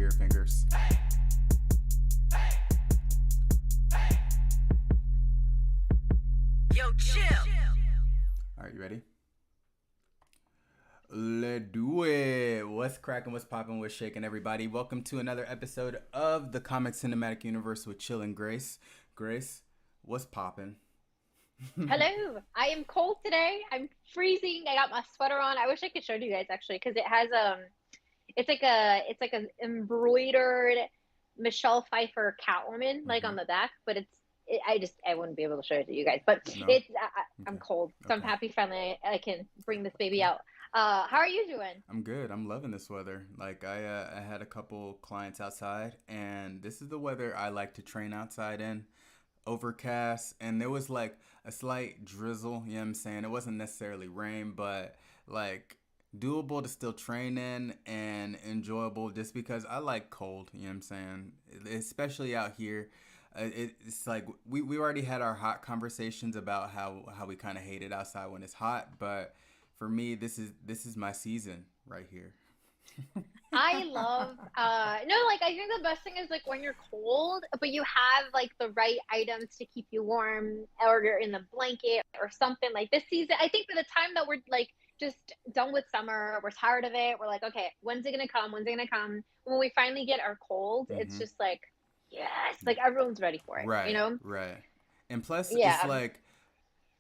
your fingers. Yo, chill. All right, you ready? Let's do it. What's cracking? What's popping? What's shaking, everybody? Welcome to another episode of the Comic Cinematic Universe with Chill and Grace. Grace, what's popping? Hello, I am cold today. I'm freezing. I got my sweater on. I wish I could show you guys actually, because it has it's like a embroidered Michelle Pfeiffer Catwoman like on the back, but I wouldn't be able to show it to you guys. But No? I'm Okay. cold, so I'm Okay. happy finally I can bring this baby out. How are you doing? I'm good. I'm loving this weather. Like I had a couple clients outside, and this is the weather I like to train outside in. Overcast, and there was like a slight drizzle, you know what I'm saying? It wasn't necessarily rain, but like doable to still train in and enjoyable just because I like cold, you know what I'm saying? Especially out here. It's like we already had our hot conversations about how we kind of hate it outside when it's hot, but for me this is my season right here. I love no, like I think the best thing is like when you're cold, but you have like the right items to keep you warm, or you're in the blanket or something. Like this season, I think by the time that we're like just done with summer, we're tired of it. We're like, okay, when's it gonna come? When's it gonna come? When we finally get our cold, it's Hmm. just like, yes, like everyone's ready for it, you Right, know? right. And plus, it's Yeah, like,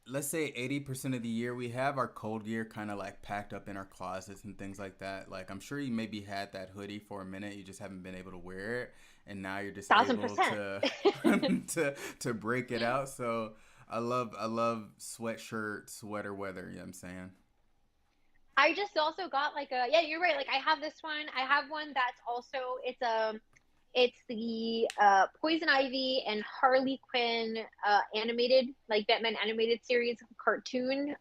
let's say 80% of the year we have our cold gear kind of like packed up in our closets and things like that. Like, I'm sure you maybe had that hoodie for a minute, you just haven't been able to wear it, and now you're just thousand able percent. to to break it out. So I love sweatshirt, sweater weather. You know what I'm saying? I just also got like a, yeah, you're right. Like I have this one. I have one that's also it's the Poison Ivy and Harley Quinn animated, like Batman animated series cartoon,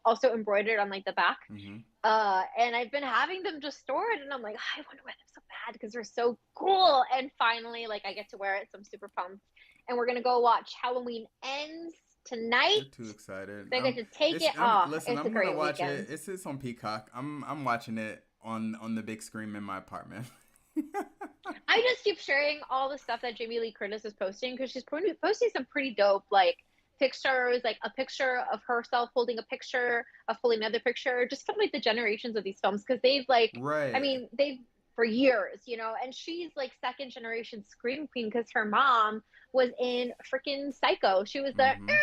also embroidered on like the back. Hmm. And I've been having them just stored, and I'm like, I want to wear them so bad because they're so cool. And finally, like I get to wear it, so I'm super pumped. And we're gonna go watch Halloween Ends tonight. You're too excited. So I get to take it off. Listen. It's a I'm gonna great watch weekend. it. It sits on Peacock. I'm watching it on the big screen in my apartment. I just keep sharing all the stuff that Jamie Lee Curtis is posting because she's posting some pretty dope like pictures, like a picture of herself holding a picture, of holding another picture, just from like the generations of these films because they've like, I Right. mean, they've for years, you know, and she's like second generation scream queen because her mom was in freaking Psycho. She was the Mm-hmm.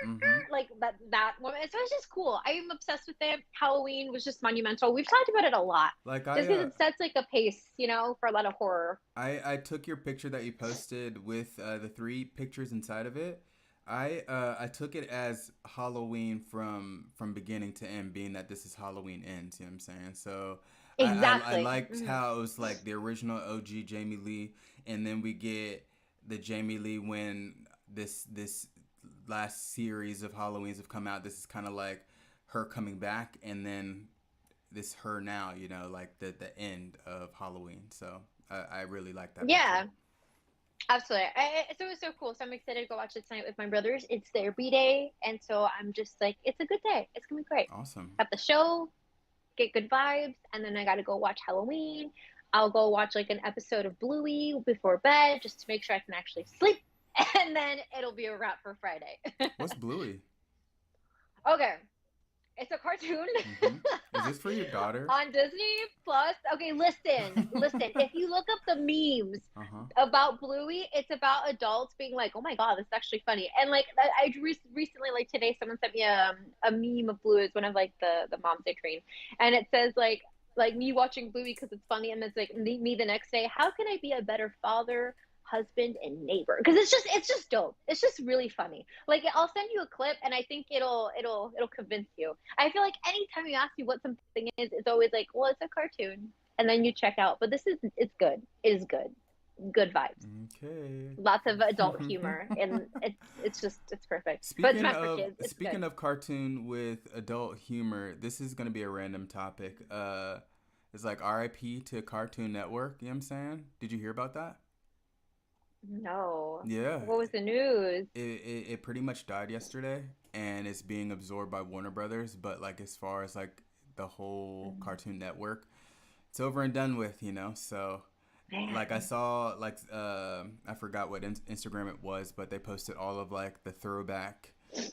Mm-hmm. like that woman. So it's just cool. I'm obsessed with it. Halloween was just monumental. We've talked about it a lot, Like just because it sets like a pace, you know, for a lot of horror. I took your picture that you posted with the three pictures inside of it. I took it as Halloween from beginning to end, being that this is Halloween Ends. You know what I'm saying? So I Exactly. liked how it was like the original OG Jamie Lee, and then we get the Jamie Lee when this last series of Halloweens have come out. This is kind of like her coming back, and then this her now. You know, like the end of Halloween. So I really like that picture. Yeah, absolutely. So it was so cool. So I'm excited to go watch it tonight with my brothers. It's their B day, and so I'm just like, it's a good day. It's gonna be great. Awesome. Have the show, get good vibes, and then I got to go watch Halloween. I'll go watch like an episode of Bluey before bed just to make sure I can actually sleep, and then it'll be a wrap for Friday. What's Bluey? Okay, it's a cartoon Mm-hmm. Is this for your daughter? on Disney Plus. Okay, listen. If you look up the memes Uh-huh. about Bluey, it's about adults being like, "Oh my god, this is actually funny." And like, I recently, like today, someone sent me a meme of Bluey. It's one of like the moms they train, and it says like me watching Bluey because it's funny, and it's like me the next day. How can I be a better father, husband, and neighbor? Because it's just dope. It's just really funny. Like I'll send you a clip, and I think it'll convince you. I feel like anytime you ask me what something is, it's always like, well, it's a cartoon, and then you check out. But this is it's good. It is good. Good vibes. Okay. Lots of adult humor, and it's perfect. But it's Speaking meant for of kids. It's speaking good. of cartoon with adult humor, this is gonna be a random topic. It's like RIP to Cartoon Network. You know what I'm saying? Did you hear about that? No. Yeah. What was the news? It pretty much died yesterday, and it's being absorbed by Warner Brothers. But like as far as like the whole Cartoon Network, it's over and done with. You know, so like I Man. saw like I forgot what Instagram it was, but they posted all of like the throwback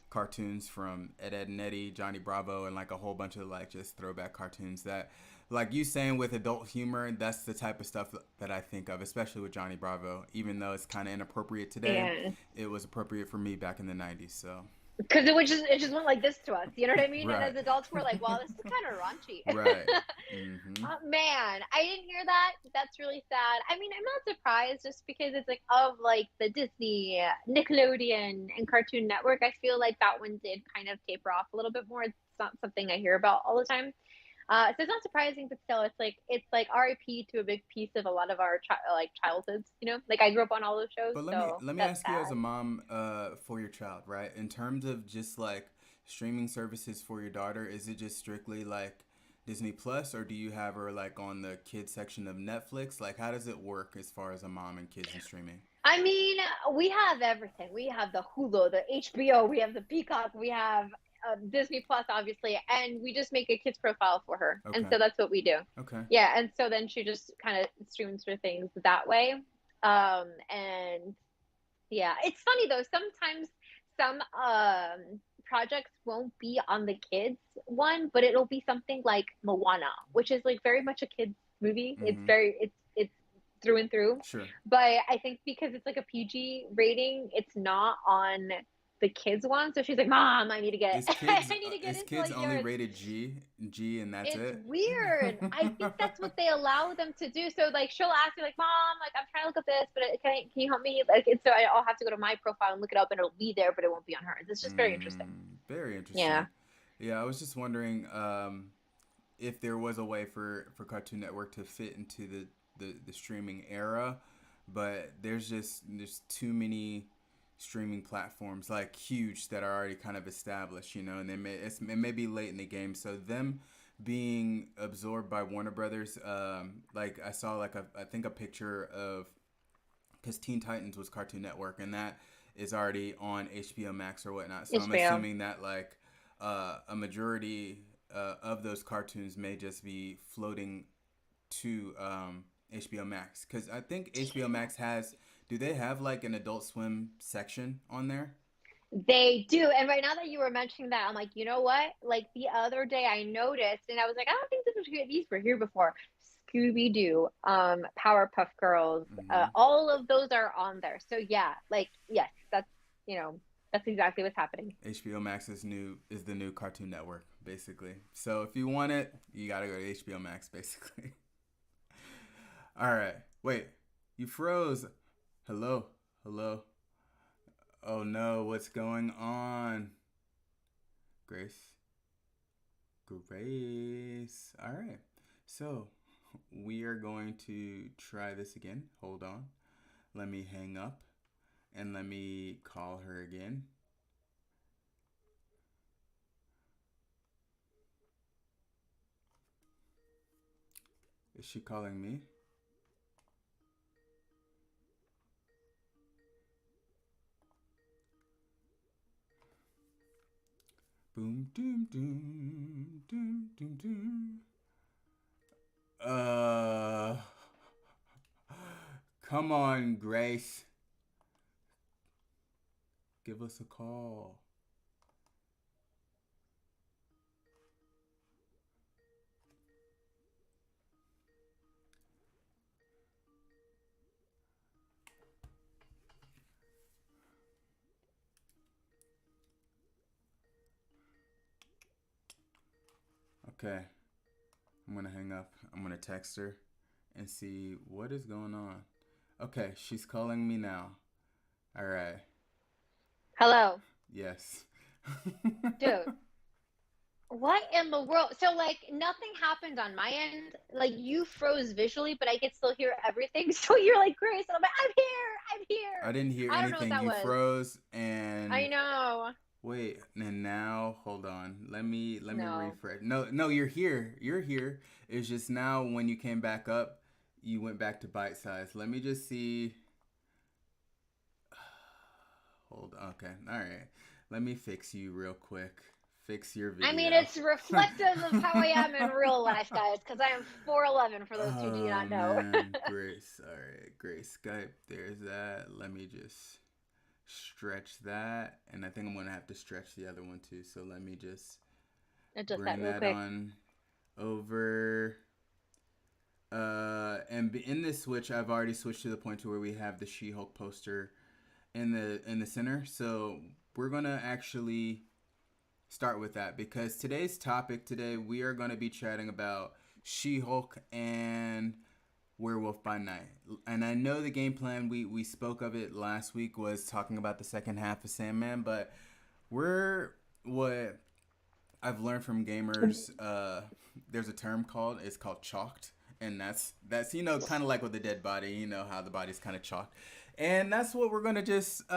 cartoons from Ed and Eddie, Johnny Bravo, and like a whole bunch of like just throwback cartoons that, like you saying with adult humor, that's the type of stuff that I think of, especially with Johnny Bravo. Even though it's kind of inappropriate today, Yeah. it was appropriate for me back in the '90s. So Because it just went like this to us, you know what I mean? And right, as adults, we're like, "Wow, this is kind of raunchy." right, mm-hmm. Man, I didn't hear that. That's really sad. I mean, I'm not surprised just because it's like of like the Disney, Nickelodeon, and Cartoon Network. I feel like that one did kind of taper off a little bit more. It's not something I hear about all the time. So it's not surprising, but still, it's like RIP to a big piece of a lot of our like childhoods. You know, like I grew up on all those shows, But so let me that's ask you as a sad. mom, for your child, right? In terms of just like streaming services for your daughter, is it just strictly like Disney Plus, or do you have her like on the kids section of Netflix? Like, how does it work as far as a mom and kids and streaming? I mean, we have everything. We have the Hulu, the HBO, we have the Peacock, we have Disney Plus, obviously, and we just make a kids profile for her, and Okay, so that's what we do. okay. Yeah, and so then she just kind of streams for things that way. And yeah, it's funny though. Sometimes some projects won't be on the kids one, but it'll be something like Moana, which is like very much a kids movie. Mm-hmm. It's through and through. Sure. But I think because it's like a PG rating, it's not on the kids one. So she's like, "Mom, I need to get I need to get Is into kids like only yours." rated G, and that's It's it? weird. I think that's what they allow them to do. So like she'll ask me like, "Mom, like I'm trying to look up this, but can you help me?" Like and so I'll have to go to my profile and look it up, and it'll be there, but it won't be on hers. It's just very interesting. Very Yeah. interesting. Yeah, I was just wondering if there was a way for Cartoon Network to fit into the streaming era, but there's too many streaming platforms like huge that are already kind of established, you know, and it may be late in the game, so them being absorbed by Warner Brothers, like I saw like I think a picture of, because Teen Titans was Cartoon Network, and that is already on HBO Max or whatnot. So I'm HBO. assuming that like a majority of those cartoons may just be floating to HBO Max, because I think HBO Max has. Do they have like an Adult Swim section on there? They do. And right now that you were mentioning that, I'm like, you know what? Like the other day I noticed and I was like, I don't think these were here before. Scooby Doo, Powerpuff Girls, Mm-hmm. all of those are on there. So yeah, like yes, you know, that's exactly what's happening. HBO Max is the new Cartoon Network, basically. So if you want it, you gotta go to HBO Max, basically. All right. Wait, you froze. Hello, hello. Oh no, what's going on? Grace. Grace. All right. So, we are going to try this again. Hold on. Let me hang up and let me call her again. Is she calling me? Boom, doom, doom, doom, doom, doom. Uh, come on, Grace. Give us a call. Okay, I'm gonna hang up. I'm gonna text her and see what is going on. Okay, she's calling me now. All right. Hello, Yes. dude. What in the world? So like nothing happened on my end. Like you froze visually, but I could still hear everything. So you're like Grace, and I'm like, I'm here, I'm I here. didn't hear I don't know what anything. that You was. froze I and know. wait, and now hold on. Let me No. refresh. No, no, you're here. You're here. It's just now when you came back up, you went back to bite size. Let me just see. Hold on. Okay. All right. Let me fix you real quick. Fix your I mean, video. it's reflective of how I am in real life, guys, because I am 4'11", for those who do Oh not know. man, Grace. All right, Grace Skype. There's that. Let me just stretch that, and I think I'm gonna have to stretch the other one too. So let me just Adjust that bring real that quick. on over. In this switch, I've already switched to the point to where we have the She-Hulk poster in the center. So we're gonna actually start with that because today's topic today we are gonna be chatting about She-Hulk and Werewolf by Night. And I know the game plan we spoke of it last week was talking about the second half of Sandman, but we're what I've learned from gamers. There's a term called it's called chalked, and that's kind of like with the dead body. You know how the body's kind of chalked, and that's what we're gonna just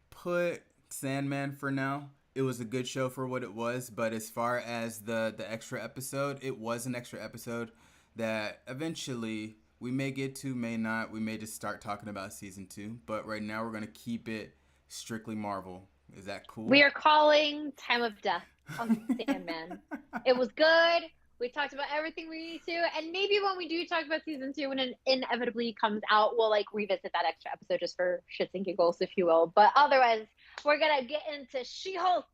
put Sandman for now. It was a good show for what it was, but as far as the extra episode, it was an extra episode that eventually we may get to, may not. We may just start talking about season 2, but right now we're gonna keep it strictly Marvel. Is that cool? We are calling Time of Death on Sandman. It was good. We talked about everything we need to, and maybe when we do talk about season 2 when it inevitably comes out, we'll like revisit that extra episode just for shits and giggles, if you will. But otherwise, we're gonna get into She-Hulk.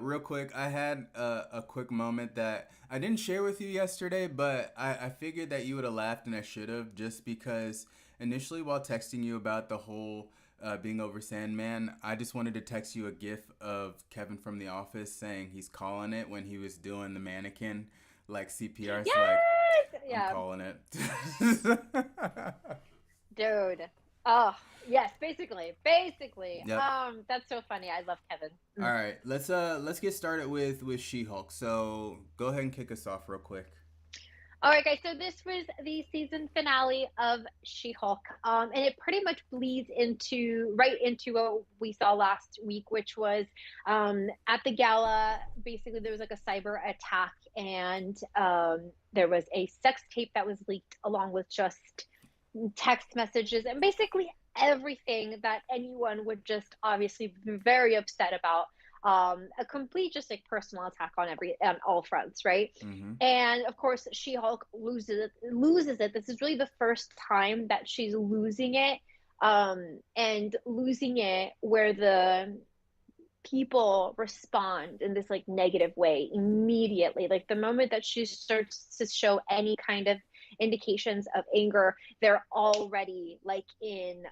Real quick, I had a quick moment that I didn't share with you yesterday, but I figured that you would have laughed and I should have, just because initially while texting you about the whole being over Sandman, I just wanted to text you a gif of Kevin from The Office saying he's calling it when he was doing the mannequin, like CPR. Yes! So like, I'm Yeah, calling it. dude. Oh, yes, basically. Yep. That's so funny. I love Kevin. All right, let's get started with She-Hulk. So go ahead and kick us off real quick. All right, guys. So this was the season finale of She-Hulk, and it pretty much bleeds right into what we saw last week, which was at the gala. Basically, there was like a cyber attack, and there was a sex tape that was leaked, along with just text messages, and basically everything that anyone would just obviously be very upset about. A complete just like personal attack on all fronts, right? Mm-hmm. And of course, She-Hulk loses it. This is really the first time that she's losing it, and losing it where the people respond in this like negative way immediately. Like the moment that she starts to show any kind of indications of anger, they're already like in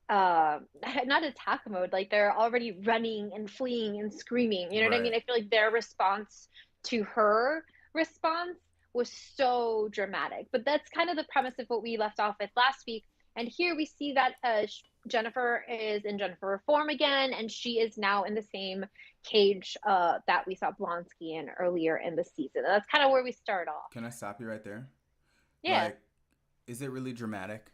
uh not attack mode, like they're already running and fleeing and screaming, you know what I Right. mean? I feel like their response to her response was so dramatic, but that's kind of the premise of what we left off with last week. And here we see that Jennifer is in Jennifer form again, and she is now in the same cage that we saw Blonsky in earlier in the season, and that's kind of where we start off. Can I stop you right there? Yeah. Like, is it really dramatic?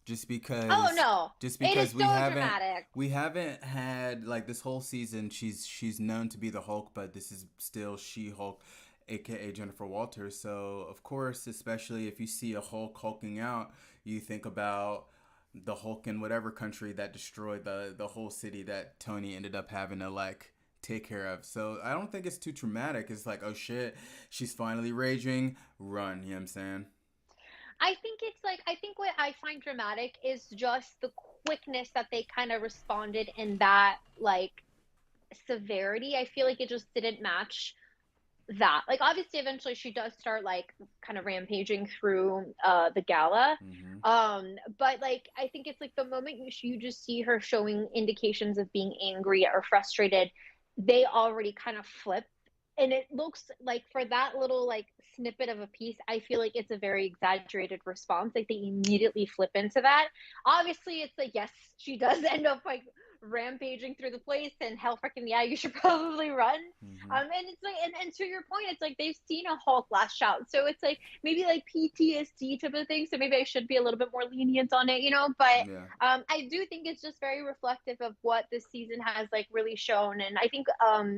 Just Oh because no, just it is because so dramatic. we haven't had like this whole season she's known to be the Hulk, but this is still She-Hulk, aka Jennifer Walters. So of course, especially if you see a Hulk hulking out, you think about the Hulk in whatever country that destroyed the whole city that Tony ended up having to like take care of. So I don't think it's too traumatic. It's like, oh shit, she's finally raging, run, you know what I'm saying? I think it's like, I think what I find dramatic is just the quickness that they kind of responded in that like severity. I feel like it just didn't match that. Like obviously eventually she does start like kind of rampaging through the gala. Mm-hmm. But like I think it's like the moment you just see her showing indications of being angry or frustrated, they already kind of flip. And it looks like for that little like snippet of a piece, I feel like it's a very exaggerated response. Like they immediately flip into that. Obviously, it's like, yes, she does end up like rampaging through the place, and hell freaking yeah, you should probably run. Mm-hmm. And it's like, and to your point, it's like they've seen a Hulk lash out, so it's like maybe like PTSD type of thing. So maybe I should be a little bit more lenient on it, you know. But Yeah. I do think it's just very reflective of what this season has like really shown. And I think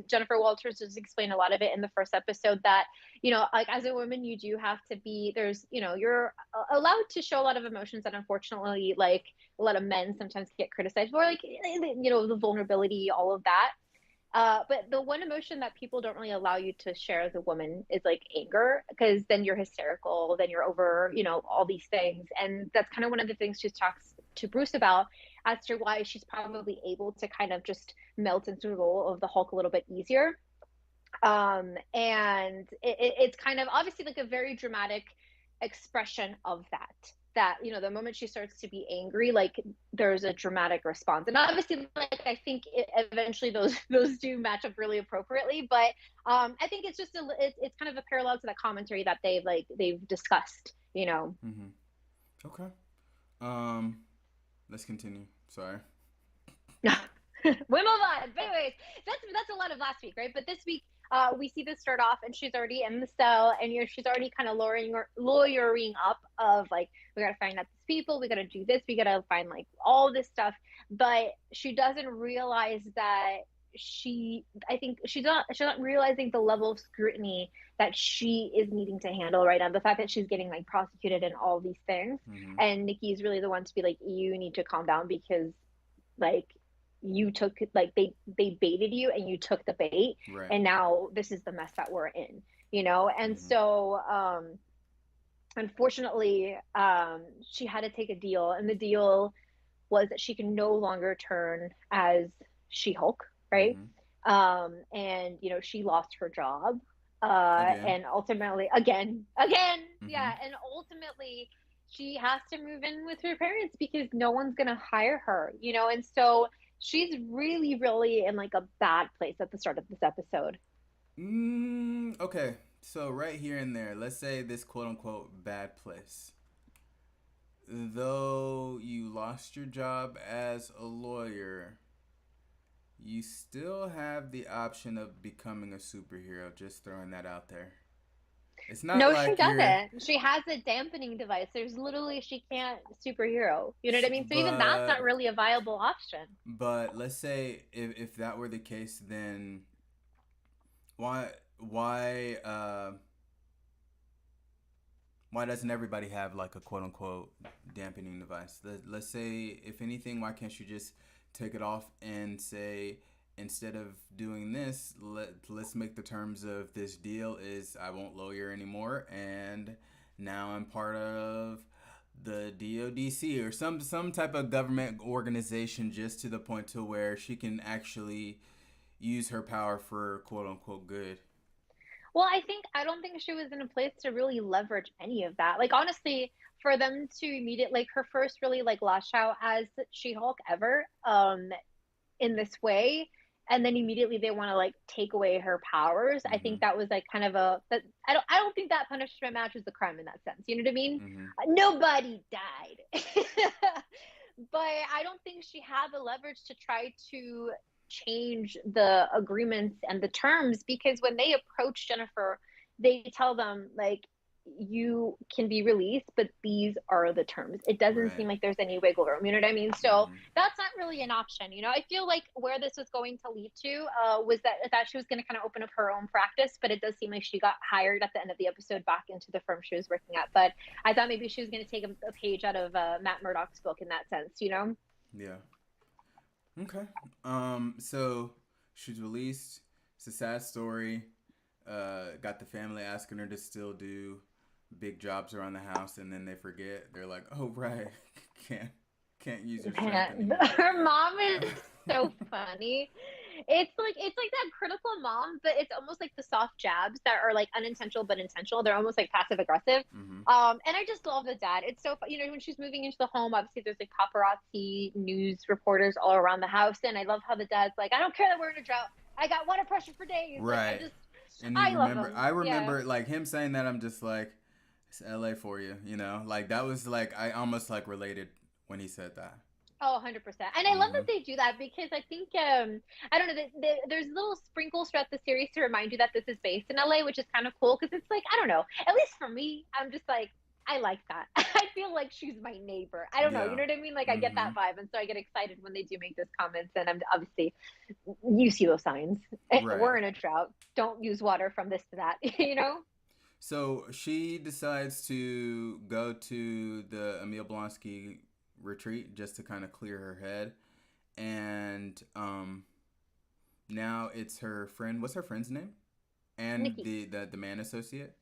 Jennifer Walters has explained a lot of it in the first episode that, you know, like as a woman, you do have to be, there's, you know, you're allowed to show a lot of emotions that unfortunately like a lot of men sometimes get criticized for, like, you know, the vulnerability, all of that. But the one emotion that people don't really allow you to share as a woman is like anger, because then you're hysterical, then you're over, all these things. And that's kind of one of the things she talks to Bruce about as to why she's probably able to kind of just melt into the role of the Hulk a little bit easier. And it's kind of obviously like a very dramatic expression of that the moment she starts to be angry, like there's a dramatic response, and obviously like I think eventually those do match up really appropriately, but I think it's just it's kind of a parallel to that commentary that they've discussed. Mm-hmm. Okay. Um, let's continue. Sorry. We move on. But anyways, that's a lot of last week, right? But this week, we see this start off, and she's already in the cell, and she's already kind of lawyering up of like, we gotta find out these people, we gotta do this, we gotta find like all this stuff, but she doesn't realize that I think she's not realizing the level of scrutiny that she is needing to handle right now. The fact that she's getting like prosecuted and all these things, Mm-hmm. and Nikki's really the one to be like, you need to calm down because like you took like they baited you and you took the bait, Right. and now this is the mess that we're in, and Mm-hmm. so unfortunately she had to take a deal, and the deal was that she can no longer turn as She-Hulk, right? Mm-hmm. And she lost her job, Again. and ultimately again, Mm-hmm. yeah, and ultimately she has to move in with her parents because no one's gonna hire her, and so she's really, really in like a bad place at the start of this episode. Okay. So right here and there, let's say this quote unquote bad place. Though you lost your job as a lawyer, you still have the option of becoming a superhero. Just throwing that out there. It's not No, she like you're, doesn't. She has a dampening device. There's literally she can't superhero. You know what I mean? So even that's but not really a viable option. let's say if that were the case, then why why why doesn't everybody have like a quote unquote dampening device? Let's say, if anything, why can't you just take it off and say, instead of doing this, let's make the terms of this deal is I won't lawyer anymore, and now I'm part of the DODC or some type of government organization, just to the point to where she can actually use her power for quote unquote good. Well, I don't think she was in a place to really leverage any of that. Like honestly, for them to immediately like her first really like lash out as She-Hulk ever, in this way, and then immediately they want to like take away her powers. I Mm-hmm. think that was like kind of a that I don't think that punishment matches the crime in that sense. You know what I mean? Mm-hmm. Nobody died. But I don't think she had the leverage to try to change the agreements and the terms, because when they approach Jennifer, they tell them like, you can be released, but these are the terms. It doesn't Right. seem like there's any wiggle room. You know what I mean? So Mm-hmm. that's not really an option. I feel like where this was going to lead to was that she was going to kind of open up her own practice, but it does seem like she got hired at the end of the episode back into the firm she was working at. But I thought maybe she was going to take a page out of Matt Murdock's book in that sense. Yeah. Okay. So she's released. It's a sad story. Got the family asking her to still do big jobs around the house, and then they forget. They're like, "Oh right, can't can't use your strength Man, anymore." her mom is so funny. It's like that critical mom, but it's almost like the soft jabs that are like unintentional but intentional. They're almost like passive aggressive. Mm-hmm. And I just love the dad. It's so when she's moving into the home, obviously there's like paparazzi news reporters all around the house, and I love how the dad's like, I don't care that we're in a drought. I got water pressure for days. Like Right. And you I love remember, him. I Yeah. remember like him saying that. I'm just like, it's LA for you, like that was like, I almost like related when he said that. Oh, 100%. And I love Mm-hmm. that they do that because I think, I don't know, there's little sprinkles throughout the series to remind you that this is based in LA, which is kind of cool because it's like, I don't know, at least for me, I'm just like, I like that. I feel like she's my neighbor. I don't know. You Yeah. know what I mean? Like, I get Mm-hmm. that vibe. And so I get excited when they do make those comments. And I'm obviously, you see those signs. Right. We're in a drought. Don't use water from this to that, you know? So she decides to go to the Emil Blonsky retreat just to kind of clear her head, and now it's her friend. What's her friend's name? And Nikki. the man associate.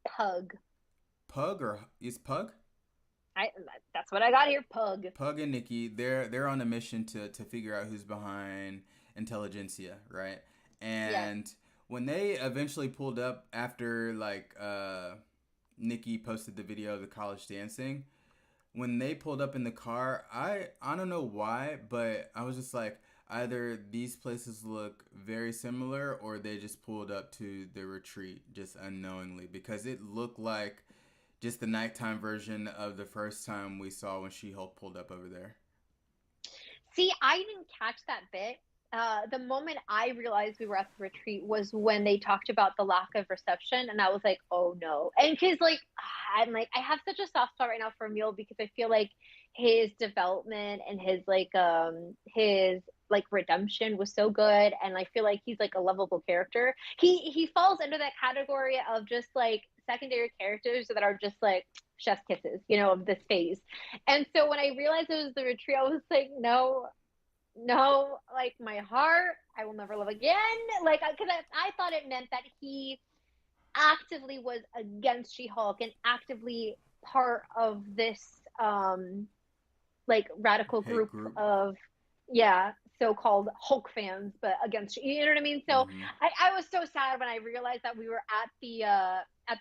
Pug. Pug or is Pug? I that's what I got here. Pug. Pug and Nikki, they're on a mission to figure out who's behind intelligentsia, right? Yes. And when they eventually pulled up after like Nikki posted the video of the college dancing, when they pulled up in the car, I don't know why, but I was just like, either these places look very similar or they just pulled up to the retreat just unknowingly, because it looked like just the nighttime version of the first time we saw when She-Hulk pulled up over there. See, I didn't catch that bit. The moment I realized we were at the retreat was when they talked about the lack of reception, and I was like, "Oh no!" And because like I'm like I have such a soft spot right now for Emil because I feel like his development and his like redemption was so good, and I feel like he's like a lovable character. He falls under that category of just like secondary characters that are just like chef's kisses, of this phase. And so when I realized it was the retreat, I was like, no, no, like my heart, I will never love again. Like, because I thought it meant that he actively was against She-Hulk and actively part of this, like radical Hate group group. of, yeah, so-called Hulk fans, but against, you know what I mean? So Mm-hmm. I was so sad when I realized that we were at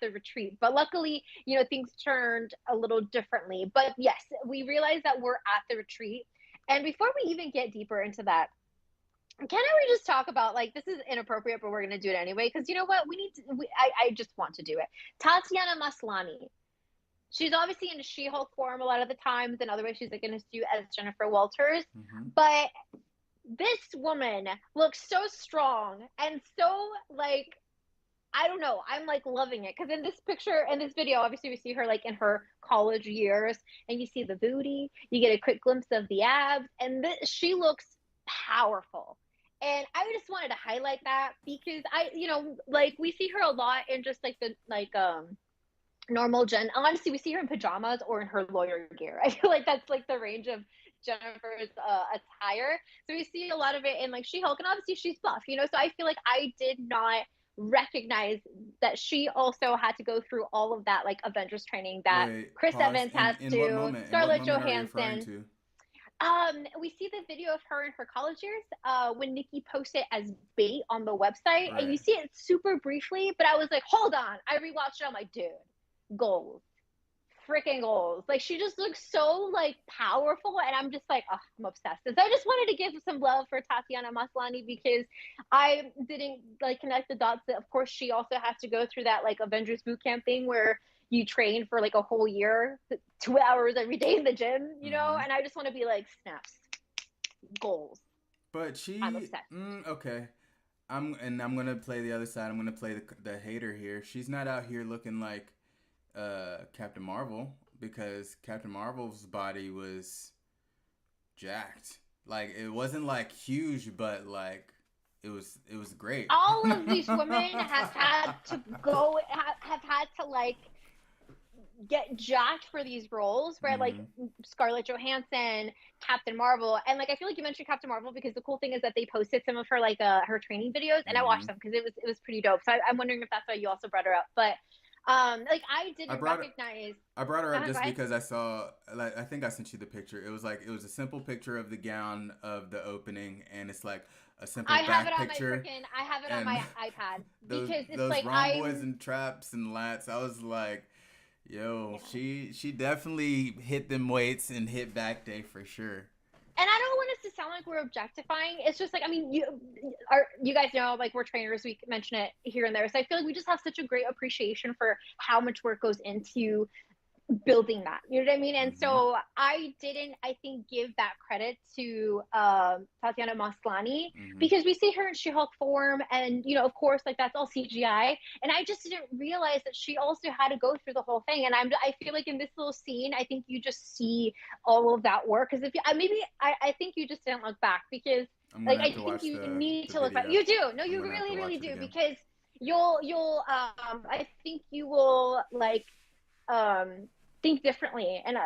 the retreat, but luckily, things turned a little differently. But yes, we realized that we're at the retreat. And before we even get deeper into that, can we just talk about, like, this is inappropriate, but we're going to do it anyway? Because you know what? I just want to do it. Tatiana Maslany. She's obviously in She-Hulk form a lot of the times, and otherwise she's like in a suit as Jennifer Walters. Mm-hmm. But this woman looks so strong and so like I don't know. I'm like loving it because in this picture, in this video, obviously we see her like in her college years, and you see the booty. You get a quick glimpse of the abs, and she looks powerful. And I just wanted to highlight that because like we see her a lot in just like the normal honestly, we see her in pajamas or in her lawyer gear. I feel like that's like the range of Jennifer's attire. So we see a lot of it in like She-Hulk, and obviously she's buff, so I feel like I did not recognize that she also had to go through all of that like Avengers training that Wait, Chris pause. Evans has In what to, moment? In what Scarlett moment are you referring Johansson. to? We see the video of her in her college years when Nikki posted it as bait on the website, and you Right. see it super briefly, but I was like, hold on. I rewatched it. I'm like, dude, goals, freaking goals. Like she just looks so like powerful, and I'm just like, oh, I'm obsessed. And so I just wanted to give some love for Tatiana Maslany because I didn't like connect the dots that of course she also has to go through that like Avengers boot camp thing where you train for like a whole year, 2 hours every day in the gym, Mm-hmm. and I just want to be like, snaps, goals. But I'm she, obsessed. okay. I'm gonna play the other side. I'm gonna play the hater here. She's not out here looking like Captain Marvel, because Captain Marvel's body was jacked. Like it wasn't like huge, but like it was great. All of these women have had to go, have had to like get jacked for these roles, right? Like Mm-hmm. Scarlett Johansson, Captain Marvel, and like I feel like you mentioned Captain Marvel because the cool thing is that they posted some of her like her training videos, and I Mm-hmm. watched them because it was pretty dope. So I'm wondering if that's why you also brought her up, but like I I didn't brought her. recognize. I brought her up Go just ahead. because I saw, like, I think I sent you the picture. It was like, it was a simple picture of the gown of the opening, and it's like a simple I have it back on my picture, freaking. I have it on and my iPad those because it's those like rhomboids I'm. and traps and lats. I was like, yo, Yeah. she definitely hit them weights and hit back day for sure. And I don't want us to sound like we're objectifying. It's just like I mean, you guys know like we're trainers. We mention it here and there. So I feel like we just have such a great appreciation for how much work goes into building that. You know what I mean? And Mm-hmm. so I didn't, I think, give that credit to Tatiana Maslany Mm-hmm. because we see her in She-Hulk form, and of course, like that's all CGI. And I just didn't realize that she also had to go through the whole thing. And I feel like in this little scene, I think you just see all of that work. Because if you, maybe I think you just didn't look back because, I'm like, gonna I have to think watch you the need the to look back. video. You do. No, I'm you gonna have to really, watch really it do again. because you'll I think you will like um think differently, and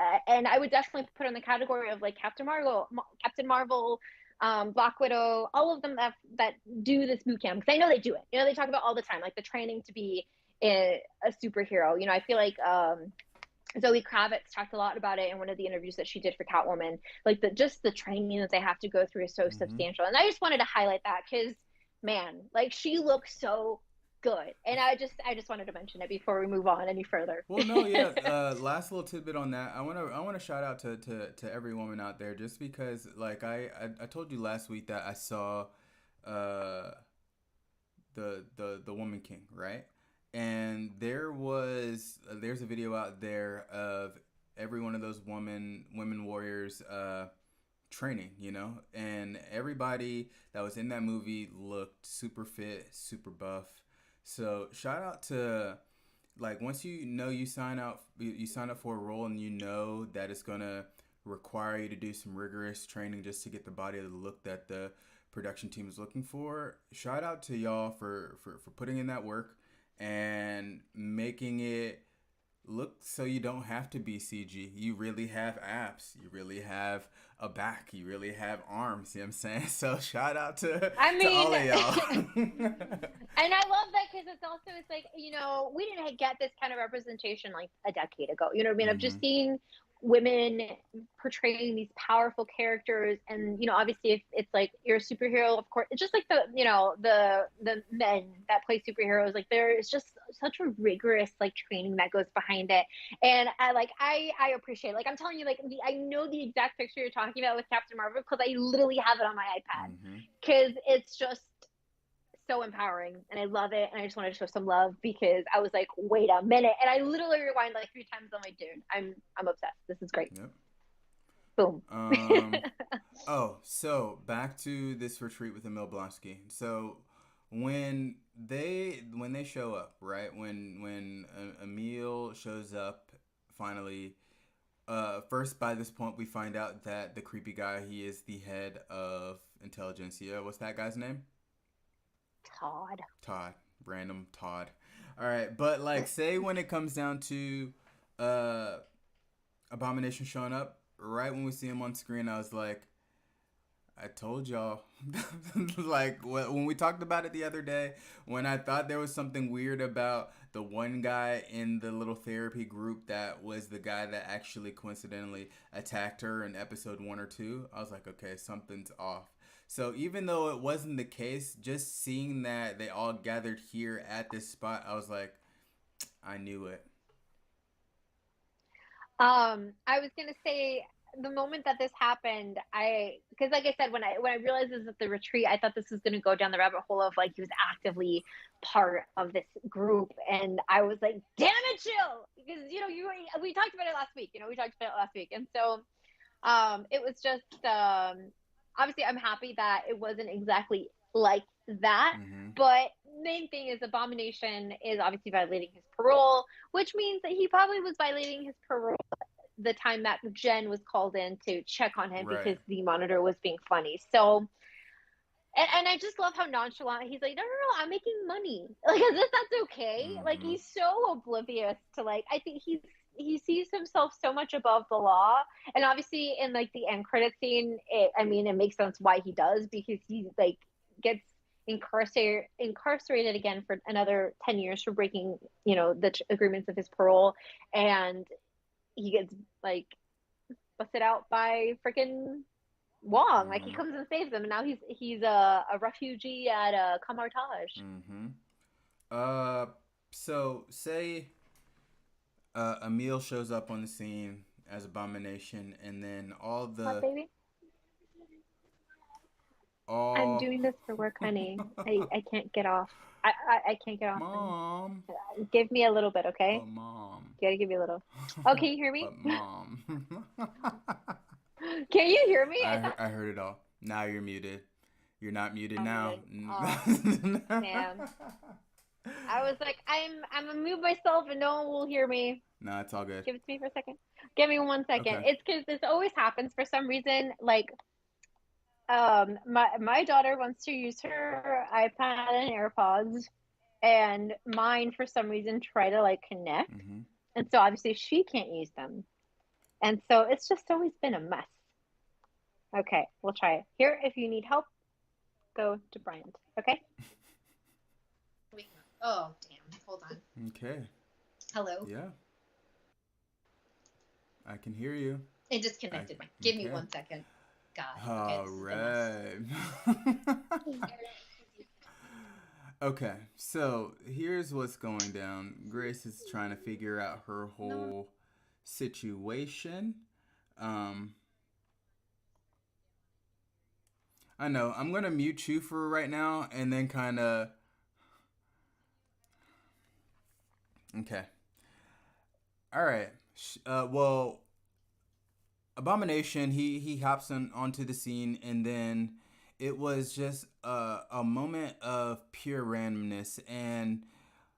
I would definitely put in the category of like Captain Marvel, Black Widow, all of them that do this boot camp, because I know they do it. You know, they talk about all the time, like the training to be a superhero. You know, I feel like Zoe Kravitz talked a lot about it in one of the interviews that she did for Catwoman. Like just the training that they have to go through is so Mm-hmm. substantial. And I just wanted to highlight that because, man, like she looks so good. And I just wanted to mention it before we move on any further. Well, no, yeah. Last little tidbit on that. I wanna shout out to every woman out there, just because like I told you last week that I saw uh the Woman King, right? And there's a video out there of every one of those women warriors training, you know, and everybody that was in that movie looked super fit, super buff. So shout out to, like, once you sign up for a role and you know that it's gonna require you to do some rigorous training just to get the body of the look that the production team is looking for. Shout out to y'all for putting in that work and making it look so you don't have to be CG. You really have abs. You really have a back. You really have arms. You know what I'm saying? So shout out I to mean, all of y'all. and I love that because it's like, you know, we didn't get this kind of representation like a decade ago. You know what I mean? Of Mm-hmm. just seeing women portraying these powerful characters, and you know, obviously, if it's like you're a superhero, of course, it's just like the, you know, the men that play superheroes. Like there is just such a rigorous like training that goes behind it, and I appreciate it. Like I'm telling you, like I know the exact picture you're talking about with Captain Marvel because I literally have it on my iPad Mm-hmm. because it's just so empowering and I love it, and I just wanted to show some love because I was like, wait a minute, and I literally rewind like 3 times. I'm like, dude, I'm obsessed. This is great. Yep. Boom. Um. Oh, so back to this retreat with Emil Blonsky. So when they show up, right? When Emil shows up finally, first by this point we find out that the creepy guy, he is the head of intelligentsia. What's that guy's name? Todd. Todd. Random Todd. All right, but like, say when it comes down to uh Abomination showing up, right when we see him on screen, I was like, I told y'all. Like when we talked about it the other day, when I thought there was something weird about the one guy in the little therapy group that was the guy that actually coincidentally attacked her in episode 1 or 2, I was like, okay, something's off. So even though it wasn't the case, just seeing that they all gathered here at this spot, I was like, I knew it. I was gonna say the moment that this happened, because like I said, when I realized this was at the retreat, I thought this was gonna go down the rabbit hole of like he was actively part of this group, and I was like, damn it, chill, because you know we talked about it last week, you know, we talked about it last week, and so it was just obviously I'm happy that it wasn't exactly like that, Mm-hmm. but main thing is Abomination is obviously violating his parole, which means that he probably was violating his parole the time that Jen was called in to check on him Right. because the monitor was being funny. So, and I just love how nonchalant he's like, no, no, no, I'm making money. Like, as if that's okay. Like, Mm-hmm. he's so oblivious to like, I think he sees himself so much above the law. And obviously, in like the end credit scene, I mean, it makes sense why he does because he like gets incarcerated again for another 10 years for breaking, you know, the agreements of his parole, and he gets like busted out by freaking Wong. Like he Mm-hmm. comes and saves him, and now he's a refugee at Kamartaj. Mm-hmm. Uh, so say Emil shows up on the scene as Abomination, and then What, baby? I'm all doing this for work, honey. I can't get off. I can't get off, honey. mom, Give me a little bit, okay? but mom, You gotta give me a little. Oh, can you hear me? but mom. Can you hear me? I heard it all. Now you're muted. You're not muted I'm now. muted. Oh, damn. I was like, I'm gonna mute myself and no one will hear me. No, it's all good. Give it to me for a second. Give me 1 second. Okay. It's because this always happens for some reason. Like, my daughter wants to use her iPad and AirPods, and mine for some reason try to like connect, Mm-hmm. and so obviously she can't use them, and so it's just always been a mess. Okay, we'll try it. Here, if you need help, go to Bryant. Okay? Wait, no. Oh, damn. Hold on. Okay. Hello? Yeah, I can hear you. It I disconnected. Give me okay. 1 second. God. Okay, All this is the mess. right. Okay, so here's what's going down. Grace is trying to figure out her No. whole situation. Um, I know. I'm gonna mute you for right now, and then kind of. Okay. All right. Well, Abomination. He hops onto the scene, and then it was just a moment of pure randomness, and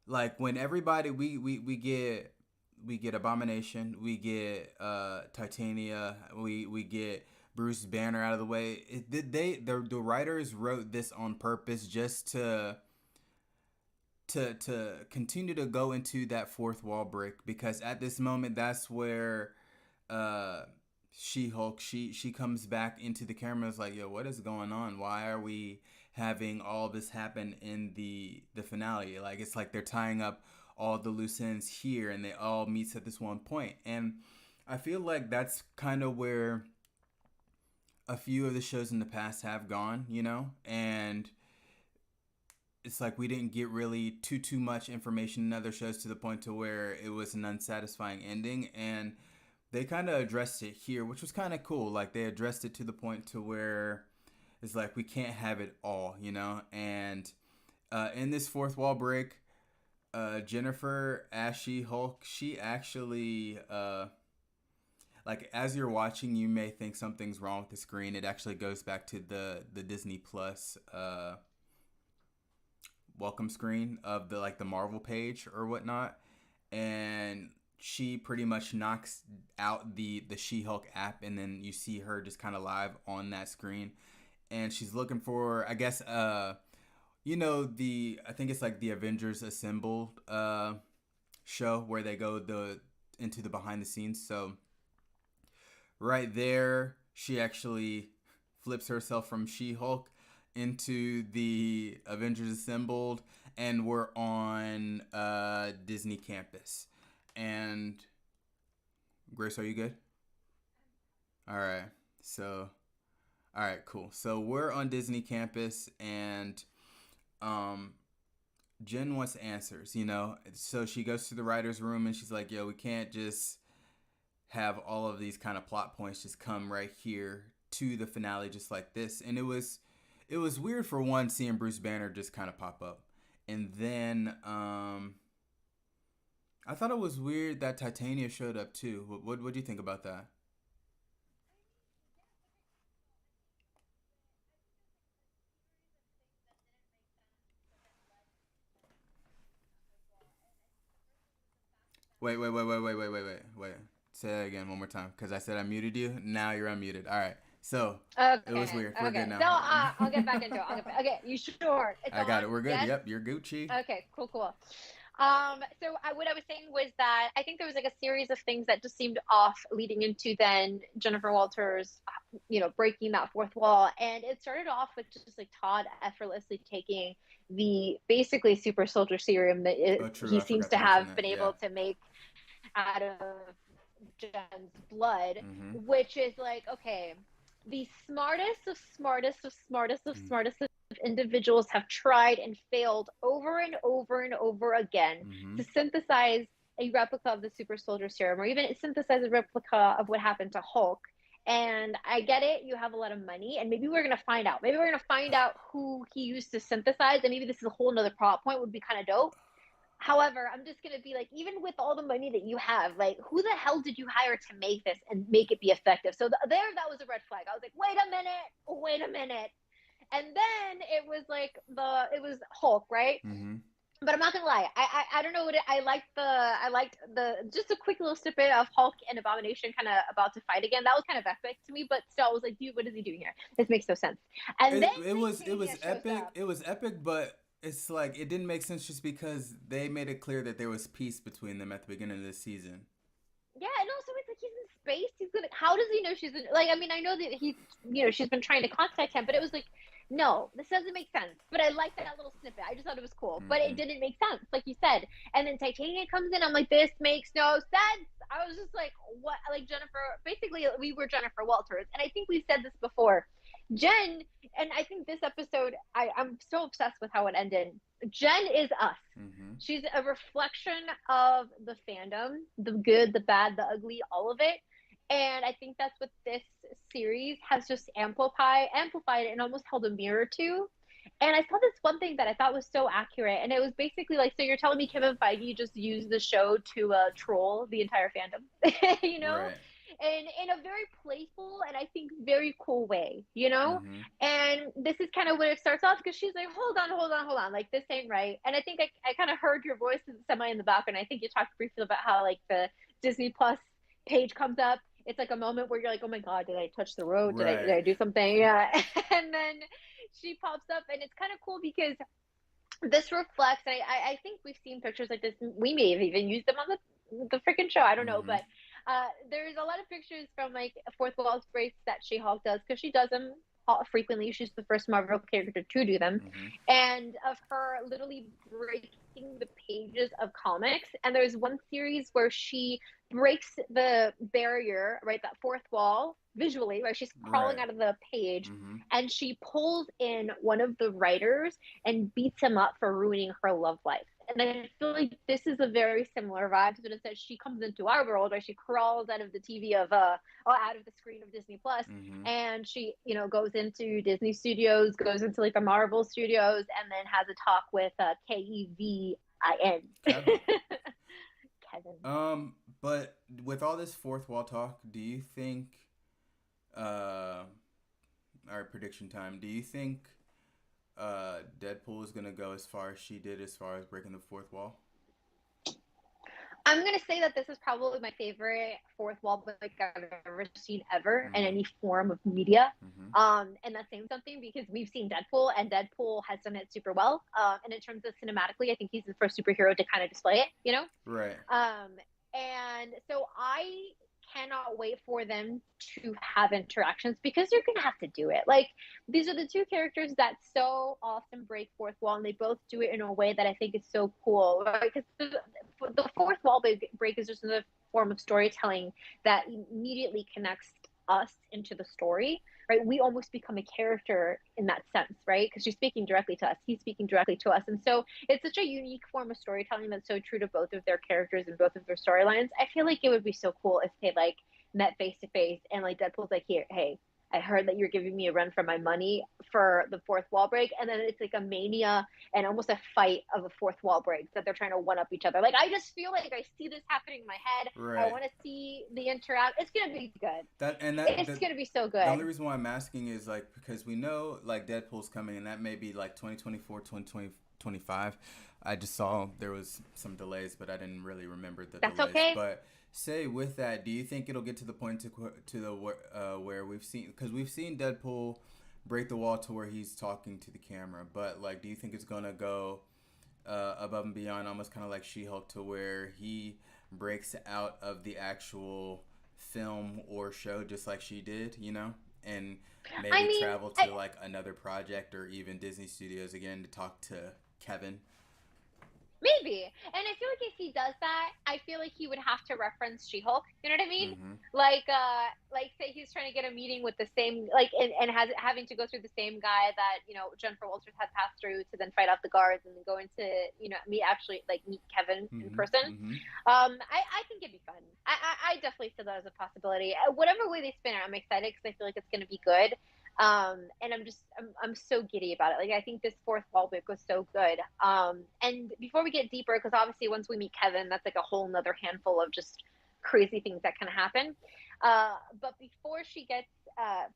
like when everybody we get Abomination, we get Titania, we get Bruce Banner out of the way. The writers wrote this on purpose just to continue to go into that fourth wall break, because at this moment that's where uh She-Hulk, she comes back into the camera, is like, yo, what is going on? Why are we having all this happen in the finale? Like, it's like they're tying up all the loose ends here, and they all meets at this one point. And I feel like that's kind of where a few of the shows in the past have gone, you know? And it's like we didn't get really too much information in other shows to the point to where it was an unsatisfying ending, and they kind of addressed it here, which was kind of cool. Like, they addressed it to the point to where it's like we can't have it all, you know. And in this fourth wall break, Jennifer Ashy Hulk, she actually like, as you're watching, you may think something's wrong with the screen. It actually goes back to the Disney Plus welcome screen of the, like, the Marvel page or whatnot, and she pretty much knocks out the She-Hulk app, and then you see her just kind of live on that screen, and she's looking for, I guess, you know, the I think it's like the Avengers Assembled show where they go the into the behind the scenes. So right there, she actually flips herself from She-Hulk into the Avengers Assembled, and we're on Disney campus. And Grace, are you good? All right. So, all right, cool. So we're on Disney campus, and um, Jen wants answers. You know, so she goes to the writers' room, and she's like, "Yo, we can't just have all of these kind of plot points just come right here to the finale just like this." And it was weird, for one, seeing Bruce Banner just kind of pop up, and then I thought it was weird that Titania showed up too. What do you think about that? Wait. Say that again one more time, because I said I muted you. Now you're unmuted. All right. So it was Okay, weird. We're good okay. now. So I'll get back into it. Okay, you sure? It's I got on? it. We're good. Yes? Yep, you're Gucci. Okay, cool. So what I was saying was that I think there was like a series of things that just seemed off leading into then Jennifer Walters, breaking that fourth wall. And it started off with just like Todd effortlessly taking the basically super soldier serum that Oh, true. he I seems forgot to to mention have that. been Yeah. able to make out of Jen's blood, Mm-hmm. which is like, okay, the smartest of smartest of smartest of smartest of individuals have tried and failed over and over and over again Mm-hmm. to synthesize a replica of the super soldier serum, or even synthesize a replica of what happened to Hulk. And I get it, you have a lot of money, and maybe we're gonna find out. Maybe we're gonna find out who he used to synthesize, and maybe this is a whole nother plot point, would be kind of dope. However, I'm just gonna be like, even with all the money that you have, like, who the hell did you hire to make this and make it be effective? So that was a red flag. I was like, wait a minute. And then it was like it was Hulk, right? Mm-hmm. But I'm not gonna lie, I don't know what I liked the just a quick little snippet of Hulk and Abomination kind of about to fight again. That was kind of epic to me, but still, I was like, dude, what is he doing here? This makes no sense. And then It Titania was shows epic. up. It was epic, but it's like it didn't make sense just because they made it clear that there was peace between them at the beginning of this season. Yeah, and also it's like he's in space. He's gonna. How does he know she's in? Like, I mean, I know that he's, she's been trying to contact him, but it was like, no, this doesn't make sense. But I like that little snippet. I just thought it was cool, but it Mm-hmm. didn't make sense, like you said. And then Titania comes in. I'm like, this makes no sense. I was just like, what? Like Jennifer. Basically, we were Jennifer Walters, and I think we've said this before. Jen, and I think this episode, I'm so obsessed with how it ended. Jen is us. Mm-hmm. She's a reflection of the fandom, the good, the bad, the ugly, all of it. And I think that's what this series has just amplified and almost held a mirror to. And I saw this one thing that I thought was so accurate, and it was basically like, so you're telling me Kevin Feige just used the show to troll the entire fandom, you know? Right. And in a very playful and I think very cool way, you know? Mm-hmm. And this is kind of where it starts off because she's like, hold on, like this ain't right. And I think I kind of heard your voice semi in the background. I think you talked briefly about how like the Disney Plus page comes up. It's like a moment where you're like, oh my God, did I touch the road? Did Right. I do something? Yeah. And then she pops up and it's kind of cool because this reflects, I think we've seen pictures like this. We may have even used them on the freaking show. I don't know, Mm-hmm. but there's a lot of pictures from like fourth wall breaks that She-Hulk does because she does them frequently. She's the first Marvel character to do them, Mm-hmm. and of her literally breaking the pages of comics. And there's one series where she breaks the barrier, right, that fourth wall visually, right? She's crawling Right. out of the page, Mm-hmm. and she pulls in one of the writers and beats him up for ruining her love life. And I feel like this is a very similar vibe to what it says. She comes into our world, where she crawls out of the TV of or out of the screen of Disney Plus, Mm-hmm. and she, goes into Disney Studios, goes into like the Marvel Studios, and then has a talk with Kevin. Kevin. Kevin. But with all this fourth wall talk, do you think uh our prediction time, do you think Deadpool is gonna go as far as she did as far as breaking the fourth wall? I'm gonna say that this is probably my favorite fourth wall book I've ever seen ever in Mm-hmm. any form of media. Mm-hmm. And that's saying something because we've seen Deadpool and Deadpool has done it super well. And in terms of cinematically, I think he's the first superhero to kind of display it. Right. Um, and so I cannot wait for them to have interactions because they're gonna have to do it. Like these are the two characters that so often break fourth wall, and they both do it in a way that I think is so cool. Right? Because the fourth wall break is just another form of storytelling that immediately connects us into the story, right? We almost become a character in that sense, right? Because she's speaking directly to us, he's speaking directly to us. And so it's such a unique form of storytelling that's so true to both of their characters and both of their storylines. I feel like it would be so cool if they like met face to face and like Deadpool's like, here, hey, I heard that you're giving me a run for my money for the fourth wall break. And then it's like a mania and almost a fight of a fourth wall breaks that they're trying to one up each other. Like, I just feel like I see this happening in my head. I Right. want to see the interact. It's going to be good. That and that It's going to be so the good. only reason why I'm asking is like because we know like Deadpool's coming and that may be like 2024, 2025. I just saw there was some delays, but I didn't really remember the That's delays. okay. But say with that, do you think it'll get to the point to the where we've seen because we've seen Deadpool break the wall to where he's talking to the camera, but like do you think it's gonna go above and beyond, almost kind of like She-Hulk, to where he breaks out of the actual film or show just like she did, and I maybe mean, travel to like another project or even Disney Studios again to talk to Kevin. maybe. And I feel like if he does that, I feel like he would have to reference She-Hulk. You know what I mean? Mm-hmm. Like say he's trying to get a meeting with the same and has having to go through the same guy that, Jennifer Walters had passed through to then fight off the guards and then go into, meet Kevin in Mm-hmm. person. Mm-hmm. I think it'd be fun. I definitely feel that as a possibility. Whatever way they spin it, I'm excited because I feel like it's gonna be good. And I'm so giddy about it. Like I think this fourth wall book was so good. And before we get deeper, because obviously once we meet Kevin, that's like a whole nother handful of just crazy things that can happen. But before she gets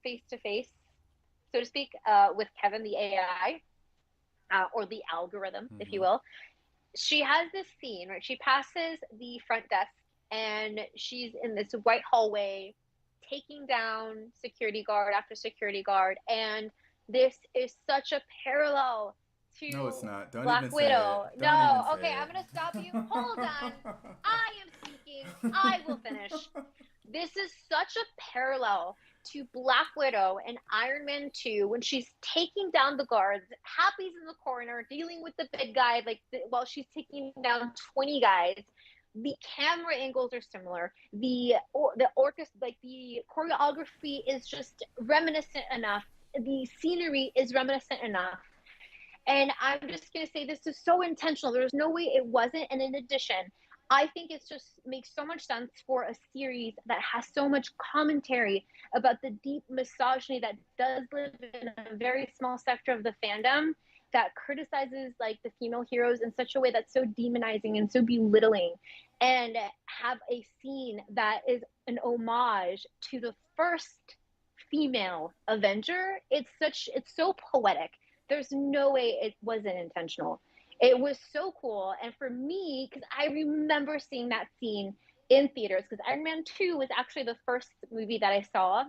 face to face, so to speak, with Kevin, the AI, or the algorithm, if you Mm-hmm. will, she has this scene, right? She passes the front desk and she's in this white hallway taking down security guard after security guard. And this is such a parallel No, it's to not. Don't Black even say Widow. it. Don't even No, say okay, I'm it. gonna stop you. Hold on. I am speaking. I will finish. This is such a parallel to Black Widow and Iron Man 2 when she's taking down the guards. Happy's in the corner dealing with the big guy while she's taking down 20 guys. The camera angles are similar. The orchestra, like the choreography is just reminiscent enough. The scenery is reminiscent enough. And I'm just going to say this is so intentional. There's no way it wasn't. And in addition, I think it just makes so much sense for a series that has so much commentary about the deep misogyny that does live in a very small sector of the fandom that criticizes like the female heroes in such a way that's so demonizing and so belittling, and have a scene that is an homage to the first female Avenger. It's so poetic. There's no way it wasn't intentional. It was so cool. And for me, because I remember seeing that scene in theaters, because Iron Man 2 was actually the first movie that I saw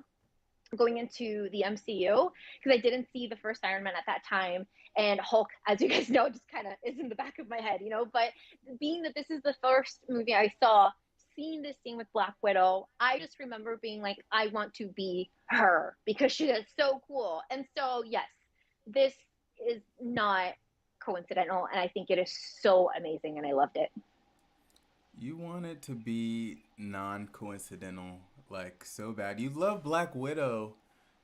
going into the MCU, because I didn't see the first Iron Man at that time. And Hulk, as you guys know, just kind of is in the back of my head, you know. But being that this is the first movie I saw, seeing this scene with Black Widow, I just remember being like, I want to be her because she is so cool. And so, yes, this is not coincidental, and I think it is so amazing, and I loved it. You want it to be non-coincidental, like so bad. You love Black Widow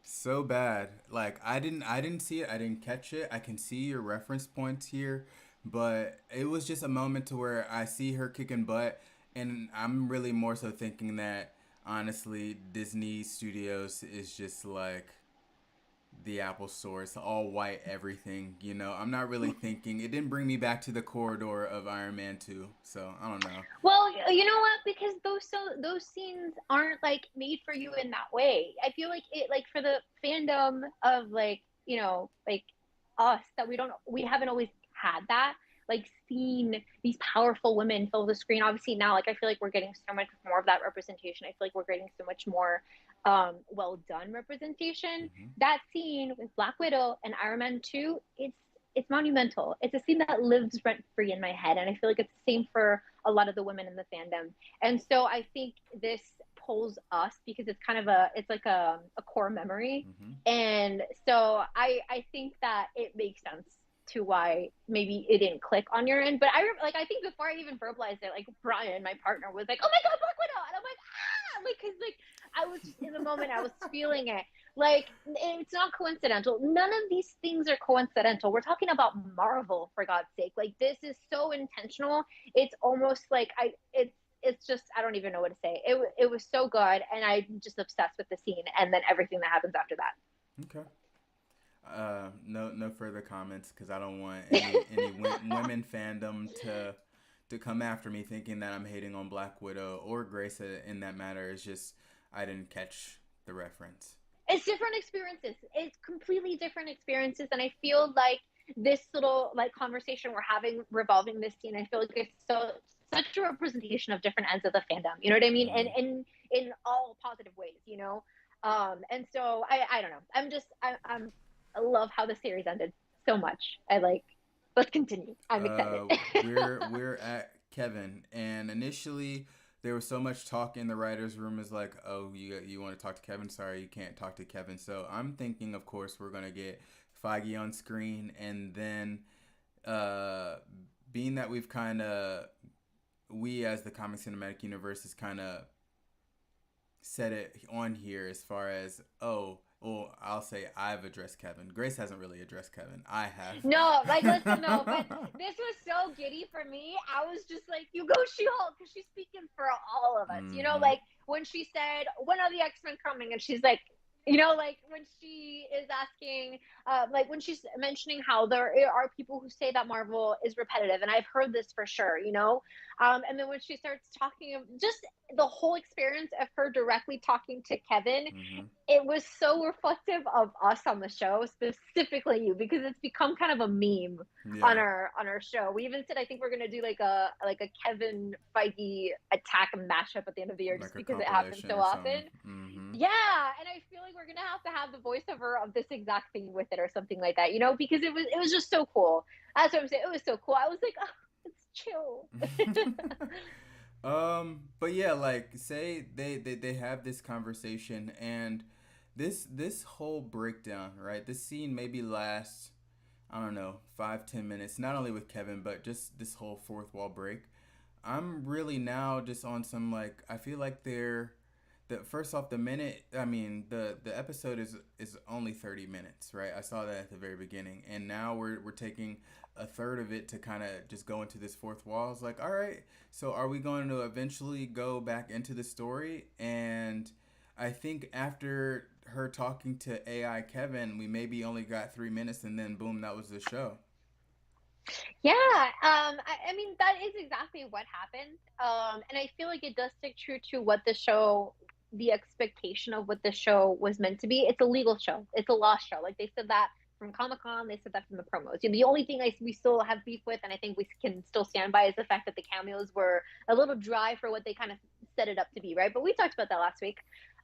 so bad. Like I didn't see it. I didn't catch it. I can see your reference points here, but it was just a moment to where I see her kicking butt, and I'm really more so thinking that honestly, Disney Studios is just like the Apple Store. It's all white everything. You know, I'm not really thinking. It didn't bring me back to the corridor of Iron Man 2. So I don't know. Well, you know what? Because those scenes aren't like made for you in that way. I feel like it like for the fandom of like like us that we haven't always had that like seen these powerful women fill the screen. Obviously now like I feel like we're getting so much more of that representation. I feel like we're getting so much more well done representation. Hmm. That scene with Black Widow and Iron Man 2, it's monumental. It's a scene that lives rent free in my head, and I feel like it's the same for a lot of the women in the fandom. And so I think this pulls us because it's kind of it's like a core memory, Hmm. and so I think that it makes sense to why maybe it didn't click on your end. But I think before I even verbalized it, like Brian, my partner, was like, "Oh my God, Black Widow," and I'm like, "Ah!" Like, cause like I was just in the moment, I was feeling it. Like it's not coincidental. None of these things are coincidental. We're talking about Marvel, for God's sake. Like this is so intentional. It's almost like it's just I don't even know what to say. It was so good, and I'm just obsessed with the scene and then everything that happens after that. Okay. No further comments because I don't want any women fandom to come after me thinking that I'm hating on Black Widow or Grace in that matter. It's just I didn't catch the reference. It's different experiences. It's completely different experiences, and I feel like this little like conversation we're having revolving this scene, I feel like it's such a representation of different ends of the fandom. You know what I mean? And Hmm. in all positive ways. You know. And so I don't know. I love how the series ended so much. I like. Let's continue. I'm excited. We're at Kevin, and initially there was so much talk in the writers' room. Is like, oh, you want to talk to Kevin? Sorry, you can't talk to Kevin. So I'm thinking, of course, we're gonna get Feige on screen, and then uh, being that we as the comic cinematic universe is kind of said it on here as far as well, I'll say I've addressed Kevin. Grace hasn't really addressed Kevin. I No, like listen, no, but have. this was so giddy for me. I was just like, "You go, She-Hulk," because she's speaking for all of us. You know, Hmm. like when she said, "When are the X-Men coming?" and she's like, like when she is asking, like when she's mentioning how there are people who say that Marvel is repetitive, and I've heard this for sure. And then when she starts talking of just the whole experience of her directly talking to Kevin, Hmm. it was so reflective of us on the show, specifically you, because it's become kind of a meme on Yeah, our show. We even said I think we're gonna do like a Kevin Feige attack and mashup at the end of the year, like just a because it happens compilation so or something. often. Hmm. Yeah, and I feel like like we're gonna have the voiceover of this exact thing with it or something like that, because it was just so cool. That's what I'm saying. It was so cool. I was like, oh, it's chill. But yeah, like say they have this conversation and this whole breakdown, right? This scene maybe lasts, I don't know, 5-10 minutes, not only with Kevin, but just this whole fourth wall break. I'm really now just on some like I feel like they're the first off the minute I mean the episode is only 30 minutes, right? I saw that at the very beginning, and now we're taking a third of it to kind of just go into this fourth wall. It's like, all right, so are we going to eventually go back into the story? And I think after her talking to AI Kevin, we maybe only got 3 minutes, and then boom, that was the show. Yeah, I mean that is exactly what happened. And I feel like it does stick true to what the expectation of what the show was meant to be. It's a legal show. It's a law show. Like they said that from Comic Con, they said that from the promos. The only thing we still have beef with, and I think we can still stand by, is the fact that the cameos were a little dry for what they kind of set it up to be, right? But we talked about that last week.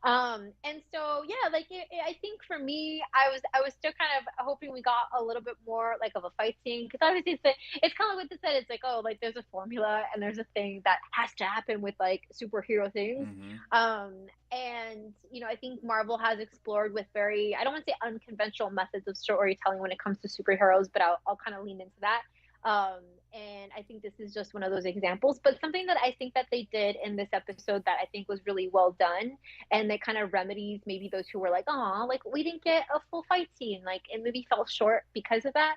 And so yeah, like I think for me, I was still kind of hoping we got a little bit more like of a fight scene, because obviously it's kind of what they said. It's like, oh, like there's a formula and there's a thing that has to happen with like superhero things. Mm-hmm. And I think Marvel has explored with very, I don't want to say unconventional methods of storytelling when it comes to superheroes, but I'll kind of lean into that. Um, and I think this is just one of those examples. But something that I think that they did in this episode that I think was really well done, and that kind of remedies maybe those who were like, oh, like we didn't get a full fight scene, like it maybe fell short because of that.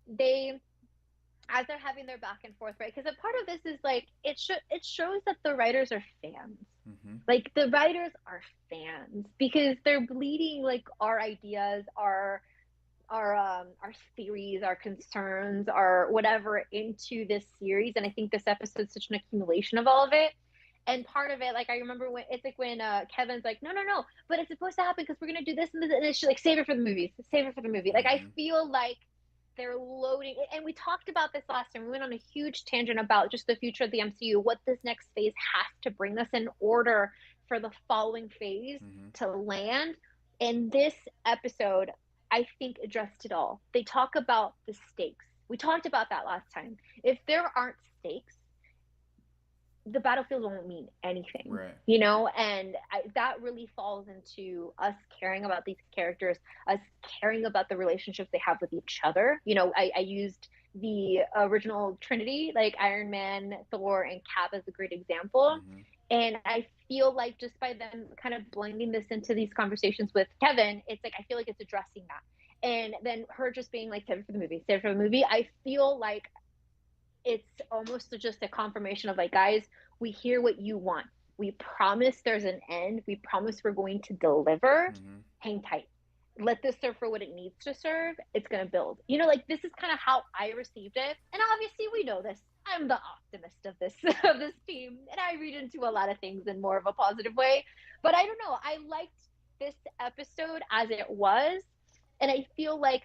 They, as they're having their back and forth, right? Because a part of this is like it shows that the writers are fans. Mm-hmm. Like the writers are fans because they're bleeding like our ideas, our theories, our concerns, our whatever into this series. And I think this episode's such an accumulation of all of it. And part of it, like I remember when it's like when Kevin's like, no, no, no, but it's supposed to happen because we're gonna do this and this, and it's like save it for the movies, save it for the movie. Like I Mm-hmm. feel like they're loading, and we talked about this last time. We went on a huge tangent about just the future of the MCU, what this next phase has to bring us in order for the following phase Mm-hmm. to land. And this episode, I think, addressed it all. They talk about the stakes. We talked about that last time. If there aren't stakes, the battlefield won't mean anything, Right. and that really falls into us caring about these characters, us caring about the relationships they have with each other. I used the original Trinity, like Iron Man, Thor, and Cap, as a great example. Mm-hmm. And I feel like just by them kind of blending this into these conversations with Kevin, it's like I feel like it's addressing that. And then her just being like, save it for the movie, save it for the movie. I feel like it's almost just a confirmation of like, guys, we hear what you want. We promise there's an end. We promise we're going to deliver. Mm-hmm. Hang tight. Let this serve for what it needs to serve. It's going to build. Like this is kind of how I received it. And obviously we know this. I'm the optimist of this of this team, and I read into a lot of things in more of a positive way. But I don't know. I liked this episode as it was, and I feel like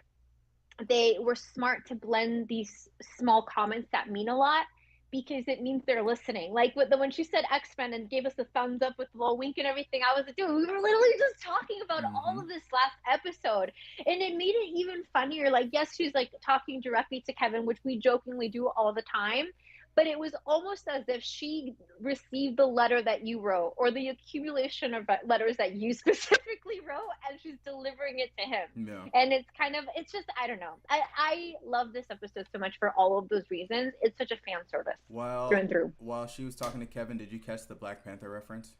they were smart to blend these small comments that mean a lot, because it means they're listening. Like when she said X-Men and gave us a thumbs up with the little wink and everything, I was like, dude, we were literally just talking about Mm-hmm. all of this last episode. And it made it even funnier. Like, yes, she's like talking directly to Kevin, which we jokingly do all the time. But it was almost as if she received the letter that you wrote, or the accumulation of letters that you specifically wrote, and she's delivering it to him. Yeah. And it's just, I don't know. I love this episode so much for all of those reasons. It's such a fan service through While and through. while she was talking to Kevin, did you catch the Black Panther reference?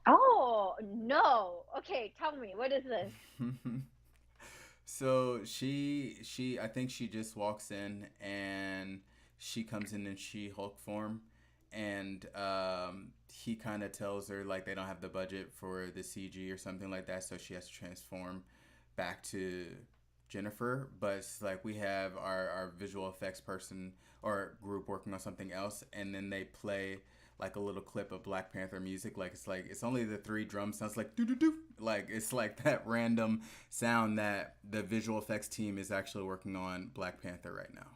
Oh no. Okay, tell me, what is this? So she I think she just walks in and she comes in She-Hulk form, and he kind of tells her like they don't have the budget for the CG or something like that, so she has to transform back to Jennifer. But it's like we have our visual effects person or group working on something else, and then they play like a little clip of Black Panther music. Like it's only the three drum sounds like doo doo doo. Like it's like that random sound that the visual effects team is actually working on Black Panther right now.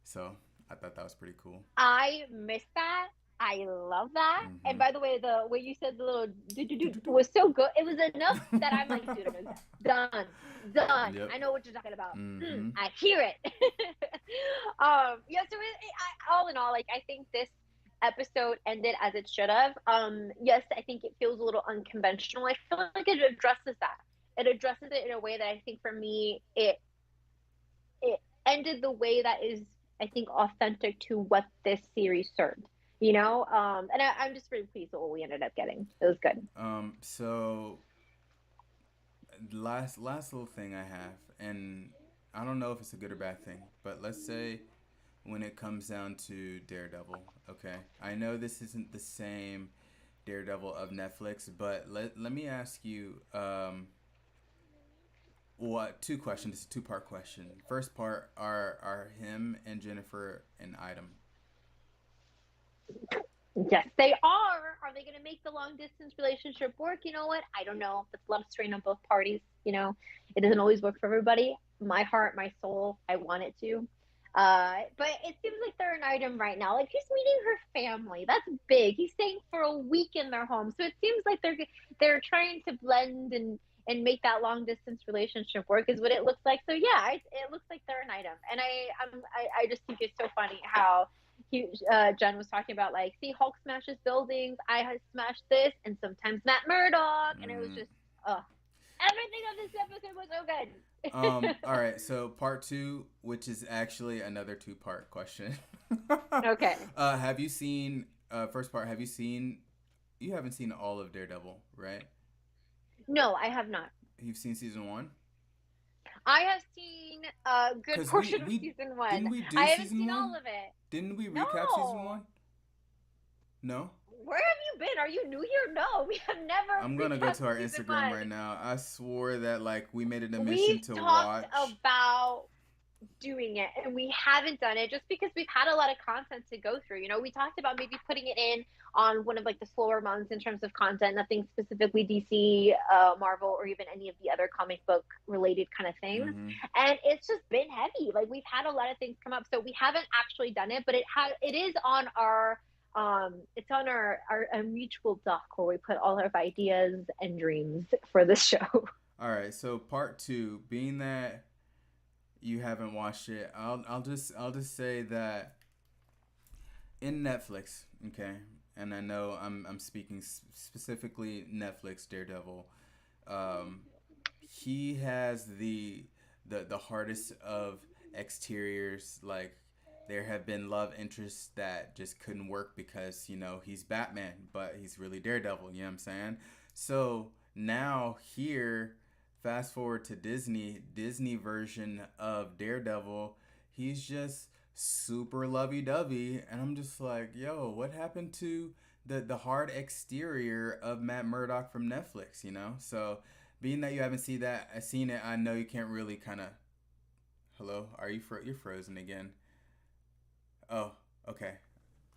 So I thought that was pretty cool. I missed that. I love that. And Mm-hmm. by the way, the way you said the little do do do was so good. It was enough that I'm like, dude, I know exactly. Done, done. Yep. I know what you're talking about. Mm-hmm. I hear it. Yeah. So all in all, like I think this episode ended as it should have. Yes, I think it feels a little unconventional. I feel like it addresses that. It addresses it in a way that I think for me it ended the way that is I think authentic to what this series served. And I'm just really pleased with what we ended up getting. It was good. So last little thing I have, and I don't know if it's a good or bad thing, but let's say when it comes down to Daredevil, okay? I know this isn't the same Daredevil of Netflix, but let me ask you what two questions, it's a two-part question. First part, are him and Jennifer an item? Yes, they are. Are they going to make the long distance relationship work? You know what? I don't know. It's a lot of strain on both parties. It doesn't always work for everybody. My heart, my soul, I want it to. But it seems like they're an item right now. Like he's meeting her family. That's big. He's staying for a week in their home. So it seems like they're trying to blend and make that long distance relationship work is what it looks like. So yeah, it looks like they're an item. And I just think it's so funny how Jen was talking about like, see, Hulk smashes buildings, I have smashed this, and sometimes Matt Murdock, and it was Mm. just, everything of this episode was so good. All right, so part two, which is actually another two-part question. Okay. Have you seen first part? Have you seen? You haven't seen all of Daredevil, right? No, I have not. You've seen season one. I have seen a good Cause portion of season one. didn't we do I haven't season seen one? all of it. Didn't we recap season No. one? No. Where have you been? Are you new here? No, we have never I'm gonna go recapped to our season Instagram one. right now. I swore that like we made it a mission We've to talked watch. about doing it and we haven't done it just because we've had a lot of content to go through. We talked about maybe putting it in on one of like the slower months in terms of content, nothing specifically DC, Marvel, or even any of the other comic book related kind of things. Mm-hmm. And it's just been heavy. Like we've had a lot of things come up, so we haven't actually done it, but it is on our it's on our mutual doc where we put all of our ideas and dreams for this show. All right. So part two, being that you haven't watched it, I'll just say that in Netflix, okay, and I know I'm speaking specifically Netflix Daredevil. Um, he has the hardest of exteriors. Like there have been love interests that just couldn't work because he's Batman, but he's really Daredevil. You know what I'm saying? So now here, fast forward to Disney version of Daredevil, he's just super lovey dovey, and I'm just like, yo, what happened to the hard exterior of Matt Murdock from Netflix? So being that you haven't seen it, I know you can't really kind of. Hello, are you're frozen again? Oh, okay.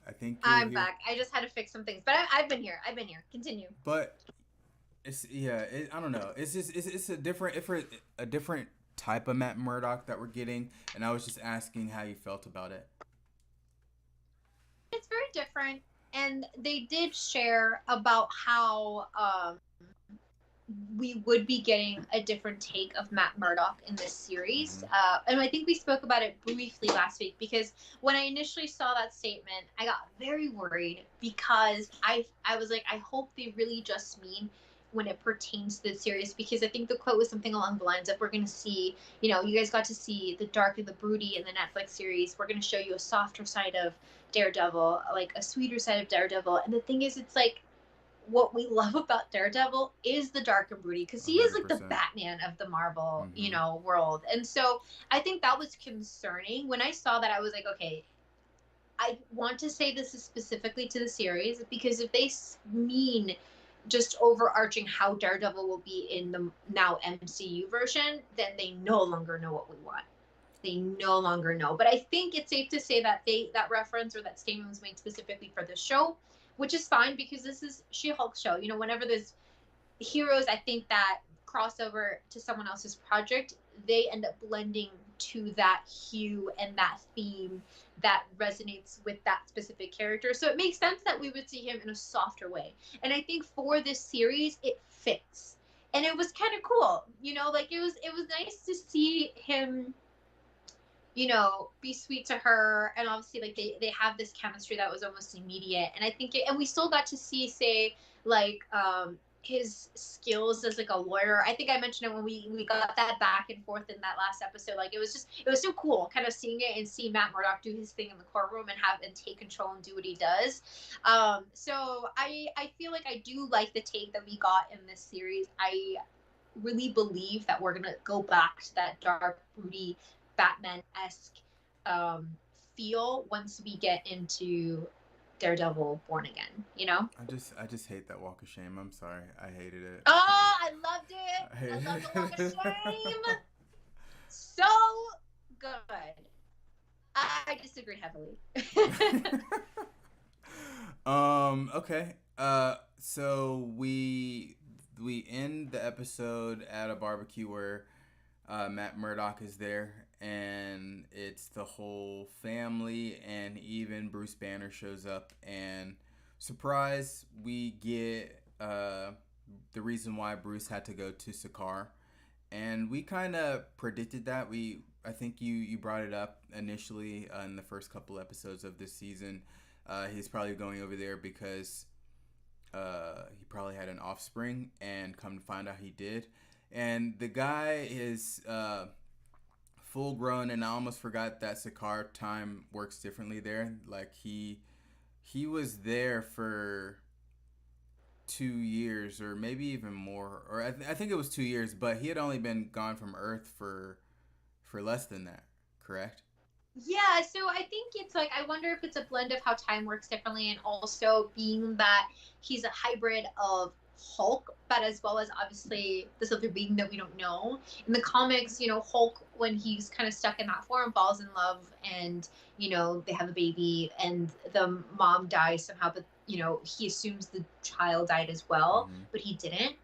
I think you're I'm here, back. I just had to fix some things, but I've been here. I've been here. Continue. but it's yeah. I don't know. It's just it's a different a different type of Matt Murdock that we're getting, and I was just asking how you felt about it. It's very different, and they did share about how we would be getting a different take of Matt Murdock in this series. Mm-hmm. And I think we spoke about it briefly last week because when I initially saw that statement, I got very worried because I was like, I hope they really just mean when it pertains to the series, because I think the quote was something along the lines of, we're going to see, you guys got to see the dark and the broody in the Netflix series. We're going to show you a softer side of Daredevil, like a sweeter side of Daredevil. And the thing is, it's like, what we love about Daredevil is the dark and broody, because he is like the 100%. Batman of the Marvel, Mm-hmm. world. And so I think that was concerning. When I saw that, I was like, okay, I want to say this is specifically to the series, because if they mean just overarching how Daredevil will be in the now MCU version, then they no longer know what we want. They no longer know. But I think it's safe to say that that reference or that statement was made specifically for this show, which is fine because this is She-Hulk's show. Whenever there's heroes, I think that crossover to someone else's project, they end up blending to that hue and that theme that resonates with that specific character. So it makes sense that we would see him in a softer way. And I think for this series, it fits. And it was kind of cool, like it was nice to see him, be sweet to her, and obviously like they have this chemistry that was almost immediate. And I think and we still got to see, say, like his skills as like a lawyer. I think I mentioned it when we got that back and forth in that last episode. Like it was so cool kind of seeing it and see Matt Murdock do his thing in the courtroom and take control and do what he does. So I feel like I do like the take that we got in this series. I really believe that we're gonna go back to that dark, broody, Batman-esque feel once we get into Daredevil Born Again. I just hate that walk of shame. I'm sorry. I hated it. Oh, I loved it. I hated I love it. the walk of shame. So good. I disagree heavily. Okay. So we end the episode at a barbecue where Matt Murdock is there, and it's the whole family, and even Bruce Banner shows up, and surprise, we get the reason why Bruce had to go to Sakaar, and we kind of predicted that. I think you brought it up initially in the first couple episodes of this season. He's probably going over there because he probably had an offspring, and come to find out he did. And the guy is full grown, and I almost forgot that Sakaar time works differently there. Like he was there for 2 years, or maybe even more, or I think it was 2 years, but he had only been gone from Earth for less than that. Correct? Yeah, so I think it's like, I wonder if it's a blend of how time works differently, and also being that he's a hybrid of Hulk, but as well as obviously this other being that we don't know. In the comics, Hulk, when he's kind of stuck in that form, falls in love, and, they have a baby, and the mom dies somehow, but, he assumes the child died as well, Mm-hmm. but he didn't.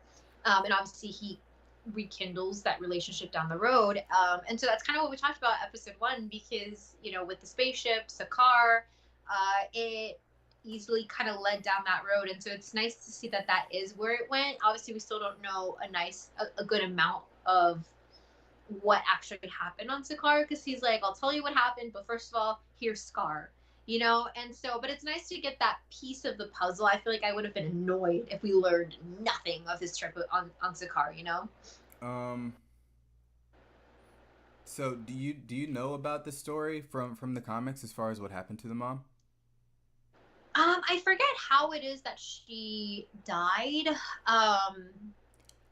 And obviously he rekindles that relationship down the road. And so that's kind of what we talked about episode 1, because, with the spaceship, Sakaar, it easily kind of led down that road. And so it's nice to see that is where it went. Obviously, we still don't know a good amount of what actually happened on Sakaar, because he's like, I'll tell you what happened, but first of all, here's Scar. And so, but it's nice to get that piece of the puzzle. I feel like I would have been annoyed if we learned nothing of his trip on Sakaar. Um. So do you know about the story from the comics as far as what happened to the mom? I forget how it is that she died.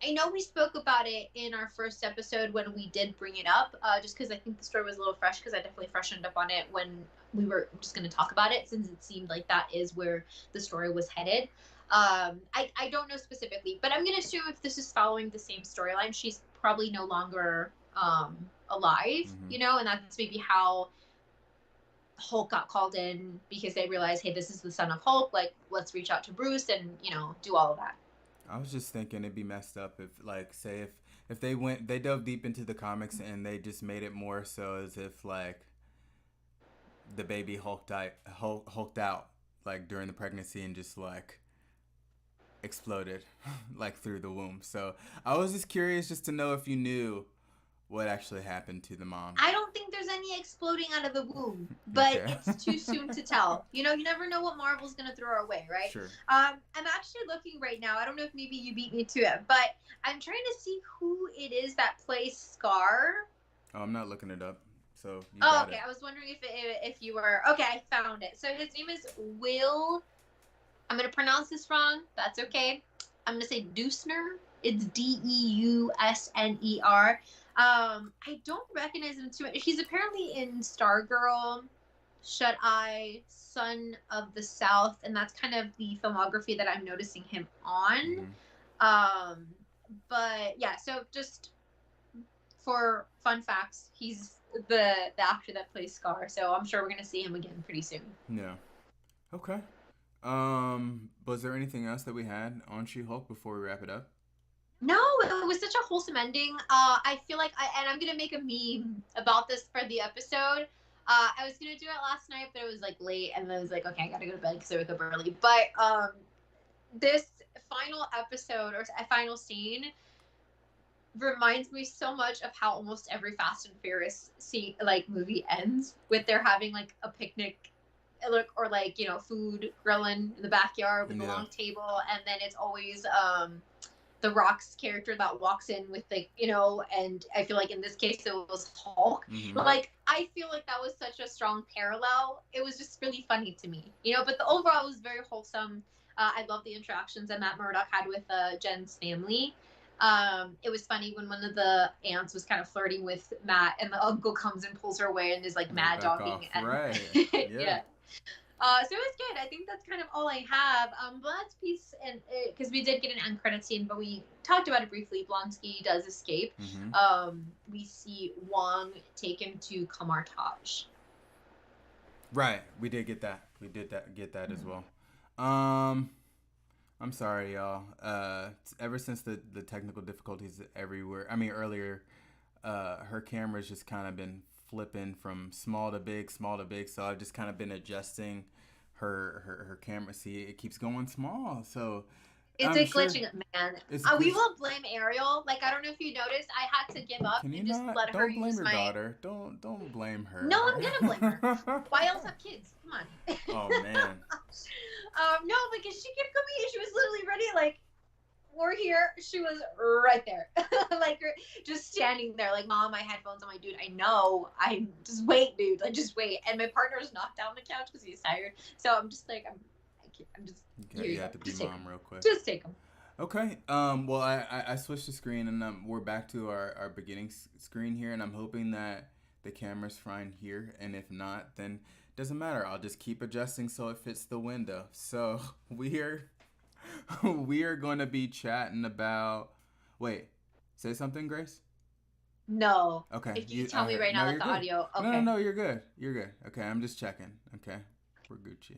I know we spoke about it in our first episode when we did bring it up, just because I think the story was a little fresh, because I definitely freshened up on it when we were just going to talk about it, since it seemed like that is where the story was headed. I don't know specifically, but I'm going to assume if this is following the same storyline, she's probably no longer alive, Mm-hmm. and that's maybe how Hulk got called in, because they realized, hey, this is the son of Hulk, like, let's reach out to Bruce and, do all of that. I was just thinking it'd be messed up if, like, say if they dove deep into the comics and they just made it more so as if, like, the baby hulked out, like, during the pregnancy, and just, like, exploded like through the womb. So I was just curious just to know if you knew what actually happened to the mom. I don't think there's any exploding out of the womb, but Okay. it's too soon to tell. You never know what Marvel's going to throw our way, right? Sure. I'm actually looking right now. I don't know if maybe you beat me to it, but I'm trying to see who it is that plays Scar. Oh, I'm not looking it up. So you Oh, got okay. it. I was wondering if you were. Okay, I found it. So his name is Will. I'm going to pronounce this wrong. That's okay. I'm going to say Deusner. It's Deusner. I don't recognize him too much. He's apparently in Stargirl, Shut Eye, Son of the South, and that's kind of the filmography that I'm noticing him on. Mm-hmm. But yeah, so just for fun facts, he's the actor that plays Scar, so I'm sure we're gonna see him again pretty soon. Yeah. Okay. Was there anything else that we had on She-Hulk before we wrap it up? No, it was such a wholesome ending. I feel like and I'm gonna make a meme about this for the episode. I was gonna do it last night, but it was like late, and then I was like, okay, I gotta go to bed because I woke up early. But this final episode or a final scene reminds me so much of how almost every Fast and Furious movie ends with they're having like a picnic or like, you know, food grilling in the backyard with a long table, and then it's always the Rock's character that walks in with, like, you know, and I feel like in this case it was Hulk. Mm-hmm. Like, I feel like that was such a strong parallel. It was just really funny to me, you know, but the overall was very wholesome. I love the interactions that Matt Murdock had with Jen's family. It was funny when one of the aunts was kind of flirting with Matt, and the uncle comes and pulls her away and is like mad dogging. And, right. Yeah. So it was good. I think that's kind of all I have. Last piece, and because we did get an end credit scene, but we talked about it briefly. Blonsky does escape. Mm-hmm. We see Wong take him to Kamartaj. Right. We did get that. We did get that as well. I'm sorry, y'all. Ever since the technical difficulties everywhere, I mean earlier, her camera's just kind of been flipping from small to big, so I've just kind of been adjusting her camera. See, it keeps going small, so it's glitching, man. We will blame Ariel. Like, I don't know if you noticed, I had to give up and just let her use my daughter. Don't blame her. No, I'm gonna blame her. Why else have kids? Come on. Oh man. No, because she kept coming. She was literally ready. Like, we're here. She was right there, like just standing there. Like, Mom, my headphones on. My dude, I know. I just wait, dude. Like, just wait. And my partner's knocked down the couch because he's tired. So I'm just like, I'm just. You have to be mom real quick. Just take him. Okay. Well, I switched the screen, and we're back to our beginning screen here, and I'm hoping that the camera's fine here, and if not, then doesn't matter. I'll just keep adjusting so it fits the window. So we are going to be chatting about. Wait, say something, Grace. No. Okay. If you tell me right now that the audio. Okay. No, you're good. You're good. Okay, I'm just checking. Okay, we're Gucci.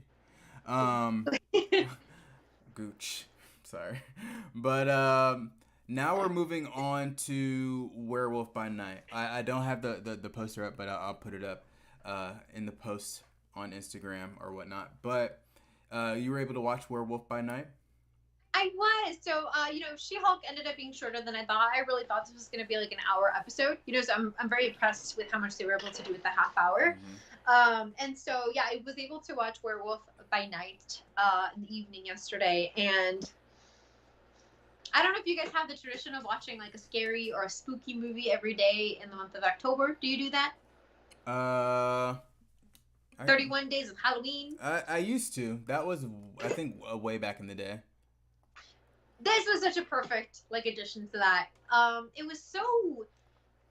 Gooch. Sorry, but now we're moving on to Werewolf by Night. I don't have the poster up, but I'll put it up in the post on Instagram or whatnot. But you were able to watch Werewolf by Night? I was. So, She-Hulk ended up being shorter than I thought. I really thought this was going to be like an hour episode. You know, so I'm very impressed with how much they were able to do with the half hour. Mm-hmm. And so, yeah, I was able to watch Werewolf by Night in the evening yesterday. And I don't know if you guys have the tradition of watching like a scary or a spooky movie every day in the month of October. Do you do that? 31 Days of Halloween. I used to. That was, I think, way back in the day. This was such a perfect addition to that. It was so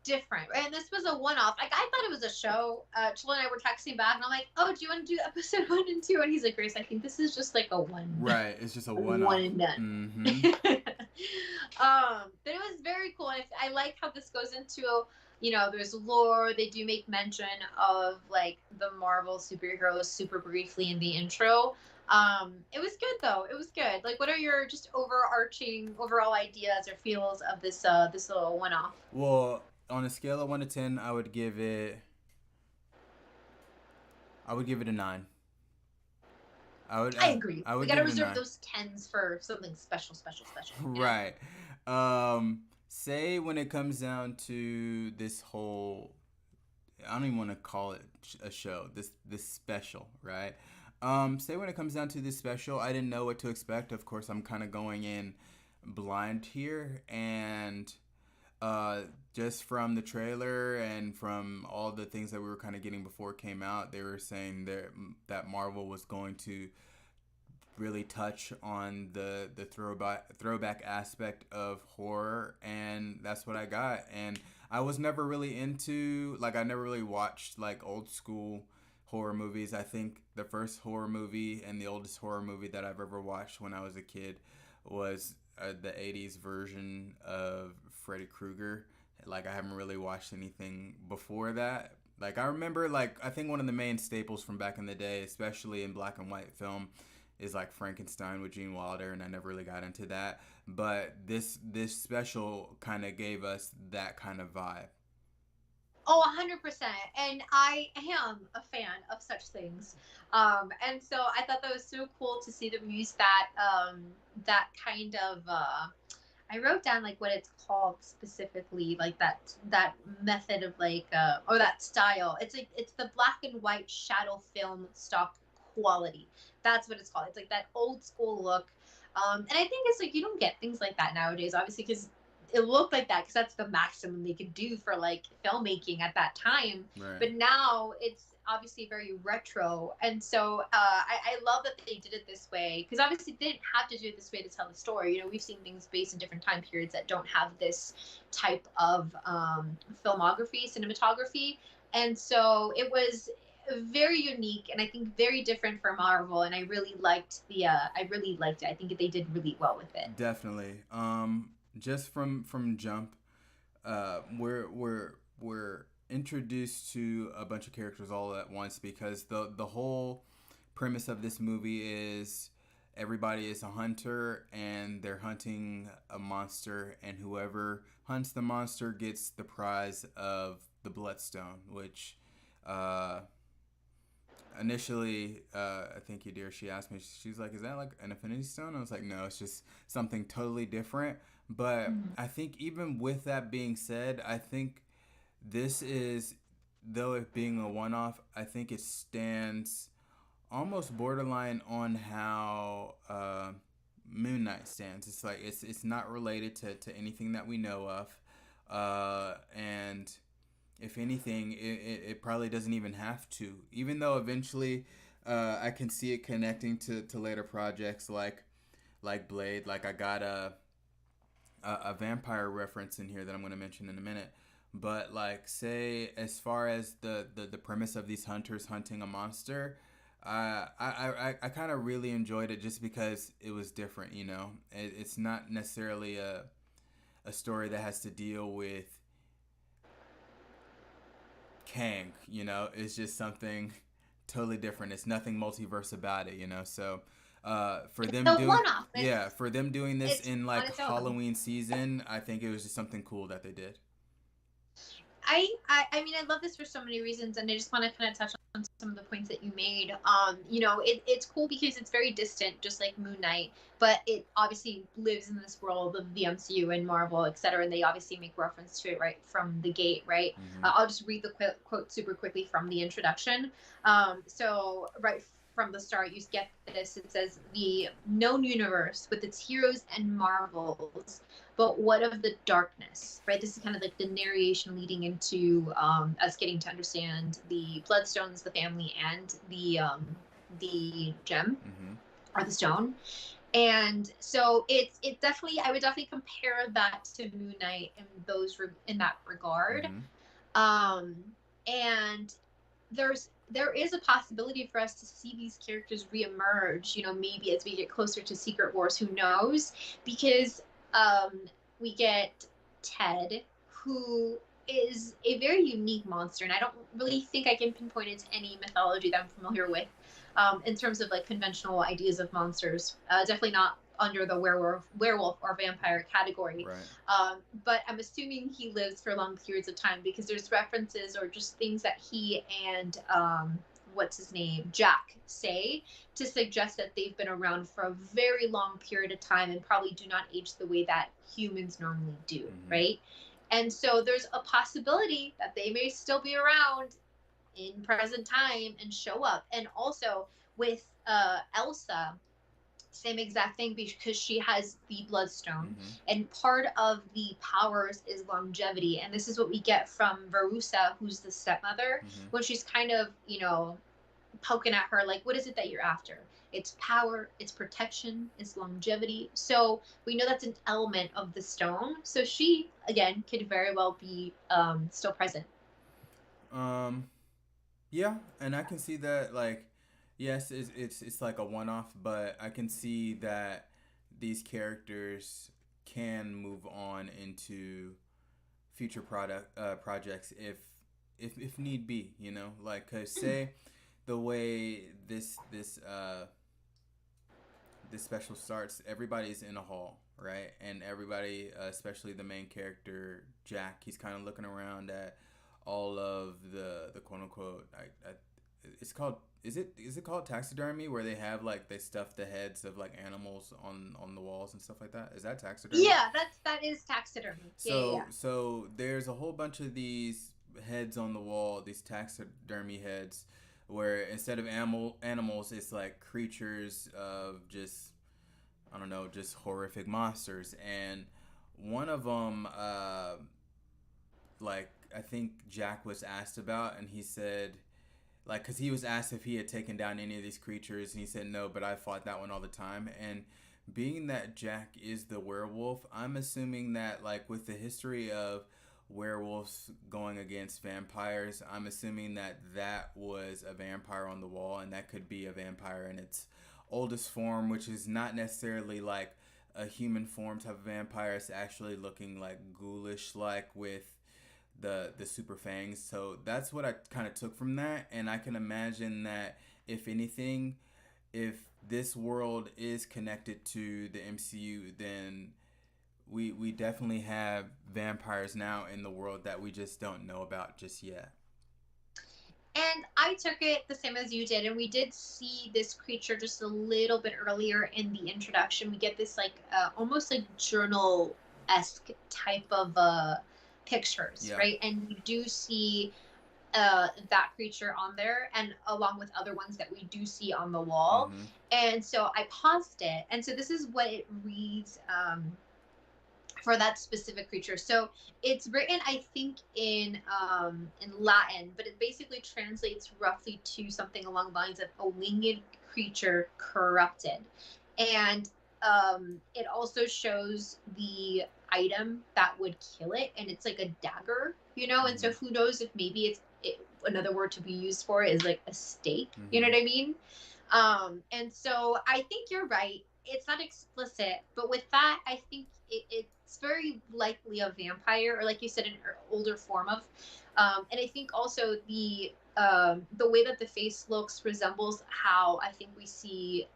different, right? And this was a one-off. Like, I thought it was a show. Chilla and I were texting back, and I'm like, "Oh, do you want to do episode 1 and 2?" And he's like, "Grace, I think this is just like a one." Right, it's just a one-off. One and done. Mm-hmm. But it was very cool. And I like how this goes into, there's lore. They do make mention of like the Marvel superheroes super briefly in the intro. It was good though. It was good. Like, what are your just overall ideas or feels of this little one-off? Well, on a scale of 1 to 10, I would give it a 9. I agree. We gotta reserve those 10s for something special. Right. Say when it comes down to this whole, I don't even want to call it a show. This special, right? Say when it comes down to this special, I didn't know what to expect. Of course, I'm kind of going in blind here, and just from the trailer and from all the things that we were kind of getting before it came out, they were saying that Marvel was going to really touch on the throwback aspect of horror, and that's what I got. And I was never really into, I never really watched old school horror movies. I think the first horror movie and the oldest horror movie that I've ever watched when I was a kid was the 80s version of Freddy Krueger. I haven't really watched anything before that. I remember, I think one of the main staples from back in the day, especially in black and white film, is like Frankenstein with Gene Wilder, and I never really got into that. But this special kind of gave us that kind of vibe. Oh, 100%. And I am a fan of such things. And so I thought that was so cool to see them use that kind of, I wrote down like what it's called specifically, like that method of like, or that style. It's like, it's the black and white shadow film stock quality. That's what it's called. It's like that old school look. And I think it's like, you don't get things like that nowadays, obviously, because it looked like that because that's the maximum they could do for like filmmaking at that time. Right. But now it's obviously very retro, and so I love that they did it this way, because obviously they didn't have to do it this way to tell the story. We've seen things based in different time periods that don't have this type of filmography, cinematography, and so it was very unique and I think very different for Marvel, and I really liked I really liked it. I think they did really well with it. Definitely. Just from jump, we're introduced to a bunch of characters all at once, because the whole premise of this movie is everybody is a hunter and they're hunting a monster, and whoever hunts the monster gets the prize of the bloodstone, which initially, I think Yadir, she asked me, she's like, is that like an Infinity Stone? I was like, no, it's just something totally different. But I think even with that being said, I think this is, though it being a one-off, I think it stands almost borderline on how Moon Knight stands. It's like, it's not related to anything that we know of. And if anything, it probably doesn't even have to. Even though eventually I can see it connecting to later projects like Blade. Like I got a vampire reference in here that I'm going to mention in a minute. But like, say, as far as the premise of these hunters hunting a monster, I kind of really enjoyed it just because it was different. It's not necessarily a story that has to deal with Kang. It's just something totally different. It's nothing multiverse about it. So for them The doing one-off. for them doing this It's in on like its own. Halloween season, I think it was just something cool that they did. I mean, I love this for so many reasons, and I just want to kind of touch on some of the points that you made. It's cool because it's very distant, just like Moon Knight, but it obviously lives in this world of the MCU and Marvel, etc. And they obviously make reference to it right from the gate, right? Mm-hmm. I'll just read the quote super quickly from the introduction. So right from the start, you get this. It says, "The known universe with its heroes and marvels, but what of the darkness?" Right? This is kind of like the narration leading into us getting to understand the Bloodstones, the family, and the gem or the stone. And so it definitely, I would definitely compare that to Moon Knight in that regard. And there is a possibility for us to see these characters reemerge, maybe as we get closer to Secret Wars, who knows? Because we get Ted, who is a very unique monster, and I don't really think I can pinpoint it to any mythology that I'm familiar with in terms of like conventional ideas of monsters. Definitely not under the werewolf or vampire category. Right. But I'm assuming he lives for long periods of time because there's references or just things that he and what's his name, Jack, say to suggest that they've been around for a very long period of time and probably do not age the way that humans normally do, right? And so there's a possibility that they may still be around in present time and show up. And also with Elsa, same exact thing, because she has the bloodstone, and part of the powers is longevity, and this is what we get from Verussa, who's the stepmother, when she's kind of poking at her like, what is it that you're after? It's power, it's protection, it's longevity. So we know that's an element of the stone, so she again could very well be still present. Yeah, and I can see that, like, yes, it's like a one-off, but I can see that these characters can move on into future projects if need be, like, cause say the way this this special starts, everybody's in a hall, right? And everybody, especially the main character Jack, he's kind of looking around at all of the quote unquote. It's called. Is it called taxidermy, where they have like they stuff the heads of like animals on the walls and stuff like that? Is that taxidermy? Yeah, that is taxidermy. So there's a whole bunch of these heads on the wall, these taxidermy heads, where instead of animals, it's like creatures of just, I don't know, just horrific monsters. And one of them, like I think Jack was asked about, and he said, like, because he was asked if he had taken down any of these creatures, and he said no, but I fought that one all the time. And being that Jack is the werewolf, I'm assuming that, like, with the history of werewolves going against vampires, I'm assuming that that was a vampire on the wall, and that could be a vampire in its oldest form, which is not necessarily like a human form type of vampire. It's actually looking like ghoulish, like with the super fangs. So that's what I kind of took from that, and I can imagine that if anything, if this world is connected to the MCU, then we definitely have vampires now in the world that we just don't know about just yet. And I took it the same as you did, and we did see this creature just a little bit earlier in the introduction. We get this like almost like journal-esque type of pictures, Yeah. right? And we do see that creature on there, and along with other ones that we do see on the wall. Mm-hmm. And so I paused it, and so this is what it reads for that specific creature. So it's written, I think, in Latin, but it basically translates roughly to something along the lines of a winged creature corrupted. And it also shows the item that would kill it, and it's like a dagger, you know. And so who knows if maybe another word to be used for it is like a stake, you know what I mean? And so I think you're right. It's not explicit, but with that, I think it's very likely a vampire, or like you said, an older form of. And I think also the way that the face looks resembles how I think we see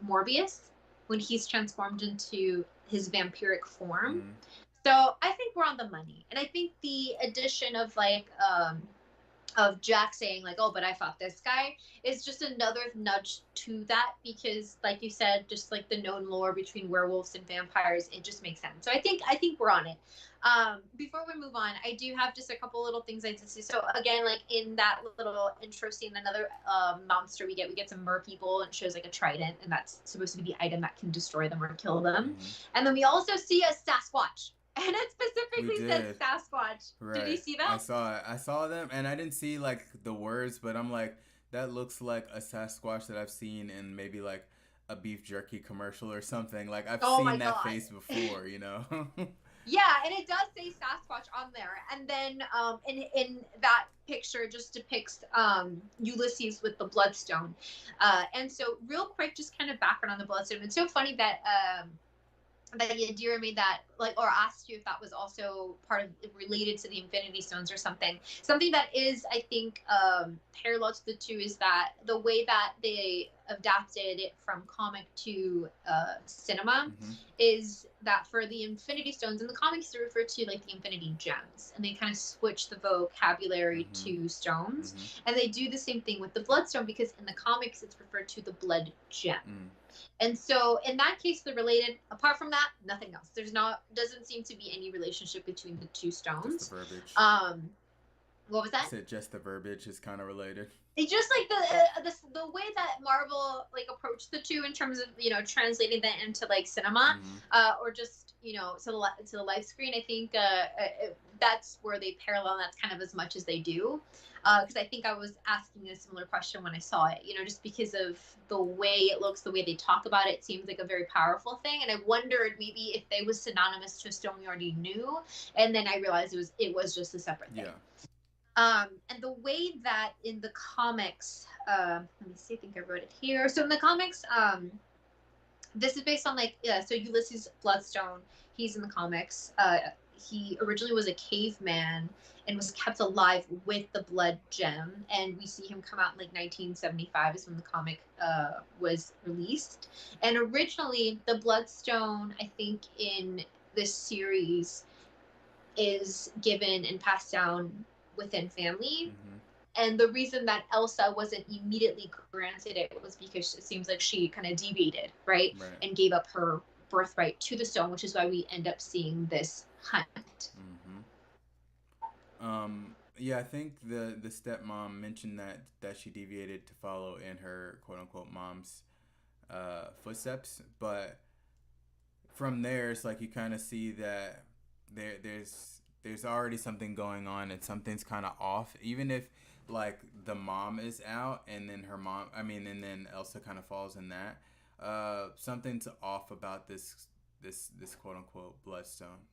Morbius when he's transformed into his vampiric form. So I think we're on the money, and I think the addition of like of Jack saying like, oh, but I fought this guy is just another nudge to that, because like you said, just like the known lore between werewolves and vampires, it just makes sense. So I think we're on it. Before we move on, I do have just a couple little things I to see. So again, like in that little intro scene, another monster we get some mer people, and it shows like a trident, and that's supposed to be the item that can destroy them or kill them. And then we also see a Sasquatch. And it specifically says Sasquatch. Right. Did you see that? I saw it. I saw them, and I didn't see like the words, but I'm like, that looks like a Sasquatch that I've seen in maybe like a beef jerky commercial or something. Like I've seen that face before, you know. Yeah, and it does say Sasquatch on there. And then in that picture just depicts Ulysses with the bloodstone. And so real quick, just kind of background on the bloodstone. It's so funny that that Yadira made that, like, or asked you if that was also part of related to the Infinity Stones or something. Something that is, I think, parallel to the two is that the way that they adapted it from comic to cinema is that for the Infinity Stones in the comics, they refer to like the Infinity Gems, and they kind of switch the vocabulary to stones, and they do the same thing with the Bloodstone, because in the comics it's referred to the Blood Gem. And so in that case, they're related. Apart from that, nothing else. Doesn't seem to be any relationship between the two stones. Just the verbiage. What was that? I said just the verbiage is kind of related. It's just like the way that Marvel like approached the two in terms of, you know, translating that into like cinema, or just, you know, to the live screen. I think that's where they parallel. And that's kind of as much as they do. Because I think I was asking a similar question when I saw it, you know, just because of the way it looks, the way they talk about it, seems like a very powerful thing. And I wondered maybe if they was synonymous to a stone we already knew, and then I realized it was just a separate thing. And the way that in the comics, let me see, I think I wrote it here. So in the comics, this is based on like, so Ulysses Bloodstone, he's in the comics. he originally was a caveman and was kept alive with the blood gem, and we see him come out in like 1975 is when the comic was released. And originally the bloodstone, I think, in this series is given and passed down within family. And the reason that Elsa wasn't immediately granted it was because it seems like she kind of deviated, right? And gave up her birthright to the stone, which is why we end up seeing this hunt. Yeah, I think the stepmom mentioned that she deviated to follow in her quote unquote mom's footsteps, but from there it's like you kind of see that there's already something going on and something's kind of off, even if like the mom is out and then and then Elsa kind of falls in that. Something's off about this quote unquote bloodstone.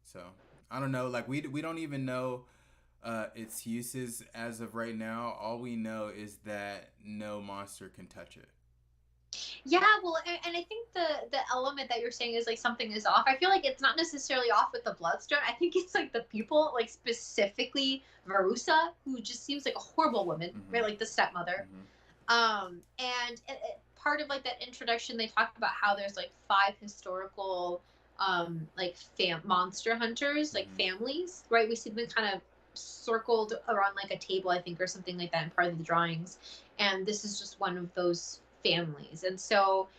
So I don't know. Like we don't even know its uses as of right now. All we know is that no monster can touch it. Yeah, well, and I think the element that you're saying is like something is off. I feel like it's not necessarily off with the bloodstone. I think it's like the people, like specifically Verusa, who just seems like a horrible woman, right? Like the stepmother. And part of like that introduction, they talk about how there's like 5 historical like monster hunters, like families, right? We see them kind of circled around like a table, I think, or something like that in part of the drawings. And this is just one of those families. And so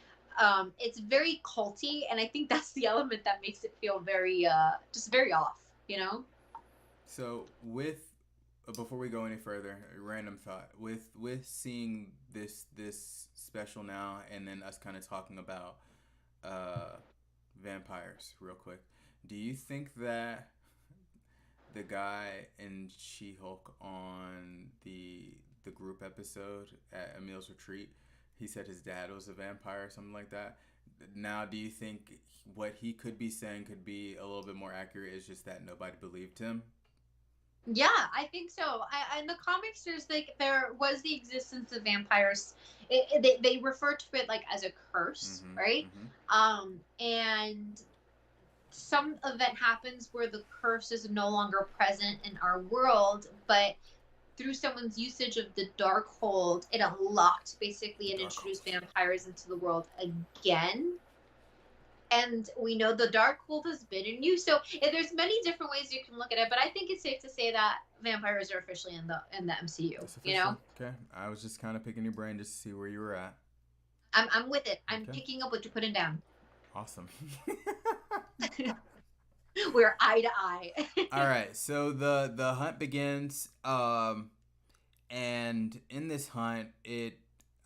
it's very culty, and I think that's the element that makes it feel very just very off, you know. So with before we go any further, a random thought, with seeing this special now and then us kind of talking about vampires real quick, do you think that the guy in She-Hulk on the group episode at Emil's retreat, he said his dad was a vampire or something like that? Now, do you think what he could be saying could be a little bit more accurate? It's just that nobody believed him? Yeah, I think so. In the comics, there was the existence of vampires. They refer to it like as a curse, right? And some event happens where the curse is no longer present in our world, but through someone's usage of the Darkhold, it unlocked basically and introduced vampires into the world again. And we know the Darkhold has been in use. So there's many different ways you can look at it, but I think it's safe to say that vampires are officially in the MCU. You know? Okay. I was just kind of picking your brain just to see where you were at. I'm with it. I'm picking up what you're putting down. Awesome. We're eye to eye. All right, so the hunt begins, and in this hunt,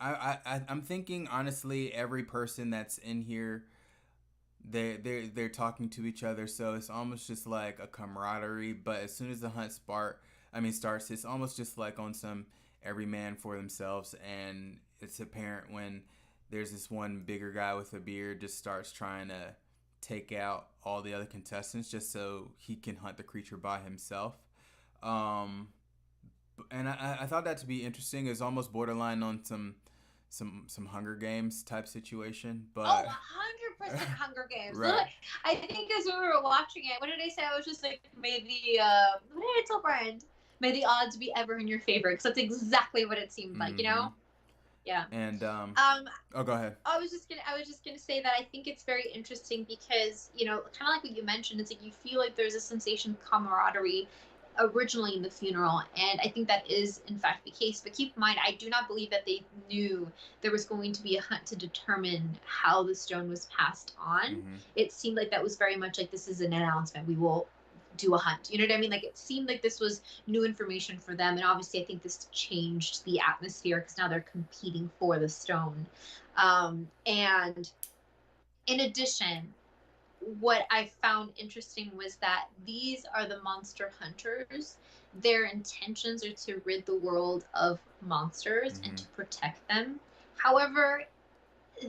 I'm thinking honestly, every person that's in here, they're talking to each other, so it's almost just like a camaraderie. But as soon as the hunt starts, it's almost just like on some every man for themselves, and it's apparent when there's this one bigger guy with a beard just starts trying to take out all the other contestants just so he can hunt the creature by himself. And I thought that to be interesting. It's almost borderline on some Hunger Games type situation, but 100% Hunger Games. Right. Look, I think as we were watching it, what did I say? I was just like, may the what did I tell Brian? May the odds be ever in your favor, because that's exactly what it seemed like, you know. Yeah. And oh, go ahead. I was just gonna say that I think it's very interesting because, you know, kind of like what you mentioned, it's like you feel like there's a sensation of camaraderie originally in the funeral, and I think that is in fact the case. But keep in mind, I do not believe that they knew there was going to be a hunt to determine how the stone was passed on. It seemed like that was very much like, this is an announcement, we will do a hunt, you know what I mean? Like, it seemed like this was new information for them, and obviously I think this changed the atmosphere because now they're competing for the stone. And in addition, what I found interesting was that these are the monster hunters. Their intentions are to rid the world of monsters and to protect them. However,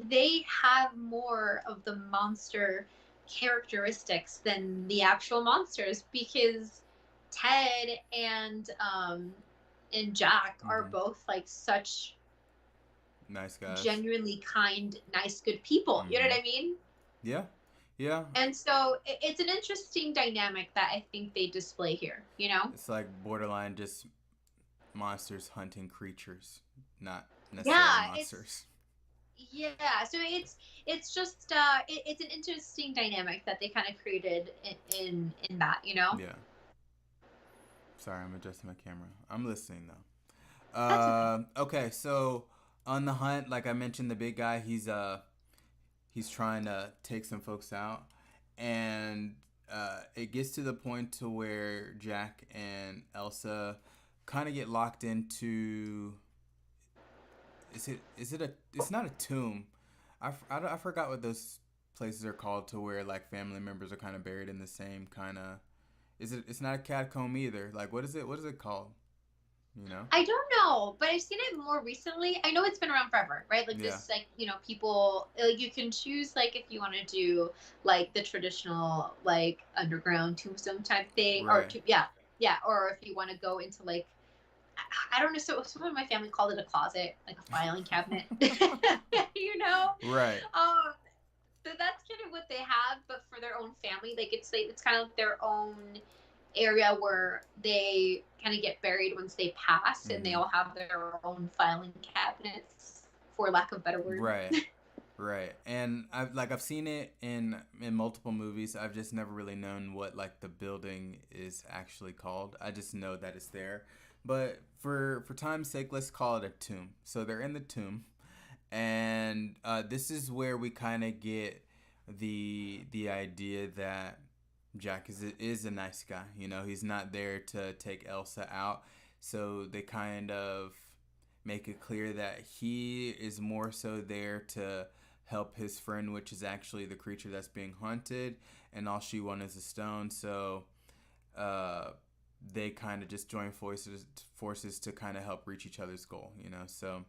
they have more of the monster characteristics than the actual monsters, because Ted and Jack are both like such nice guys, genuinely kind, nice, good people. You know what I mean? Yeah. Yeah, And so it's an interesting dynamic that I think they display here, you know? it's like borderline just monsters hunting creatures, not necessarily Yeah, it's monsters. yeah. So it's just it's an interesting dynamic that they kind of created in that, you know? Yeah. Sorry, I'm adjusting my camera. I'm listening though. That's okay. Okay, so on the hunt, like I mentioned, the big guy, he's trying to take some folks out, and it gets to the point to where Jack and Elsa kind of get locked into. Is it a? It's not a tomb. I forgot what those places are called to where like family members are kind of buried in the same kind of. Is it? It's not a catacomb either. Like what is it? What is it called? You know? I don't know, but I've seen it more recently. I know it's been around forever, right? Like Yeah. this, like you know, people like you can choose like if you want to do like the traditional like underground tombstone type thing, or Right. yeah, yeah, or if you want to go into like I don't know. So someone in my family called it a closet, like a filing cabinet, you know. Right. Um, so that's kind of what they have, but for their own family, like it's kind of their own area where they kind of get buried once they pass, and they Mm-hmm. all have their own filing cabinets, for lack of a better word. Right. Right. And I've seen it in multiple movies. I've just never really known what like the building is actually called. I just know that it's there. But for time's sake, let's call it a tomb. So they're in the tomb, and this is where we kind of get the idea that Jack is a nice guy. You know, he's not there to take Elsa out. So they kind of make it clear that he is more so there to help his friend, which is actually the creature that's being hunted, and all she wants is a stone. So uh, they kind of just join forces to kind of help reach each other's goal. You know, so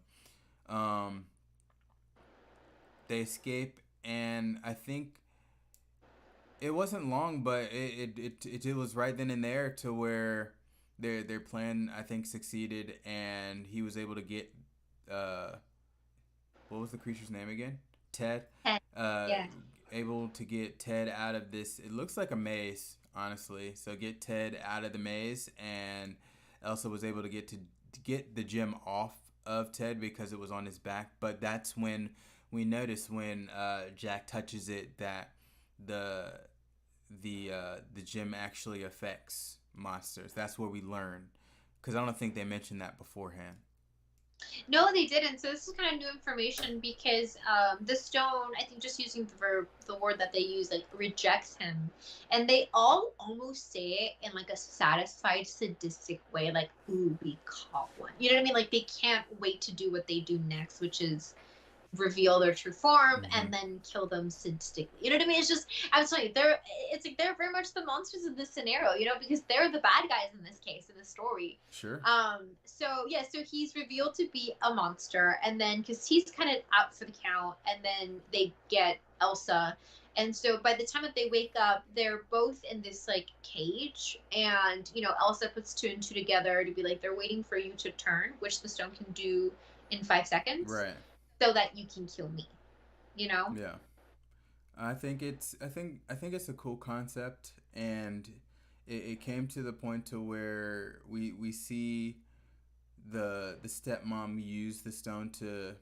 um, they escape, and I think it wasn't long, but it was right then and there to where their plan I think succeeded, and he was able to get uh, what was the creature's name again? Ted. Uh, Yeah. able to get Ted out of this. It looks like a maze, honestly. So get Ted out of the maze, and Elsa was able to get the gem off of Ted because it was on his back. But that's when we notice when Jack touches it that the the gem actually affects monsters. That's where we learn, because I don't think they mentioned that beforehand. No, they didn't. So this is kind of new information because the stone, I think, just using the word that they use, like rejects him, and they all almost say it in like a satisfied, sadistic way, like "Ooh, we caught one." You know what I mean? Like they can't wait to do what they do next, which is reveal their true form Mm-hmm. and then kill them sadistically. You know what I mean? It's just I'm telling you, they're it's like they're very much the monsters of this scenario, you know, because they're the bad guys in this case in the story. Sure. So yeah, so he's revealed to be a monster, and then because he's kind of out for the count, and then they get Elsa. And so by the time that they wake up, they're both in this like cage, and you know Elsa puts two and two together to be like they're waiting for you to turn, which the stone can do in 5 seconds, Right. so that you can kill me, you know? Yeah. I think it's a cool concept, and it came to the point to where we see the stepmom use the stone to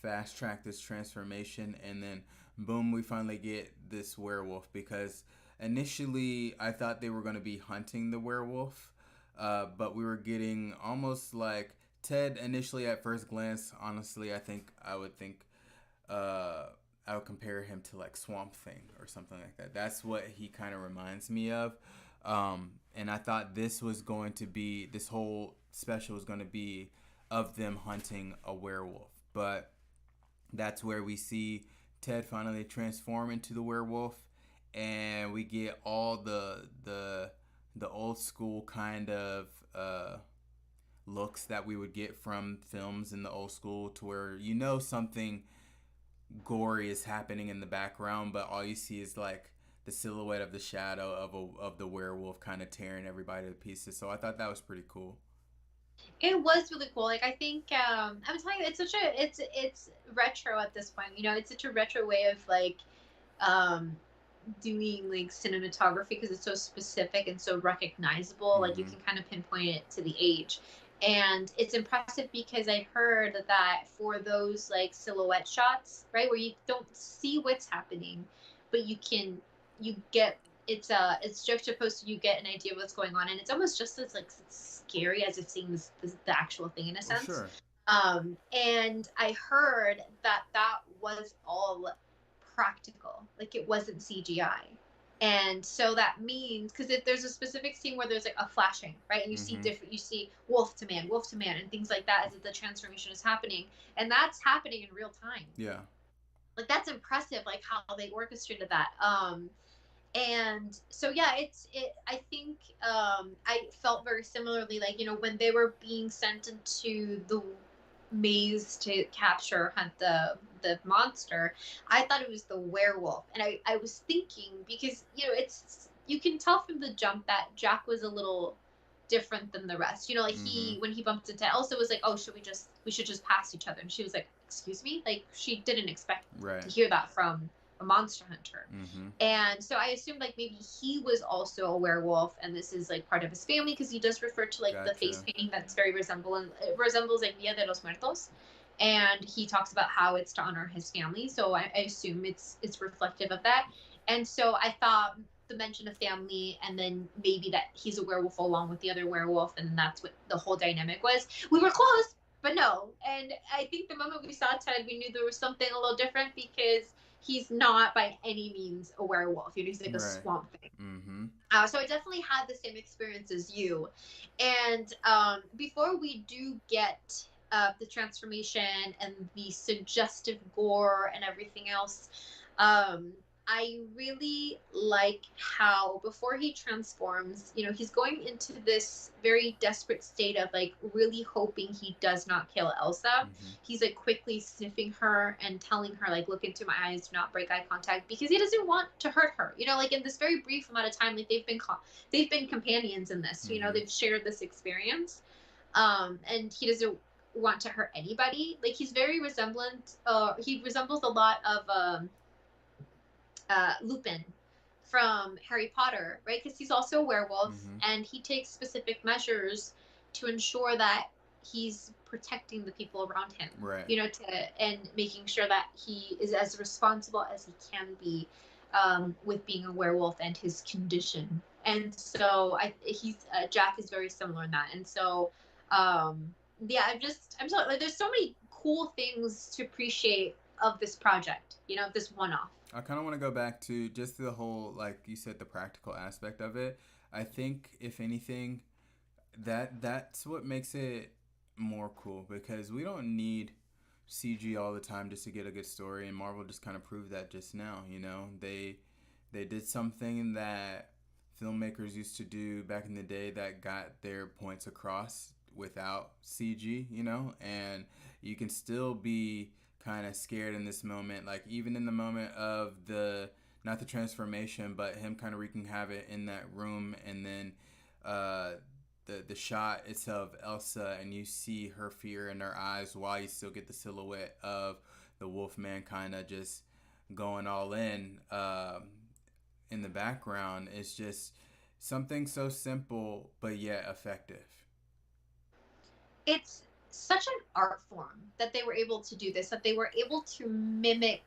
fast track this transformation, and then boom, we finally get this werewolf, because initially I thought they were going to be hunting the werewolf, but we were getting almost like Ted initially at first glance. Honestly, uh, I would compare him to like Swamp Thing or something like that. That's what he kind of reminds me of. And I thought this whole special was going to be of them hunting a werewolf. But that's where we see Ted finally transform into the werewolf, and we get all the old school kind of looks that we would get from films in the old school, to where you know something gory is happening in the background, but all you see is like the silhouette of the shadow of the werewolf kind of tearing everybody to pieces. So I thought that was pretty cool. It was really cool. Like I think I'm telling you, it's retro at this point. You know, it's such a retro way of like um doing like cinematography because it's so specific and so recognizable. Like you can kind of pinpoint it to the age. And it's impressive because I heard that for those like silhouette shots, right, where you don't see what's happening, but you get it's juxtaposed so you get an idea of what's going on, and it's almost just as like scary as if seeing the actual thing in a sense. Sure. And I heard that that was all practical, like it wasn't CGI. And so that means, because if there's a specific scene where there's like a flashing, right, and you see different, you see wolf to man, and things like that as the transformation is happening, and that's happening in real time. Yeah. Like that's impressive, like how they orchestrated that. And so yeah, I think I felt very similarly, like, you know, when they were being sent into the maze to capture, hunt the monster, I thought it was the werewolf. And I was thinking, because, you know, it's, you can tell from the jump that Jack was a little different than the rest, you know, like he, when he bumped into Elsa, was like, oh, we should just pass each other, and she was like, excuse me, like she didn't expect to hear that from a monster hunter. And so I assumed like maybe he was also a werewolf, and this is like part of his family, because he does refer to like the face painting that's very it resembles like Dia de los Muertos, and he talks about how it's to honor his family. So I assume it's reflective of that. And so I thought the mention of family, and then maybe that he's a werewolf along with the other werewolf, and that's what the whole dynamic was. We were close, but no. And I think the moment we saw Ted, we knew there was something a little different, because he's not by any means a werewolf. You know, he's like a swamp thing. So I definitely had the same experience as you. And before we do get the transformation and the suggestive gore and everything else, I really like how before he transforms, you know, he's going into this very desperate state of like really hoping he does not kill Elsa. He's like quickly sniffing her and telling her like, look into my eyes, do not break eye contact, because he doesn't want to hurt her. You know, like in this very brief amount of time, like they've been companions in this. You know, they've shared this experience, and he doesn't want to hurt anybody. Like he's very resemblant. He resembles a lot of Lupin from Harry Potter, right? Because he's also a werewolf, and he takes specific measures to ensure that he's protecting the people around him, right? You know, and making sure that he is as responsible as he can be with being a werewolf and his condition. And so Jack is very similar in that. And so yeah, I'm so like, there's so many cool things to appreciate of this project, you know, this one-off. I kind of want to go back to just the whole, like you said, the practical aspect of it. I think, if anything, that's what makes it more cool, because we don't need CG all the time just to get a good story, and Marvel just kind of proved that just now. You know, they did something that filmmakers used to do back in the day that got their points across without CG, you know, and you can still be kind of scared in this moment, like even in the moment of not the transformation, but him kind of wreaking havoc in that room, and then the shot it's of Elsa, and you see her fear in her eyes while you still get the silhouette of the Wolfman kind of just going all in the background. It's just something so simple but yet effective. It's such an art form that they were able to do this, that they were able to mimic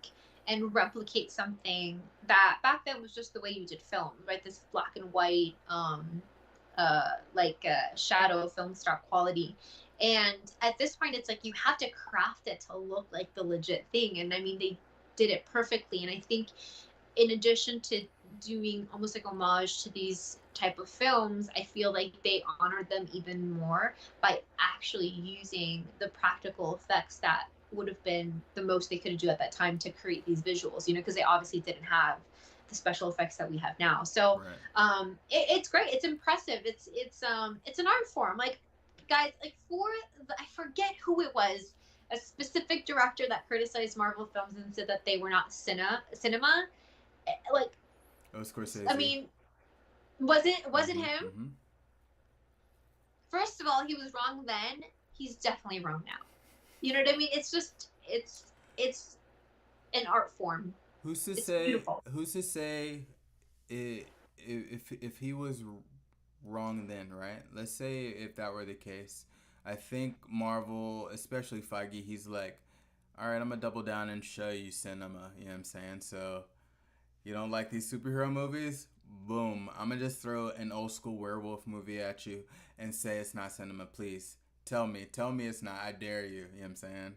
and replicate something that back then was just the way you did film, right? This black and white, shadow film stock quality. And at this point, it's like you have to craft it to look like the legit thing. And I mean, they did it perfectly. And I think in addition to doing almost like homage to these type of films, I feel like they honored them even more by actually using the practical effects that would have been the most they could do at that time to create these visuals, you know, because they obviously didn't have the special effects that we have now. So it's great. It's impressive. It's an art form. Like, guys, like I forget who it was, a specific director that criticized Marvel films and said that they were not cinema. Like, it was Scorsese. I mean, was it him? First of all, he was wrong then. He's definitely wrong now. You know what I mean? It's just it's an art form. Who's to It's say? beautiful. Who's to say? It, if he was wrong then, right? Let's say if that were the case, I think Marvel, especially Feige, he's like, all right, I'm gonna double down and show you cinema. You know what I'm saying? So you don't like these superhero movies? Boom! I'm gonna just throw an old school werewolf movie at you and say it's not cinema. Please tell me it's not. I dare you. You know what I'm saying?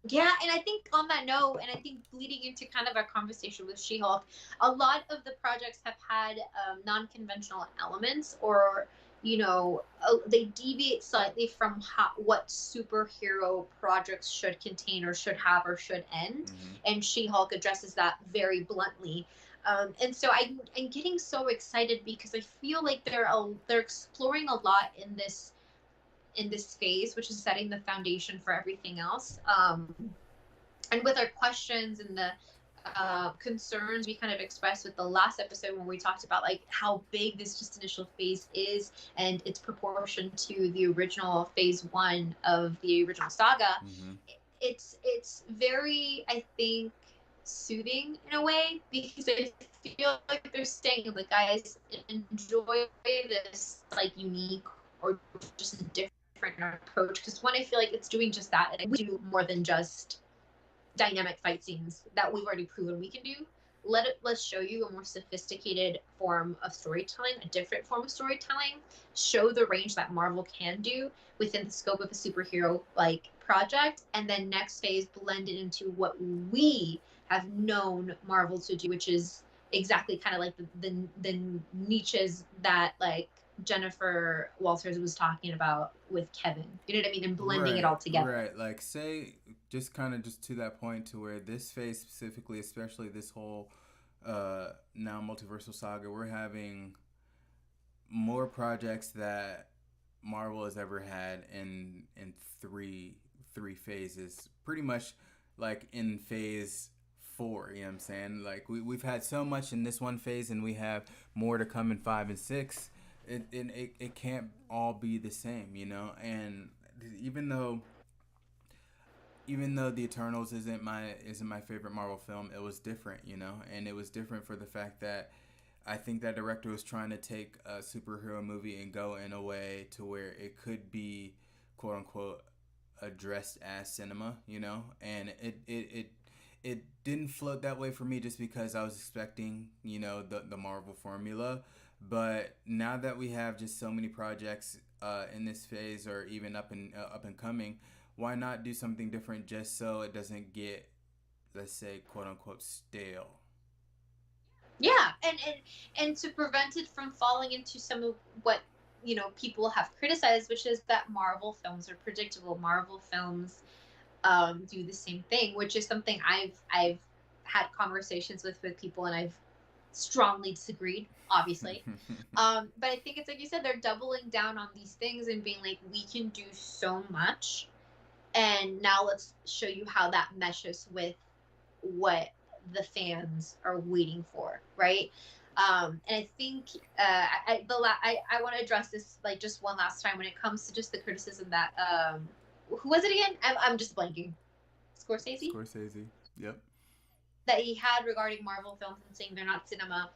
Yeah, and I think on that note, and I think leading into kind of our conversation with She-Hulk, a lot of the projects have had non-conventional elements, or they deviate slightly from what superhero projects should contain, or should have, or should end. Mm-hmm. And She-Hulk addresses that very bluntly. And so I'm getting so excited because I feel like they're exploring a lot in this phase, which is setting the foundation for everything else. And with our questions and the concerns we kind of expressed with the last episode when we talked about like how big this just initial phase is and its proportion to the original phase one of the original saga, Mm-hmm. it's very, I think, soothing in a way, because I feel like they're saying, like, guys, enjoy this like unique or just a different approach. Because one, I feel like it's doing just that, and we do more than just dynamic fight scenes that we've already proven we can do. Let's show you a more sophisticated form of storytelling, a different form of storytelling, show the range that Marvel can do within the scope of a superhero like project, and then next phase blend it into what we have known Marvel to do, which is exactly kind of like the niches that like Jennifer Walters was talking about with Kevin. You know what I mean? And blending it Right, all together. right. Like, say, just kind of just to that point, to where this phase specifically, especially this whole now multiversal saga, we're having more projects that Marvel has ever had in three phases. Pretty much like in phase four, you know what I'm saying? Like we've had so much in this one phase, and we have more to come in 5 and 6. It can't all be the same, you know? And even though the Eternals isn't my favorite Marvel film, it was different, you know, and it was different for the fact that I think that director was trying to take a superhero movie and go in a way to where it could be, quote unquote, addressed as cinema, you know, and it didn't float that way for me just because I was expecting, you know, the Marvel formula. But now that we have just so many projects in this phase, or even up and coming, why not do something different just so it doesn't get, let's say, quote unquote, stale? Yeah, and to prevent it from falling into some of what people have criticized, which is that Marvel films are predictable. Marvel films do the same thing, which is something I've had conversations with people, and I've strongly disagreed, obviously. But I think it's like you said, they're doubling down on these things and being like, we can do so much, and now let's show you how that meshes with what the fans are waiting for, right? And I think I want to address this like just one last time when it comes to just the criticism that who was it again? I'm just blanking. Scorsese, Scorsese. Yep. that he had regarding Marvel films and saying they're not cinema.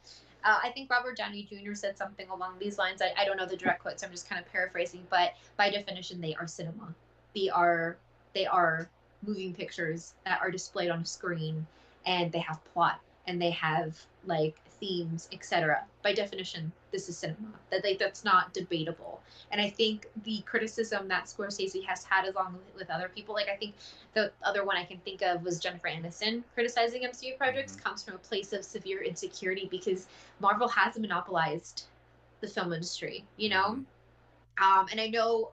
I think Robert Downey Jr. said something along these lines. I don't know the direct quote, so I'm just kind of paraphrasing. But by definition, they are cinema. They are moving pictures that are displayed on a screen, and they have plot, and they have like themes, etc. By definition, this is cinema. That's not debatable. And I think the criticism that Scorsese has had, along with other people, like I think the other one I can think of was Jennifer Aniston criticizing MCU projects, Mm-hmm. comes from a place of severe insecurity because Marvel has monopolized the film industry, Mm-hmm. And I know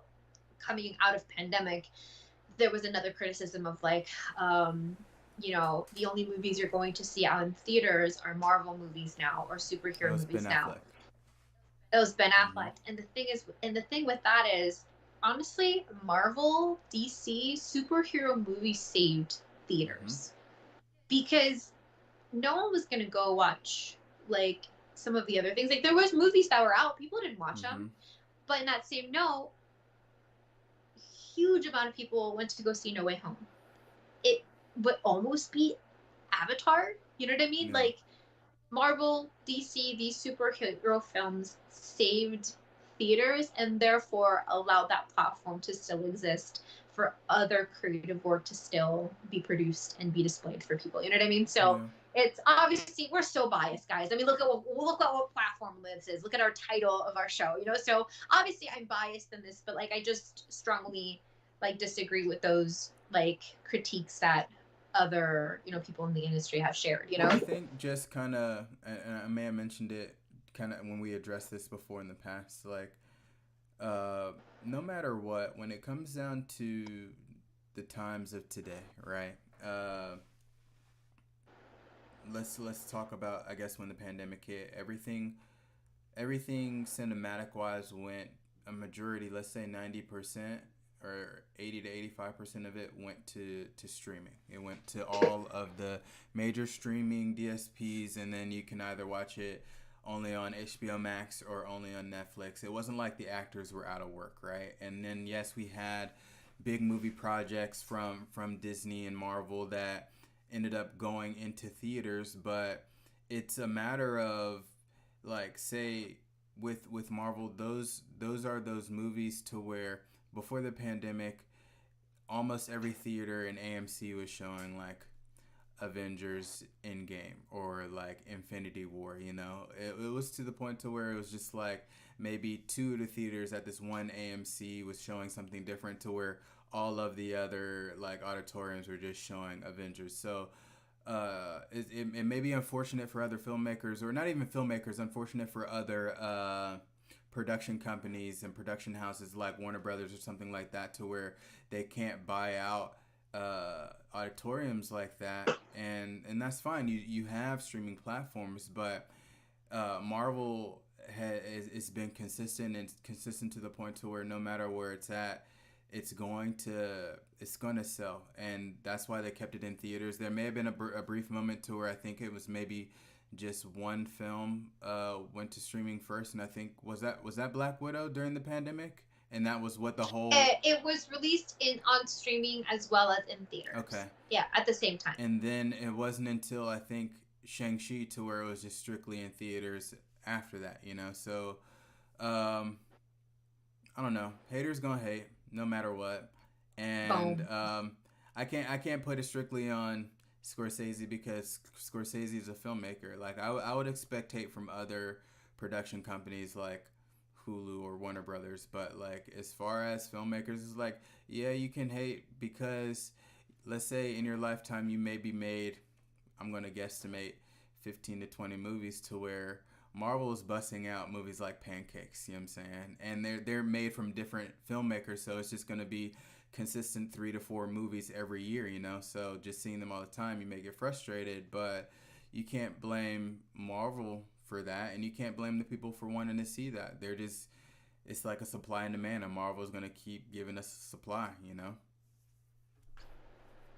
coming out of pandemic, there was another criticism of like, the only movies you're going to see out in theaters are Marvel movies now, or That superhero was Ben movies now. Affleck. It was Ben Mm-hmm. Affleck, and the thing with that is, honestly, Marvel, DC superhero movies saved Mm-hmm. theaters, because no one was gonna go watch like some of the other things. Like there was movies that were out, people didn't watch Mm-hmm. them, but in that same note, huge amount of people went to go see No Way Home. It would almost be Avatar. You know what I mean? Yeah. Like Marvel, DC, these superhero films saved theaters and therefore allowed that platform to still exist for other creative work to still be produced and be displayed for people. You know what I mean? So Yeah. it's obviously we're so biased, guys. I mean, look at what platform this is. Look at our title of our show. You know, so obviously I'm biased in this, but like I just strongly like disagree with those like critiques that other people in the industry have shared. You Well, I know. think just kind of, and I may have mentioned it kind of when we addressed this before in the past, like, uh, no matter what, when it comes down to the times of today, right? Let's talk about, I guess, when the pandemic hit, everything cinematic wise went a majority, let's say 90% or 80 to 85% of it went to streaming. It went to all of the major streaming DSPs, and then you can either watch it only on HBO Max or only on Netflix. It wasn't like the actors were out of work, right? And then yes, we had big movie projects from Disney and Marvel that ended up going into theaters, but it's a matter of, like, say, with Marvel, those are those movies to where before the pandemic, almost every theater in AMC was showing like Avengers Endgame or like Infinity War. It was to the point to where it was just like maybe two of the theaters at this one AMC was showing something different to where all of the other like auditoriums were just showing Avengers. So it may be unfortunate for other filmmakers, or not even filmmakers, unfortunate for other production companies and production houses like Warner Brothers or something like that, to where they can't buy out auditoriums like that, and that's fine. You have streaming platforms, but Marvel has been consistent, and consistent to the point to where no matter where it's at, it's going to sell, and that's why they kept it in theaters. There may have been a brief moment to where I think it was maybe just one film went to streaming first, and I think was that Black Widow during the pandemic, and that was what the whole. It was released in on streaming as well as in theaters. Okay. Yeah, at the same time. And then it wasn't until I think Shang-Chi to where it was just strictly in theaters after that. So um, I don't know. Haters gonna hate no matter what, and Boom. I can't put it strictly on Scorsese because Scorsese is a filmmaker. Like I would expect hate from other production companies like Hulu or Warner Brothers, but like as far as filmmakers, it's like, yeah, you can hate because let's say in your lifetime you maybe made, I'm gonna guesstimate, 15 to 20 movies, to where Marvel is busting out movies like pancakes, you know what I'm saying? And they're made from different filmmakers, so it's just gonna be consistent 3 to 4 movies every year. So just seeing them all the time, you may get frustrated, but you can't blame Marvel for that, and you can't blame the people for wanting to see that. It's like a supply and demand, and Marvel is gonna keep giving us supply.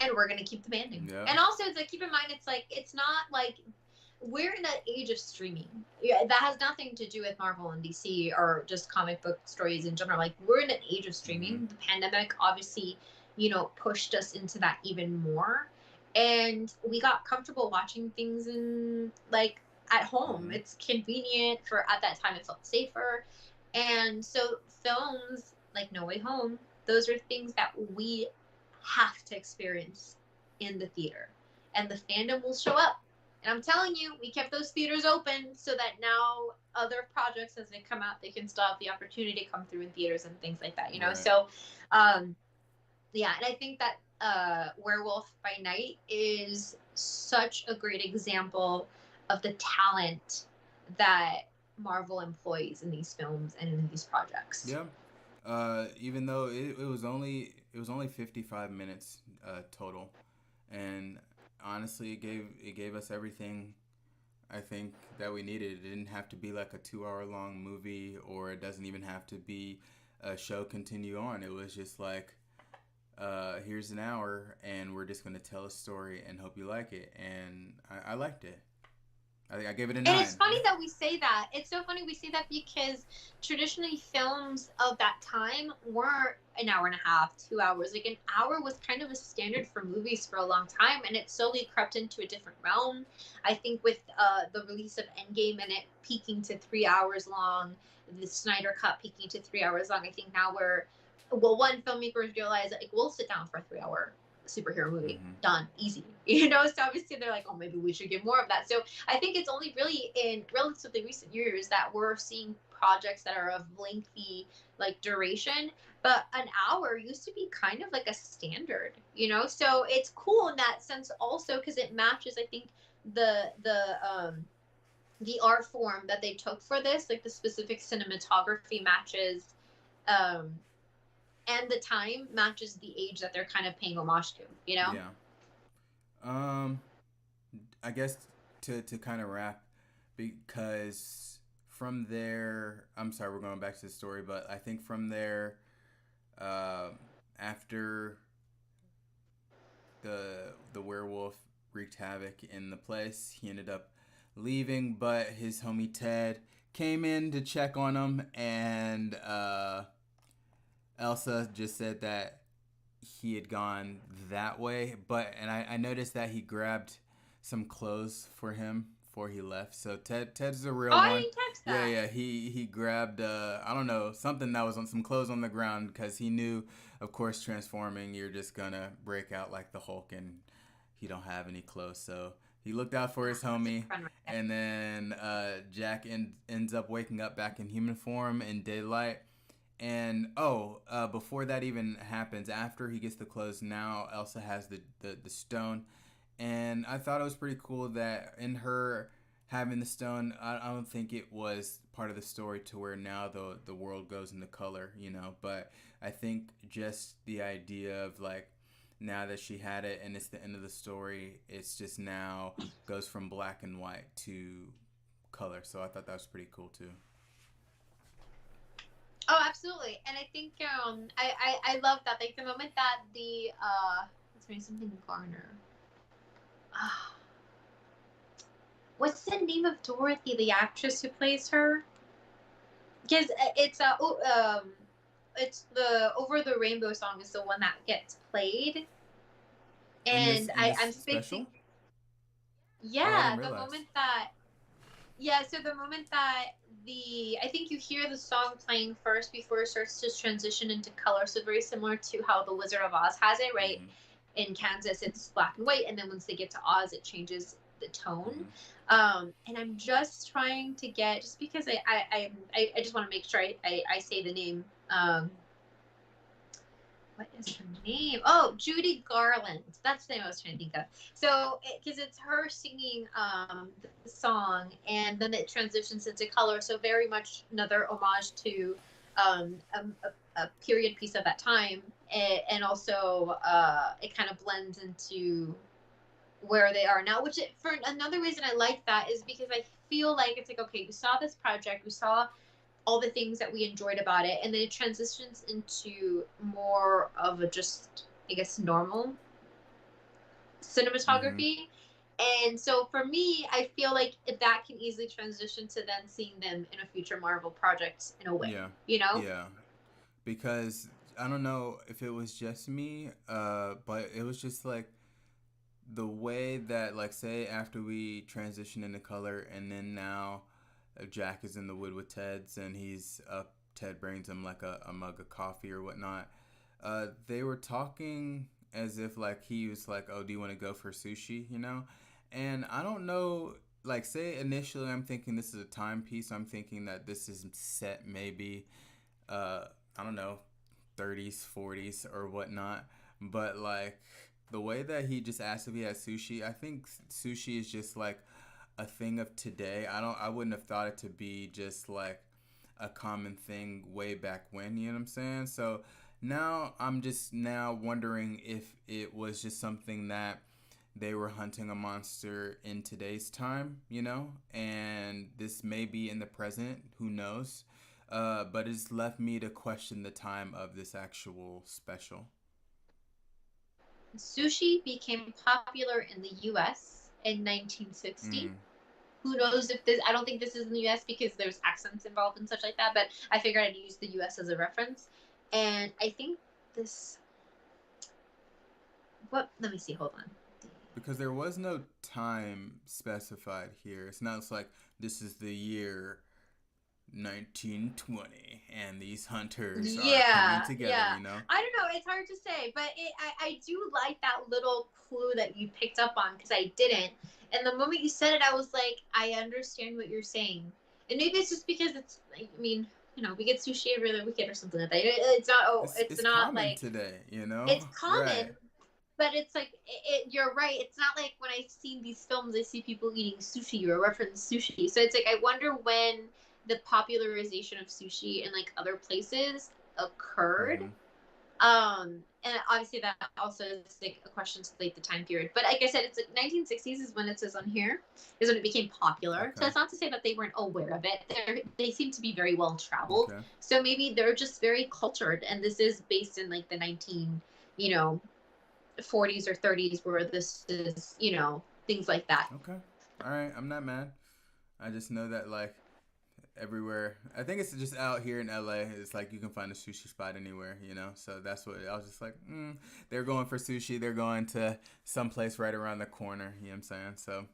And we're gonna keep demanding. Yeah. And also, it's like keep in mind, it's like it's not like we're in an age of streaming. Yeah, that has nothing to do with Marvel and DC or just comic book stories in general. Like we're in an age of streaming. Mm-hmm. The pandemic obviously, pushed us into that even more. And we got comfortable watching things in like at home. Mm-hmm. It's convenient for at that time it felt safer. And so films like No Way Home, those are things that we have to experience in the theater. And the fandom will show up. And I'm telling you, we kept those theaters open so that now other projects, as they come out, they can still have the opportunity to come through in theaters and things like that. Right. So, yeah, and I think that Werewolf by Night is such a great example of the talent that Marvel employs in these films and in these projects. Yeah. Even though it was only 55 minutes total, and honestly, it gave us everything I think that we needed. It didn't have to be like a 2 hour long movie, or it doesn't even have to be a show continue on. It was just like, here's an hour, and we're just gonna tell a story and hope you like it, and I liked it. I think I gave it a And it's 9. funny that we say that. It's so funny we say that because traditionally films of that time were an hour and a half, 2 hours. Like an hour was kind of a standard for movies for a long time, and it slowly crept into a different realm. I think with the release of Endgame and it peaking to 3 hours long, the Snyder Cut peaking to 3 hours long, I think now we're, well, one, filmmakers realize like we'll sit down for a 3 hour superhero movie, Mm-hmm. done, easy. You know, so obviously they're like, oh, maybe we should get more of that. So I think it's only really in relatively recent years that we're seeing projects that are of lengthy like duration. But an hour used to be kind of like a standard, you know. So it's cool in that sense also because it matches, I think, the art form that they took for this, like the specific cinematography matches, um, and the time matches the age that they're kind of paying homage to, you know. Yeah. Um, I guess to kind of wrap, because from there, I'm sorry, we're going back to the story, but I think from there, uh, after the werewolf wreaked havoc in the place, he ended up leaving, but his homie Ted came in to check on him, and Elsa just said that he had gone that way, but and I noticed that he grabbed some clothes for him before he left. So Ted's a Oh, real I one. didn't catch Yeah, that. yeah. He grabbed I don't know, something that was on some clothes on the ground because he knew, of course, transforming you're just gonna break out like the Hulk and he don't have any clothes. So he looked out for his That's homie, fun, right? and then Jack ends up waking up back in human form in daylight. And before that even happens, after he gets the clothes, now Elsa has the stone, and I thought it was pretty cool that in her having the stone, I don't think it was part of the story to where now the world goes into color, you know. But I think just the idea of like now that she had it and it's the end of the story, it's just now goes from black and white to color. So I thought that was pretty cool too. Oh, absolutely. And I think I love that. Like the moment that the let's make something Garner. Ah, what's the name of Dorothy, the actress who plays her? Because it's the Over the Rainbow song is the one that gets played, In and I'm this spacing. special? Oh, I Yeah, didn't the realize. moment that yeah, so the moment that I think you hear the song playing first before it starts to transition into color. So very similar to how the Wizard of Oz has it, right? Mm-hmm. In Kansas, it's black and white, and then once they get to Oz, it changes the tone. Mm-hmm. And I'm just trying to get, just because I just want to make sure I say the name. What is her name? Oh, Judy Garland. That's the name I was trying to think of. So, because it's her singing the song, and then it transitions into color. So, very much another homage to a period piece of that time, and also it kind of blends into where they are now. Which, for another reason I like that is because I feel like it's like, okay, we saw this project, we saw all the things that we enjoyed about it, and then it transitions into more of a just, I guess, normal Mm-hmm. cinematography. And so for me, I feel like that can easily transition to then seeing them in a future Marvel project in a way, Yeah. you know? Yeah. Because I don't know if it was just me, but it was just like the way that, like, say after we transition into color, and then now Jack is in the wood with Ted's, and he's up. Ted brings him like a mug of coffee or whatnot. They were talking as if like he was like, "Oh, do you want to go for sushi?" You know, and I don't know. Like, say initially, I'm thinking this is a timepiece. I'm thinking that this is set maybe, uh, I don't know, 30s, 40s, or whatnot. But like the way that he just asked if he had sushi, I think sushi is just like a thing of today. I wouldn't have thought it to be just like a common thing way back when, you know what I'm saying? So now I'm just now wondering if it was just something that they were hunting a monster in today's time, you know, and this may be in the present, who knows? But it's left me to question the time of this actual special. Sushi became popular in the US in 1960. Mm, Who knows if this? I don't think this is in the U.S. because there's accents involved and such like that. But I figured I'd use the U.S. as a reference, and I think this. What? Let me see. Hold on. Because there was no time specified here. It's not like this is the year 1920 and these hunters are coming together, Yeah. you know? I don't know. It's hard to say, but I do like that little clue that you picked up on because I didn't. And the moment you said it, I was like, I understand what you're saying. And maybe it's just because it's, like, I mean, we get sushi every other weekend or something like that. It's not, it's It's not common like, today, you know? it's Right. common, but it's like, you're right. It's not like when I've seen these films, I see people eating sushi or reference sushi. So it's like, I wonder when the popularization of sushi in like other places occurred. Mm-hmm. And obviously that also is like a question to like the time period. But like I said, it's like 1960s is when it says on here is when it became popular. Okay. So it's not to say that they weren't aware of it. They seem to be very well traveled. Okay. So maybe they're just very cultured, and this is based in like the 40s or 30s, where this is things like that. Okay. All right. I'm not mad. I just know that, like, everywhere. I think it's just out here in LA. It's like you can find a sushi spot anywhere, you know? So that's what I was just like, they're going for sushi. They're going to someplace right around the corner. You know what I'm saying? So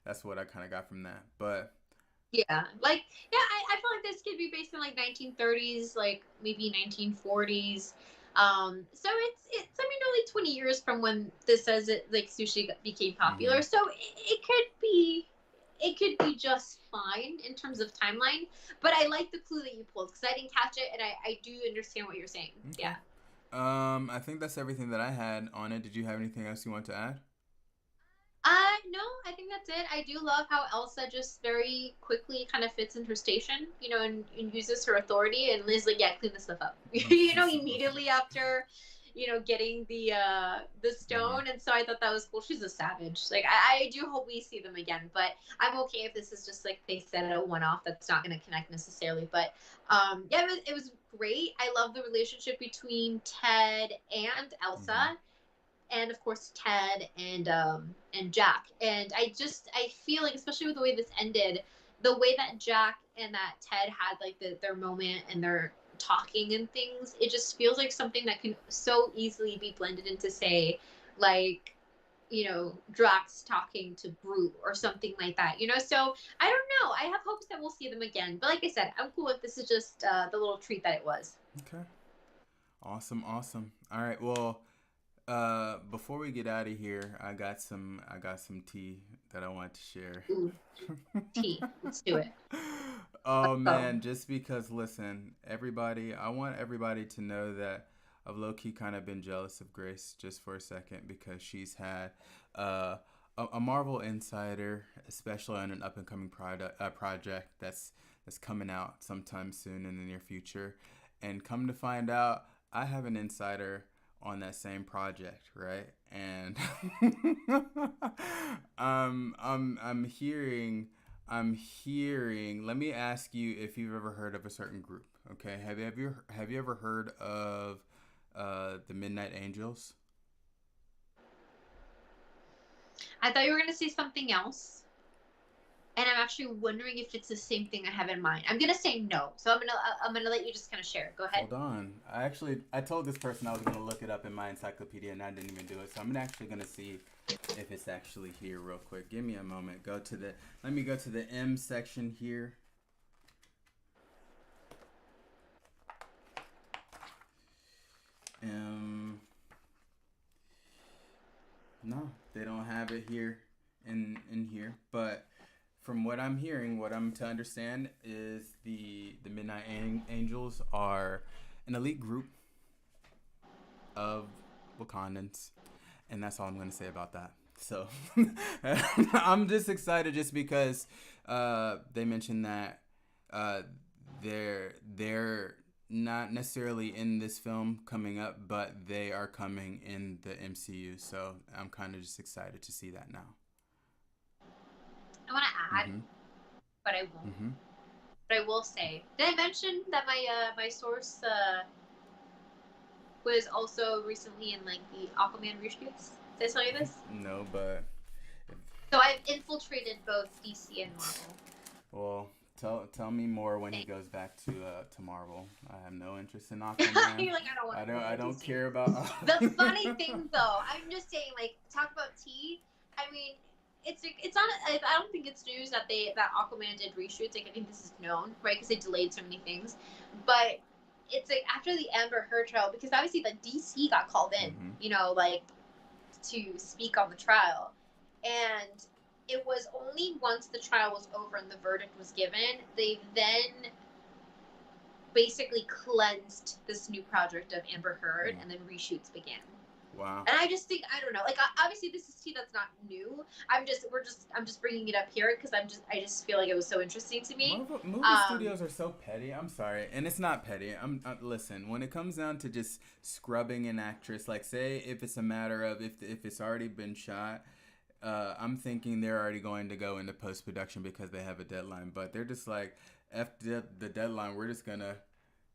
that's what I kind of got from that. But Yeah, like, yeah, I feel like this could be based in like 1930s, like maybe 1940s. So it's I mean only 20 years from when this says it like sushi became popular. mm-hmm. So it could be just fine in terms of timeline. But I like the clue that you pulled because I didn't catch it, and I do understand what you're saying. Okay. Yeah. I think that's everything that I had on it. Did you have anything else you want to add? No, I think that's it. I do love how Elsa just very quickly kind of fits in her station, and uses her authority, and Liz like, yeah, clean this stuff up. Immediately after, getting the stone, and so I thought that was cool. She's a savage. Like I do hope we see them again, but I'm okay if this is just like they set it a one off that's not going to connect necessarily. But yeah, it was great. I love the relationship between Ted and Elsa, and of course Ted and Jack. And I feel like, especially with the way this ended, the way that Jack and that Ted had like their moment and their talking and things, it just feels like something that can so easily be blended into, say, like, Drax talking to Groot or something like that, So I don't know. I have hopes that we'll see them again. But like I said, I'm cool if this is just the little treat that it was. Okay. Awesome. All right. Well, before we get out of here, I got some tea that I want to share. Ooh, tea. Let's do it. Oh man, just because, listen, I want everybody to know that I've low-key kind of been jealous of Grace just for a second, because she's had a Marvel Insider, especially on an up-and-coming project that's coming out sometime soon in the near future. And come to find out, I have an insider on that same project, right? And I'm hearing. Let me ask you if you've ever heard of a certain group. Okay, have you ever heard of the Midnight Angels? I thought you were gonna say something else, and I'm actually wondering if it's the same thing I have in mind. I'm gonna say no, so I'm gonna let you just kind of share. Go ahead. Hold on. I told this person I was gonna look it up in my encyclopedia, and I didn't even do it. So I'm actually gonna see if it's actually here real quick. Give me a moment. Let me go to the M section here. No, they don't have it here in here, but from what I'm hearing, what I'm to understand is the Midnight Angels are an elite group of Wakandans, and that's all I'm going to say about that. So I'm just excited just because they mentioned that they're not necessarily in this film coming up, but they are coming in the MCU. So I'm kind of just excited to see that now. I want to add, but I won't. But I will say, did I mention that my source was also recently in like the Aquaman reshoots? Did I tell you this? No, but So I've infiltrated both DC and Marvel. Well, tell me more when he goes back to Marvel. I have no interest in Aquaman. You're like, I don't want to. I don't care about. The funny thing, though, I'm just saying, like, talk about tea. I mean, it's not. I don't think it's news that Aquaman did reshoots. Like, I think this is known, right? Because they delayed so many things. But it's like after the Amber Heard trial, because obviously the DC got called in, you know, like to speak on the trial, and it was only once the trial was over and the verdict was given, they then basically cleansed this new project of Amber Heard, and then reshoots began. Wow. And I just think, I don't know, like obviously this is tea that's not new. I'm just bringing it up here because I just feel like it was so interesting to me. Movie studios are so petty. I'm sorry, and it's not petty. Listen, when it comes down to just scrubbing an actress, like say if it's a matter of if it's already been shot. I'm thinking they're already going to go into post-production because they have a deadline. But they're just like, F the deadline, we're just going to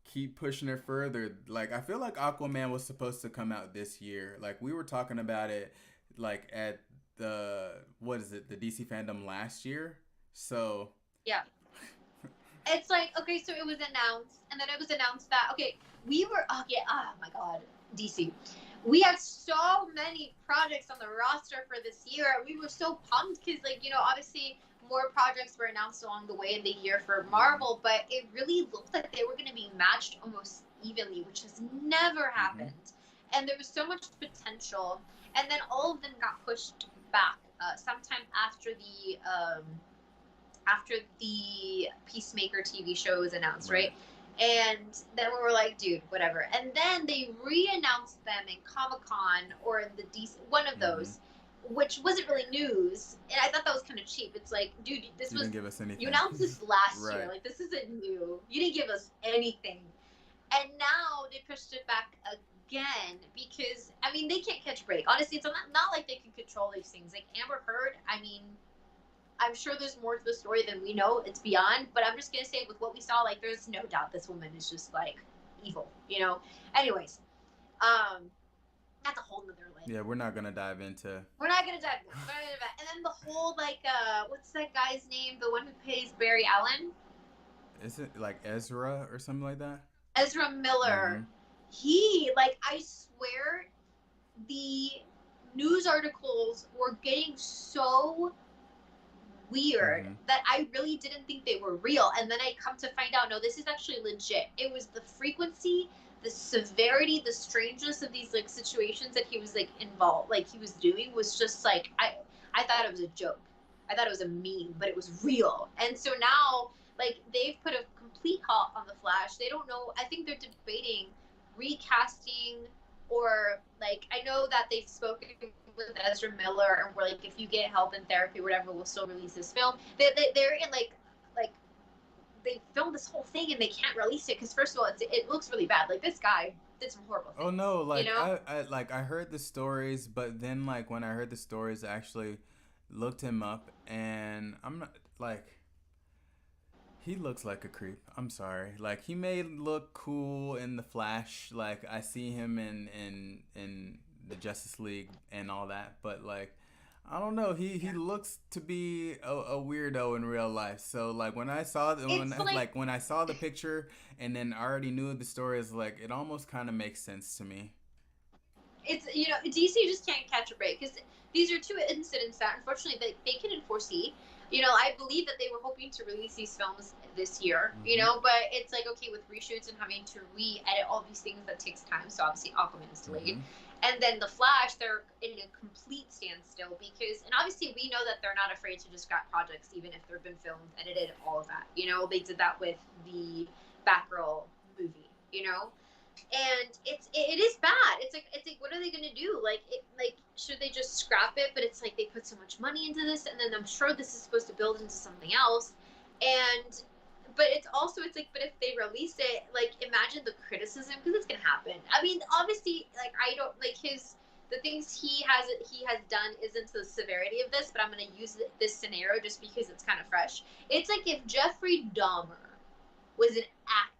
keep pushing it further. Like, I feel like Aquaman was supposed to come out this year. Like, we were talking about it, like, at the DC fandom last year. So... yeah. It's like, okay, so it was announced, and then it was announced that, okay, oh my God, DC. We had so many projects on the roster for this year. We were so pumped because, like, you know, obviously more projects were announced along the way in the year for Marvel, but it really looked like they were going to be matched almost evenly, which has never happened. And there was so much potential. And then all of them got pushed back sometime after the Peacemaker TV show was announced, right? And then we were like, dude, whatever. And then they re-announced them in Comic-Con or in the DC, one of those, which wasn't really news. And I thought that was kind of cheap. It's like, dude, you didn't give us anything. You announced this last year. Like, this isn't new. You didn't give us anything. And now they pushed it back again because, I mean, they can't catch a break. Honestly, it's not like they can control these things. Like, Amber Heard, I mean... I'm sure there's more to the story than we know. It's beyond, but I'm just going to say with what we saw, like, there's no doubt this woman is just, like, evil, you know? Anyways, that's a whole nother lane. Yeah, we're not going to dive into... We're not going to dive into that. And then the whole, like, what's that guy's name? The one who plays Barry Allen? Is it, like, Ezra or something like that? Ezra Miller. He, like, I swear, the news articles were getting so... weird that I really didn't think they were real, and then I come to find out, no, this is actually legit. It was the frequency, the severity, the strangeness of these like situations that he was like involved, like he was doing was just like I thought it was a joke. I thought it was a meme, but it was real. And so now like they've put a complete halt on the Flash. They don't know. I think they're debating recasting or like I know that they've spoken with Ezra Miller and we're like, if you get help in therapy or whatever, we'll still release this film. They're in like they filmed this whole thing and they can't release it because first of all it looks really bad. Like this guy did some horrible things. Oh no, like you know? I heard the stories, but then like when I heard the stories, I actually looked him up and I'm not like he looks like a creep. I'm sorry. Like he may look cool in the Flash. Like I see him in the Justice League and all that, but like I don't know. He looks to be a weirdo in real life. So like when I saw when I saw the picture and then I already knew the story, is like it almost kind of makes sense to me. It's DC just can't catch a break because these are two incidents that unfortunately they couldn't foresee. I believe that they were hoping to release these films this year, but it's like, okay, with reshoots and having to re-edit all these things, that takes time. So obviously Aquaman is delayed. And then The Flash, they're in a complete standstill because, and obviously we know that they're not afraid to just scrap projects, even if they've been filmed, edited, all of that. They did that with the Batgirl movie, and it is bad. It's like what are they gonna do? Like should they just scrap it? But it's like they put so much money into this, and then I'm sure this is supposed to build into something else. But but if they release it, like imagine the criticism because it's gonna happen. I mean, obviously, like I don't like the things he has done isn't the severity of this, but I'm gonna use this scenario just because it's kind of fresh. It's like if Jeffrey Dahmer was an actor.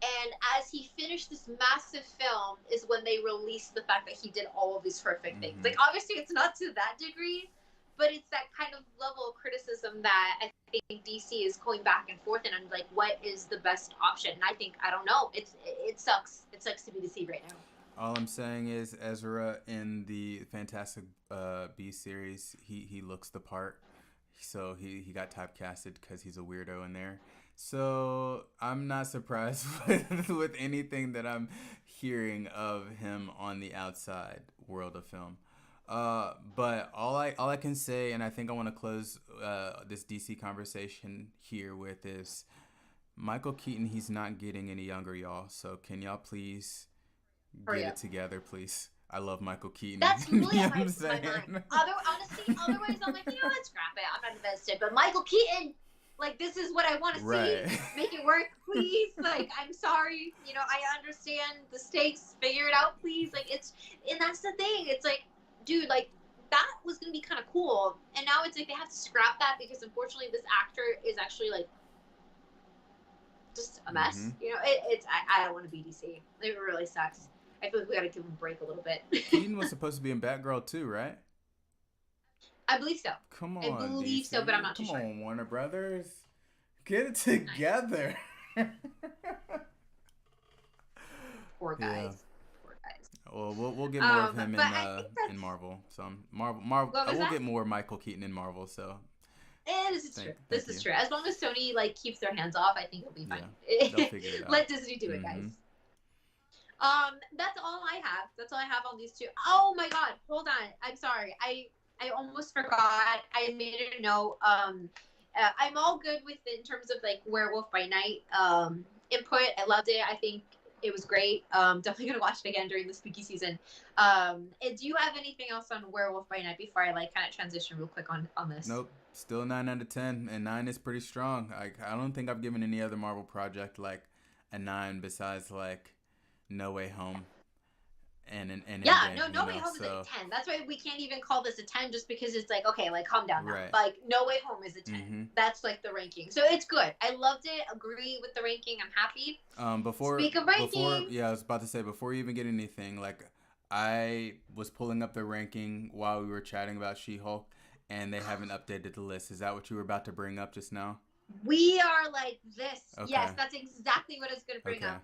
And as he finished this massive film is when they released the fact that he did all of these horrific things. Like, obviously, it's not to that degree, but it's that kind of level of criticism that I think DC is going back and forth, and I'm like, what is the best option? And I don't know. It sucks. It sucks to be DC right now. All I'm saying is Ezra in the Fantastic Beasts series, he looks the part. So he got typecasted because he's a weirdo in there. So I'm not surprised with anything that I'm hearing of him on the outside world of film. But all I can say, and I think I want to close this DC conversation here with, is Michael Keaton. He's not getting any younger, y'all. So can y'all please get it together, please? I love Michael Keaton. That's really on my mind. Honestly, otherwise I'm like, you know what, scrap it. I'm not invested. But Michael Keaton, like, this is what I want to see. Make it work, please. Like, I'm sorry. You know, I understand the stakes. Figure it out, please. Like, and that's the thing. It's like, dude, like, that was going to be kind of cool. And now it's like they have to scrap that because, unfortunately, this actor is actually, like, just a mess. Mm-hmm. You know, I don't want to be DC. It really sucks. I feel like we got to give him a break a little bit. Keaton was supposed to be in Batgirl too, right? I believe so. Come on, I believe DC. So, but I'm not too sure. Come on, Warner Brothers. Get it together. Poor guys. Yeah. Poor guys. Well, we'll get more of him in Marvel. So Marvel. We'll get more Michael Keaton in Marvel. So. This is true. This is true. As long as Sony keeps their hands off, I think it'll be fine. Yeah, they'll figure it out. Let Disney do it, guys. That's all I have. That's all I have on these two. Oh my God, hold on. I'm sorry. I almost forgot. I made a note. I'm all good with it in terms of like Werewolf by Night input. I loved it. I think it was great. Definitely gonna watch it again during the spooky season. And do you have anything else on Werewolf by Night before I like kind of transition real quick on this? Nope. Still 9 out of 10, and 9 is pretty strong. I don't think I've given any other Marvel project like a 9 besides like No Way Home. And yeah, No Way Home is a 10. That's why we can't even call this a 10, just because it's like, okay, like calm down now. Right. Like No Way Home is a 10. Mm-hmm. That's like the ranking. So it's good. I loved it. Agree with the ranking. I'm happy. Speak of ranking. I was about to say, before you even get anything, like I was pulling up the ranking while we were chatting about She-Hulk, and they haven't updated the list. Is that what you were about to bring up just now? We are like this. Okay. Yes, that's exactly what I was going to bring up.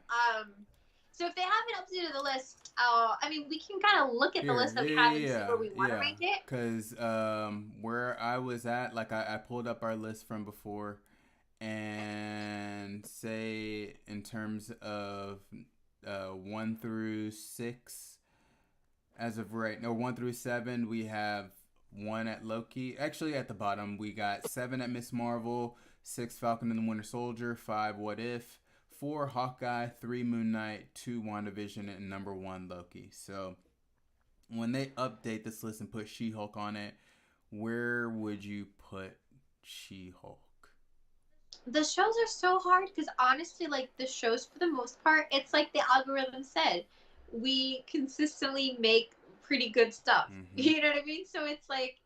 So if they haven't updated the list, I mean, we can kind of look at the list that we have and see where we want to rank it. Because where I was at, like I pulled up our list from before, and say in terms of 1 through 6, as of right, no, 1 through 7, we have 1 at Loki. Actually, at the bottom, we got 7 at Miss Marvel, 6 Falcon and the Winter Soldier, 5 What If, 4 Hawkeye, 3 Moon Knight, 2 WandaVision, and number 1 Loki. So when they update this list and put She-Hulk on it, where would you put She-Hulk? The shows are so hard because honestly, like the shows for the most part, it's like the algorithm said, we consistently make pretty good stuff. Mm-hmm. You know what I mean? So it's like,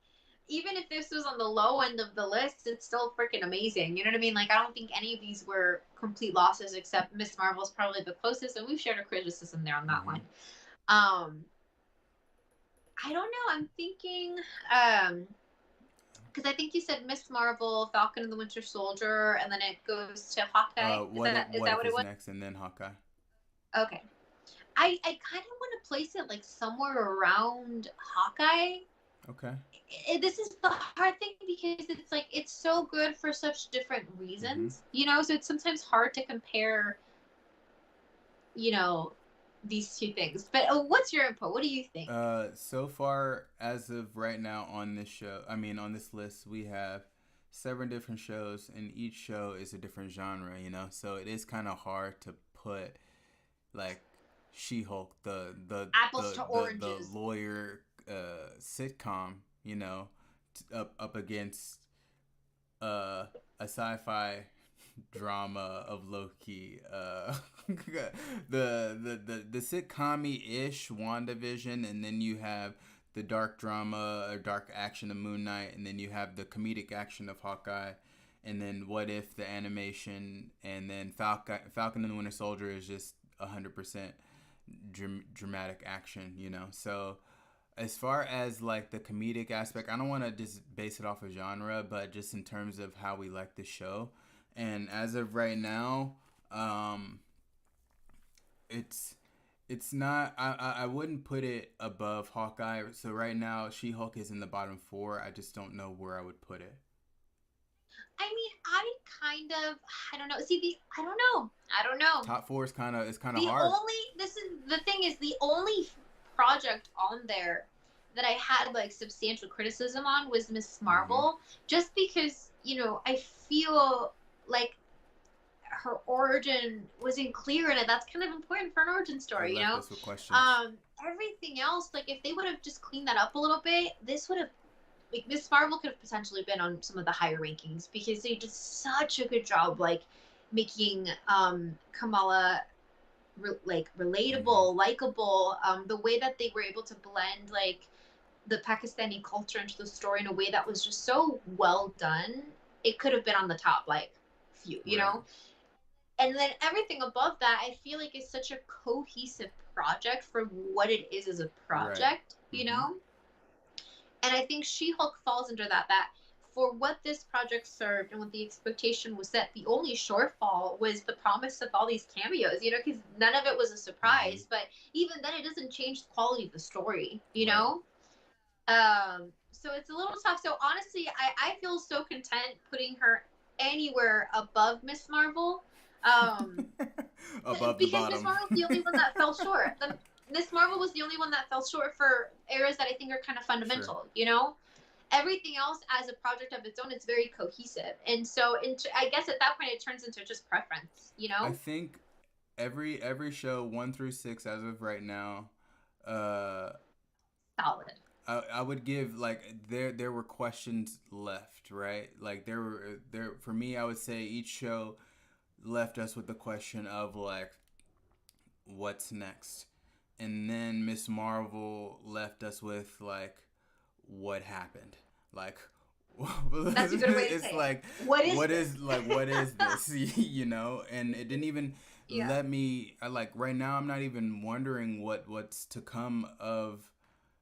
even if this was on the low end of the list, it's still freaking amazing. You know what I mean? Like, I don't think any of these were complete losses, except Miss Marvel's probably the closest, and we've shared a criticism there on that one. I don't know. I'm thinking, because I think you said Miss Marvel, Falcon and the Winter Soldier, and then it goes to Hawkeye. Is that what it was? Next, and then Hawkeye. Okay. I kind of want to place it like somewhere around Hawkeye. Okay. This is the hard thing because it's like it's so good for such different reasons, you know. So it's sometimes hard to compare, you know, these two things. But what's your input? What do you think? So far as of right now on this show, on this list, we have 7 different shows, and each show is a different genre, you know. So it is kind of hard to put like She-Hulk, the apples to oranges, the lawyer sitcom, you know, up against a sci-fi drama of Loki, the sitcom-ish WandaVision, and then you have the dark drama or dark action of Moon Knight, and then you have the comedic action of Hawkeye, and then What If, the animation, and then Falcon and the Winter Soldier is just 100% dramatic action, you know. So as far as like the comedic aspect, I don't want to just base it off of genre, but just in terms of how we like the show. And as of right now, um, it's it's not. I wouldn't put it above Hawkeye. So right now, She-Hulk is in the bottom four. I just don't know where I would put it. I mean, I kind of, I don't know. See, I don't know. I don't know. Top four is kind of The hard. only, this is the thing is the only project on there that I had like substantial criticism on was Miss Marvel, just because, you know, I feel like her origin wasn't clear, and that's kind of important for an origin story, you know. Us with questions. Everything else, like if they would have just cleaned that up a little bit, this would have, like, Miss Marvel could have potentially been on some of the higher rankings because they did such a good job, like making Kamala like relatable, likable. The way that they were able to blend like the Pakistani culture into the story in a way that was just so well done. It could have been on the top like few, you know. And then everything above that, I feel like is such a cohesive project for what it is as a project, you know. And I think She-Hulk falls under that. That for what this project served and what the expectation was set, the only shortfall was the promise of all these cameos, you know, because none of it was a surprise. But even then, it doesn't change the quality of the story, you know. So it's a little tough. So honestly, I feel so content putting her anywhere above Miss Marvel. Above because Miss Marvel's the only one that fell short. Miss Marvel was the only one that fell short for areas that I think are kind of fundamental, you know? Everything else as a project of its own, it's very cohesive. And so I guess at that point it turns into just preference, you know? I think every show 1 through 6 as of right now, solid. I would give like there were questions left, right? Like there for me, I would say each show left us with the question of like, what's next? And then Miss Marvel left us with like, what happened? Like, that's a good way to say like, what is this? You know? And it didn't even let me. Like right now, I'm not even wondering what's to come of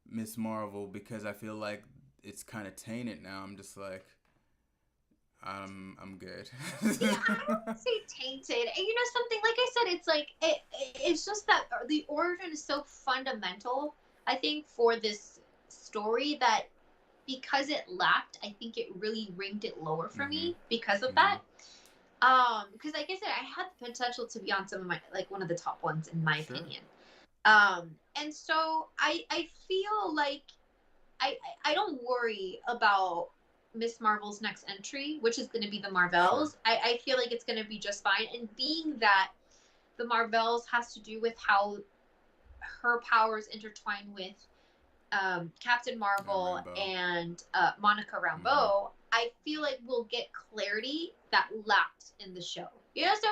Miss Marvel because I feel like it's kind of tainted now. I'm just like, I'm good. See, I don't say tainted. And you know something, like I said, it's like it's just that the origin is so fundamental, I think, for this story that because it lacked, I think it really ranked it lower for me because of that. Because like I said, I had the potential to be on some of my, like, one of the top ones in my opinion. And so I feel like I don't worry about Miss Marvel's next entry, which is going to be the Marvels. I feel like it's going to be just fine. And being that the Marvels has to do with how her powers intertwine with Captain Marvel and Monica Rambeau, I feel like we'll get clarity that lacked in the show. You know, so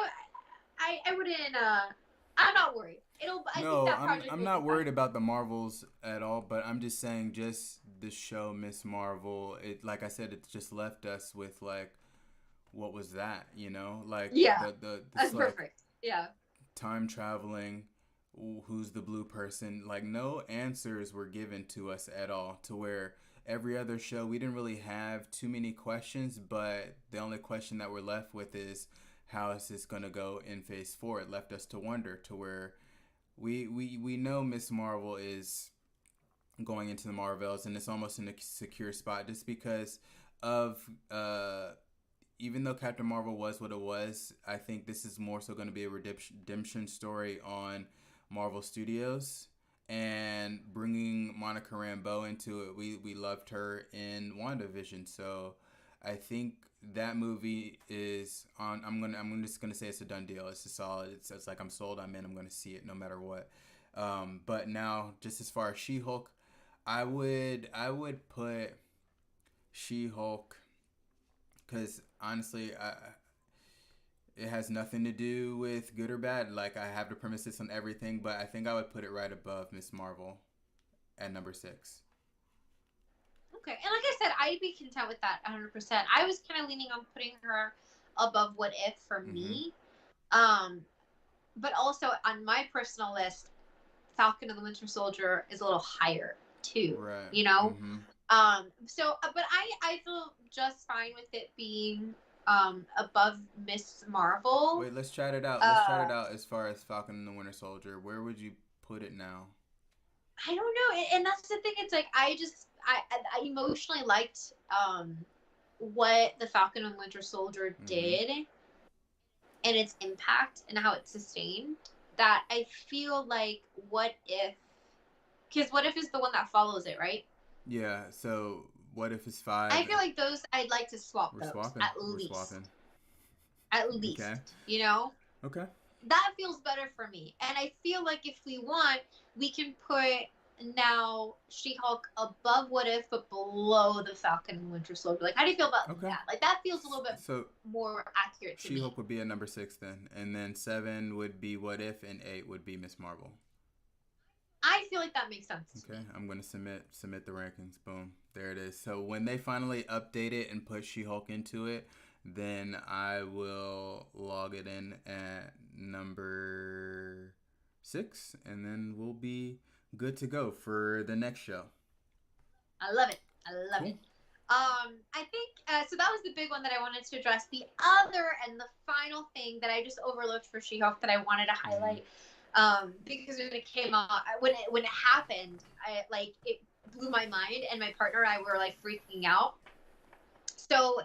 I wouldn't. I'm not worried. I'm not worried about the Marvels at all, but I'm just saying, just the show Miss Marvel. It, like I said, it's just left us with like, what was that? You know, like that's perfect. Like, yeah. Time traveling. Who's the blue person? Like no answers were given to us at all. To where every other show we didn't really have too many questions, but the only question that we're left with is, how is this gonna go in Phase 4? It left us to wonder, to where we know Miss Marvel is going into the Marvels, and it's almost in a secure spot just because of even though Captain Marvel was what it was, I think this is more so going to be a redemption story on Marvel Studios and bringing Monica Rambeau into it. We loved her in WandaVision, so I think that movie is on. I'm just gonna say it's a done deal. It's a solid. It's like I'm sold. I'm in. I'm gonna see it no matter what. But now, just as far as She-Hulk, I would put She-Hulk because honestly, it has nothing to do with good or bad. Like I have to premise this on everything, but I think I would put it right above Miss Marvel at number 6. Okay, and like I said, I'd be content with that 100%. I was kind of leaning on putting her above What If for me. But also on my personal list, Falcon and the Winter Soldier is a little higher too. Right. You know. Mm-hmm. So, but I feel just fine with it being above Miss Marvel. Wait, let's chat it out. Let's chat it out as far as Falcon and the Winter Soldier. Where would you put it now? I don't know, and that's the thing. It's like I emotionally liked what the Falcon and Winter Soldier did and its impact and how it sustained. That I feel like what if, because what if is the one that follows it, right? Yeah. So what if it's 5? I feel like those I'd like to swap We're those swapping. at We're least. swapping. At least, Okay. you know. Okay. That feels better for me, and I feel like if we want, we can put now She-Hulk above What If, but below the Falcon and Winter Soldier. Like, how do you feel about that? Like, that feels a little bit more accurate to me. She-Hulk would be a number 6 then, and then 7 would be What If, and 8 would be Miss Marvel. I feel like that makes sense. Okay, I'm gonna submit the rankings. Boom, there it is. So when they finally update it and put She-Hulk into it, then I will log it in at number 6, and then we'll be good to go for the next show. I love it. I love it. I think so. That was the big one that I wanted to address. The other and the final thing that I just overlooked for She-Hulk that I wanted to highlight, because when it came out, when it happened, it blew my mind, and my partner and I were like freaking out. So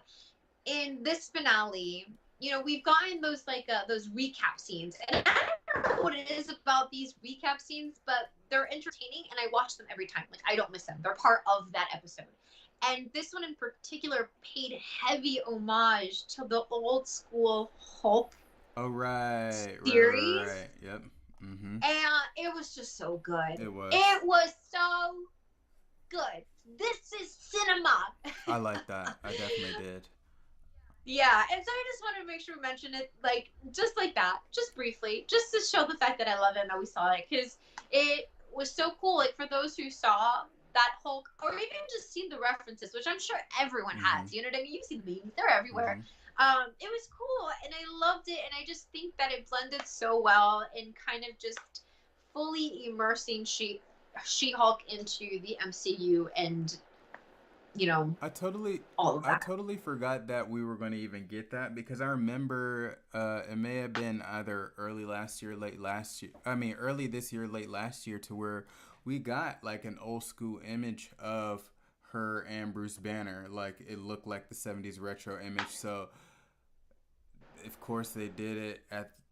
in this finale, you know, we've gotten those those recap scenes, and I don't know what it is about these recap scenes, but they're entertaining, and I watch them every time. Like, I don't miss them. They're part of that episode. And this one in particular paid heavy homage to the old school Hulk series. Right. Yep. Mm-hmm. And it was just so good. It was. It was so good. This is cinema. I like that. I definitely did. Yeah, and so I just wanted to make sure we mention it, like, just like that, just briefly, just to show the fact that I love it and that we saw it, because it was so cool. Like, for those who saw that Hulk, or even just seen the references, which I'm sure everyone has, you know what I mean? You've seen the memes, they're everywhere. It was cool, and I loved it, and I just think that it blended so well in kind of just fully immersing She-Hulk into the MCU, and you know, I totally forgot that we were going to even get that, because I remember it may have been either early this year, late last year, to where we got like an old school image of her and Bruce Banner. Like, it looked like the 70s retro image. So of course they did it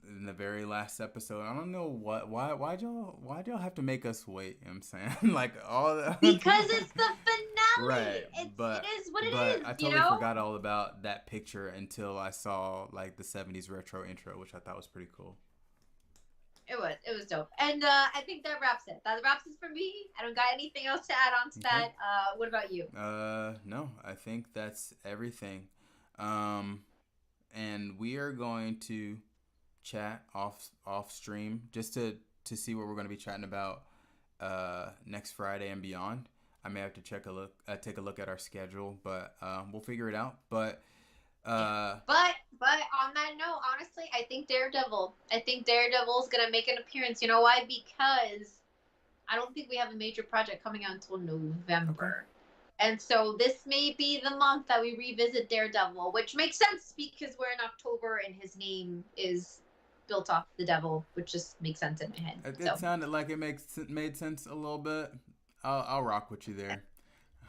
in the very last episode. I don't know why'd y'all have to make us wait, you know what I'm saying? Like, all that. Because it's the finale. Right. It is what it is. I totally forgot all about that picture until I saw like the 70s retro intro, which I thought was pretty cool. It was dope. And I think that wraps it. That wraps it for me. I don't got anything else to add on to that. What about you? No, I think that's everything. And we are going to chat off stream just to see what we're going to be chatting about next Friday and beyond. I may have to take a look at our schedule, but we'll figure it out. But on that note, honestly, I think Daredevil's gonna make an appearance. You know why? Because I don't think we have a major project coming out until November. Okay. And so this may be the month that we revisit Daredevil, which makes sense because we're in October and his name is built off the devil, which just makes sense in my head. It sounded like it made sense a little bit. I'll rock with you there.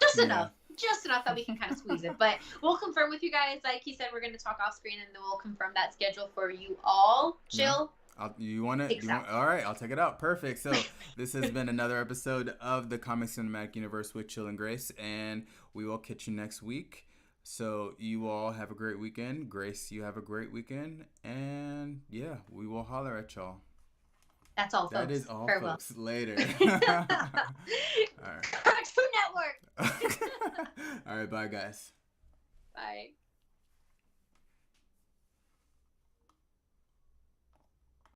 Just enough. Just enough that we can kind of squeeze it. But we'll confirm with you guys. Like he said, we're going to talk off screen, and then we'll confirm that schedule for you all. Chill. Yeah. You want it? All right, I'll check it out. Perfect. So this has been another episode of the Comic Cinematic Universe with Chill and Grace, and we will catch you next week. So you all have a great weekend. Grace, you have a great weekend. And yeah, we will holler at y'all. That's all, folks. That is all, farewell. Folks. Later. All right. Cartoon Network. All right, bye, guys. Bye.